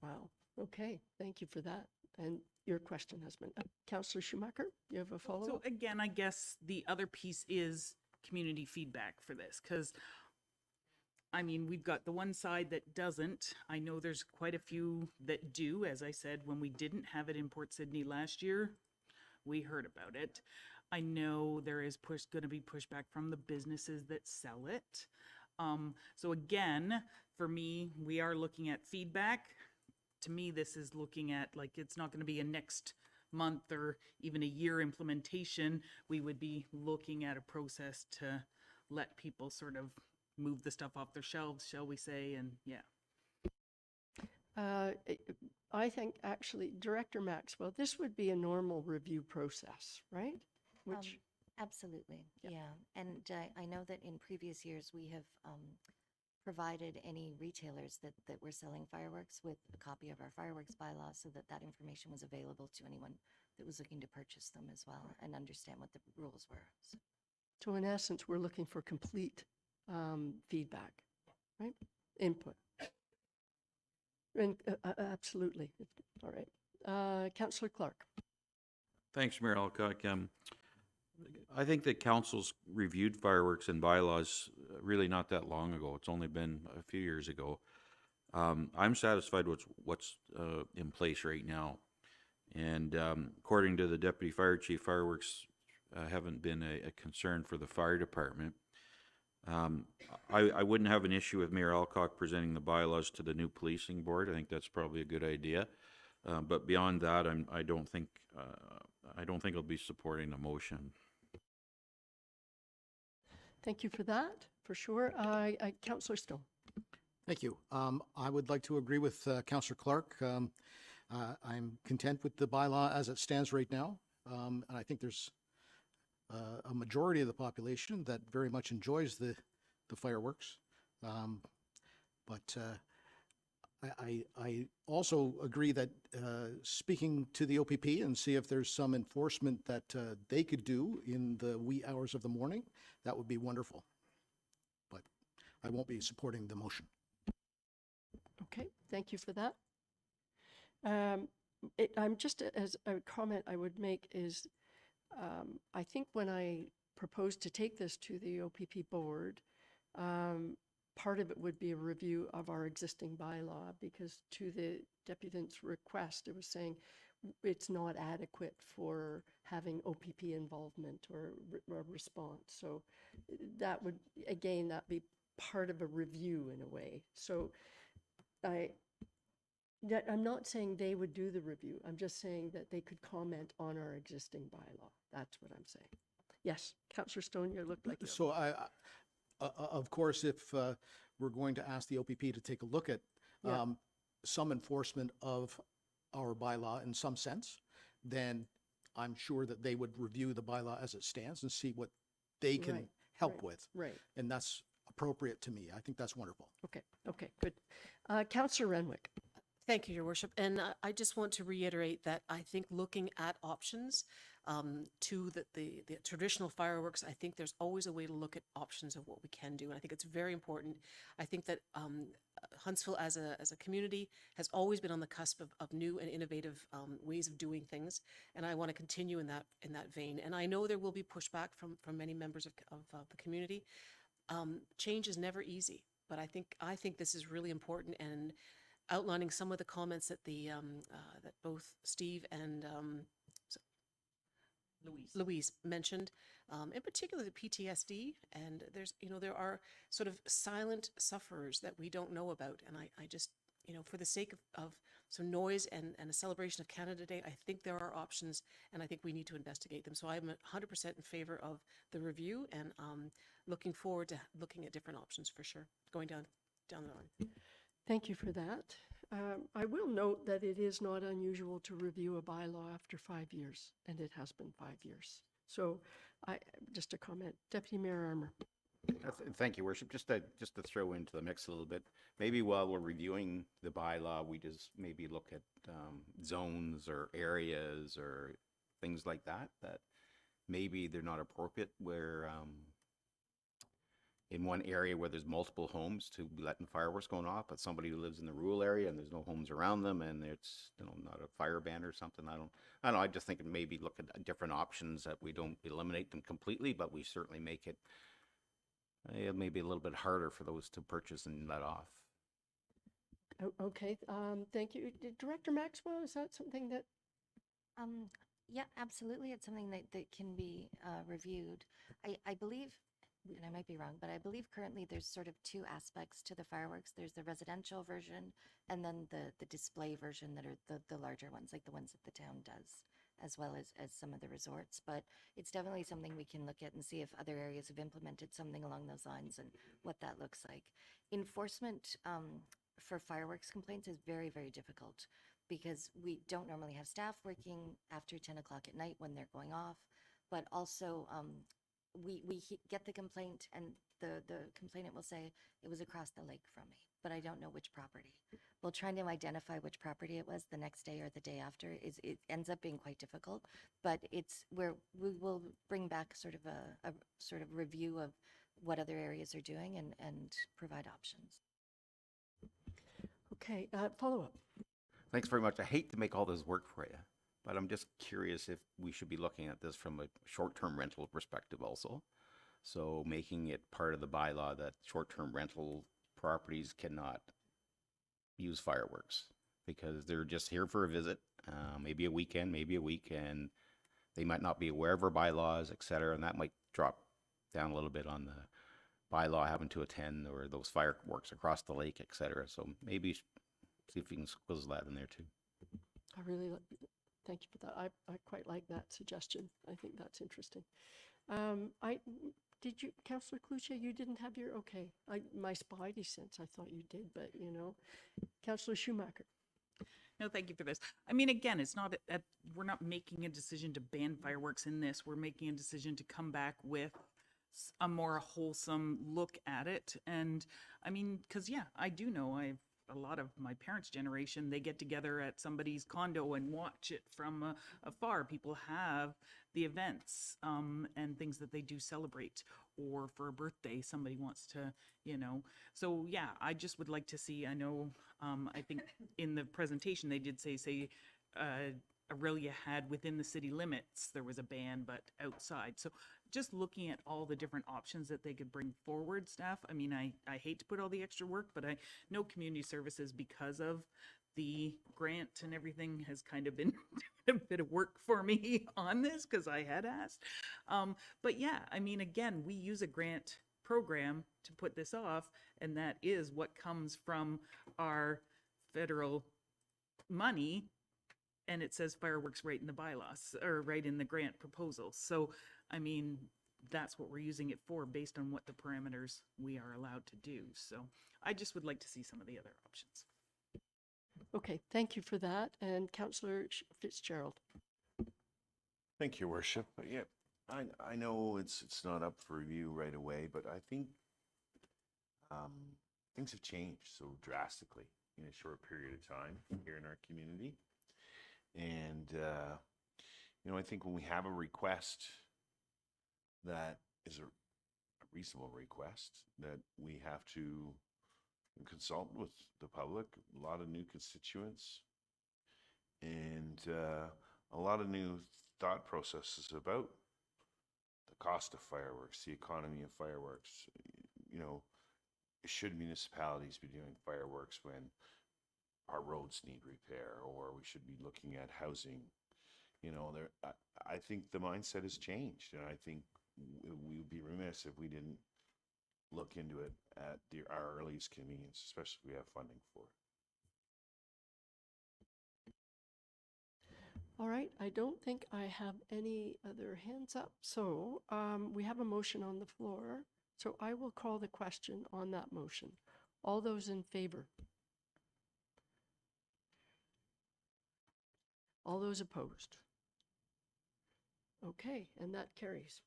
A: Wow. Okay, thank you for that. And your question has been, Councillor Schumacher, you have a follow-up?
E: So again, I guess the other piece is community feedback for this, because I mean, we've got the one side that doesn't. I know there's quite a few that do. As I said, when we didn't have it in Port Sydney last year, we heard about it. I know there is going to be pushback from the businesses that sell it. So again, for me, we are looking at feedback. To me, this is looking at, like, it's not going to be a next month or even a year implementation. We would be looking at a process to let people sort of move the stuff off their shelves, shall we say, and yeah.
A: I think actually, Director Maxwell, this would be a normal review process, right? Which
H: Absolutely, yeah. And I know that in previous years, we have provided any retailers that were selling fireworks with a copy of our fireworks bylaw so that that information was available to anyone that was looking to purchase them as well and understand what the rules were.
A: So in essence, we're looking for complete feedback, right? Input. And absolutely. All right. Councillor Clark.
I: Thanks, Mayor Alcock. I think that council's reviewed fireworks and bylaws really not that long ago. It's only been a few years ago. I'm satisfied with what's in place right now. And according to the Deputy Fire Chief, fireworks haven't been a concern for the fire department. I wouldn't have an issue with Mayor Alcock presenting the bylaws to the new policing board. I think that's probably a good idea. But beyond that, I don't think I'll be supporting the motion.
A: Thank you for that, for sure. Councillor Stone.
Q: Thank you. I would like to agree with Councillor Clark. I'm content with the bylaw as it stands right now. And I think there's a majority of the population that very much enjoys the fireworks. But I also agree that speaking to the OPP and see if there's some enforcement that they could do in the wee hours of the morning, that would be wonderful. But I won't be supporting the motion.
A: Okay, thank you for that. I'm just, as a comment I would make is, I think when I proposed to take this to the OPP board, part of it would be a review of our existing bylaw, because to the deputant's request, it was saying it's not adequate for having OPP involvement or response. So that would, again, that be part of a review in a way. So I'm not saying they would do the review. I'm just saying that they could comment on our existing bylaw. That's what I'm saying. Yes, Councillor Stone, you looked like.
Q: So of course, if we're going to ask the OPP to take a look at some enforcement of our bylaw in some sense, then I'm sure that they would review the bylaw as it stands and see what they can
A: Right,
Q: help
A: right,
Q: with.
A: right.
Q: And that's appropriate to me. I think that's wonderful.
A: Okay, okay, good. Councillor Renwick.
F: Thank you, Your Worship. And I just want to reiterate that I think looking at options to the traditional fireworks, I think there's always a way to look at options of what we can do. And I think it's very important. I think that Huntsville as a community has always been on the cusp of new and innovative ways of doing things. And I want to continue in that vein. And I know there will be pushback from many members of the community. Change is never easy, but I think this is really important, and outlining some of the comments that that both Steve and Louise mentioned, in particular the PTSD, and there are sort of silent sufferers that we don't know about, and I just, for the sake of some noise and a celebration of Canada Day, I think there are options, and I think we need to investigate them. So I'm 100% in favor of the review, and looking forward to looking at different options for sure, going down the line.
A: Thank you for that. I will note that it is not unusual to review a bylaw after 5 years, and it has been 5 years. So just a comment. Deputy Mayor Armour.
G: Thank you, Worship. Just to throw into the mix a little bit, maybe while we're reviewing the bylaw, we just maybe look at zones or areas or things like that maybe they're not appropriate where in one area where there's multiple homes to be letting fireworks going off, but somebody who lives in the rural area and there's no homes around them and it's not a fire ban or something. I don't know. I just think maybe look at different options that we don't eliminate them completely, but we certainly make it maybe a little bit harder for those to purchase and let off.
A: Okay, thank you. Director Maxwell, is that something that?
H: Yeah, absolutely. It's something that can be reviewed. I believe, and I might be wrong, but I believe currently there's sort of two aspects to the fireworks. There's the residential version and then the display version that are the larger ones, like the ones that the town does, as well as some of the resorts. But it's definitely something we can look at and see if other areas have implemented something along those lines and what that looks like. Enforcement for fireworks complaints is very, very difficult because we don't normally have staff working after 10 o'clock at night when they're going off, but also we get the complaint and the complainant will say it was across the lake from me, but I don't know which property. Well, trying to identify which property it was the next day or the day after it ends up being quite difficult, but it's where we will bring back sort of a sort of review of what other areas are doing and provide options.
A: Okay, follow-up.
G: Thanks very much. I hate to make all this work for you, but I'm just curious if we should be looking at this from a short-term rental perspective also. So making it part of the bylaw that short-term rental properties cannot use fireworks because they're just here for a visit, maybe a weekend, maybe a week, and they might not be aware of our bylaws, et cetera, and that might drop down a little bit on the bylaw having to attend or those fireworks across the lake, et cetera. So maybe see if you can squeeze that in there too.
A: I really thank you for that. I quite like that suggestion. I think that's interesting. Did you, Councillor Cluche, you didn't have your, okay. My spidey sense, I thought you did, but Councillor Schumacher.
E: No, thank you for this. I mean, again, it's not, we're not making a decision to ban fireworks in this. We're making a decision to come back with a more wholesome look at it. And I mean, because yeah, I do know a lot of my parents' generation, they get together at somebody's condo and watch it from afar. People have the events and things that they do celebrate, or for a birthday, somebody wants to, So yeah, I just would like to see, I know, I think in the presentation they did say Aurelia had within the city limits, there was a ban, but outside. So just looking at all the different options that they could bring forward, staff. I mean, I hate to put all the extra work, but I know community services, because of the grant and everything, has kind of been a bit of work for me on this because I had asked. But yeah, I mean, again, we use a grant program to put this off, and that is what comes from our federal money. And it says fireworks right in the bylaws, or right in the grant proposal. So, I mean, that's what we're using it for based on what the parameters we are allowed to do. So I just would like to see some of the other options.
A: Okay, thank you for that. And Councillor Fitzgerald.
R: Thank you, Worship. Yeah, I know it's not up for review right away, but I think things have changed so drastically in a short period of time here in our community. And, I think when we have a request that is a reasonable request, that we have to consult with the public, a lot of new constituents, and a lot of new thought processes about the cost of fireworks, the economy of fireworks. Should municipalities be doing fireworks when our roads need repair, or we should be looking at housing? I think the mindset has changed, and I think we would be remiss if we didn't look into it at our earliest convenience, especially if we have funding for it.
A: All right, I don't think I have any other hands up. So we have a motion on the floor. So I will call the question on that motion. All those in favor? All those opposed? Okay, and that carries.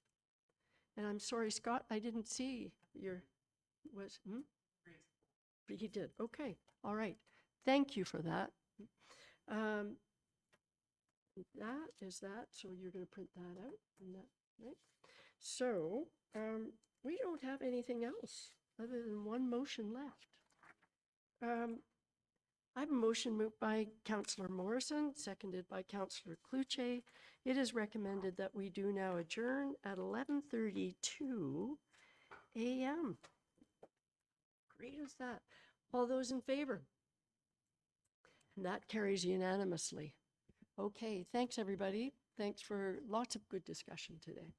A: And I'm sorry, Scott, I didn't see your, He did, okay, all right. Thank you for that. That is that, so you're going to print that out, and that, right? So, we don't have anything else other than one motion left. I have a motion moved by Councillor Morrison, seconded by Councillor Cluche. It is recommended that we do now adjourn at 11:32 a.m. Great as that. All those in favor? And that carries unanimously. Okay, thanks everybody. Thanks for lots of good discussion today.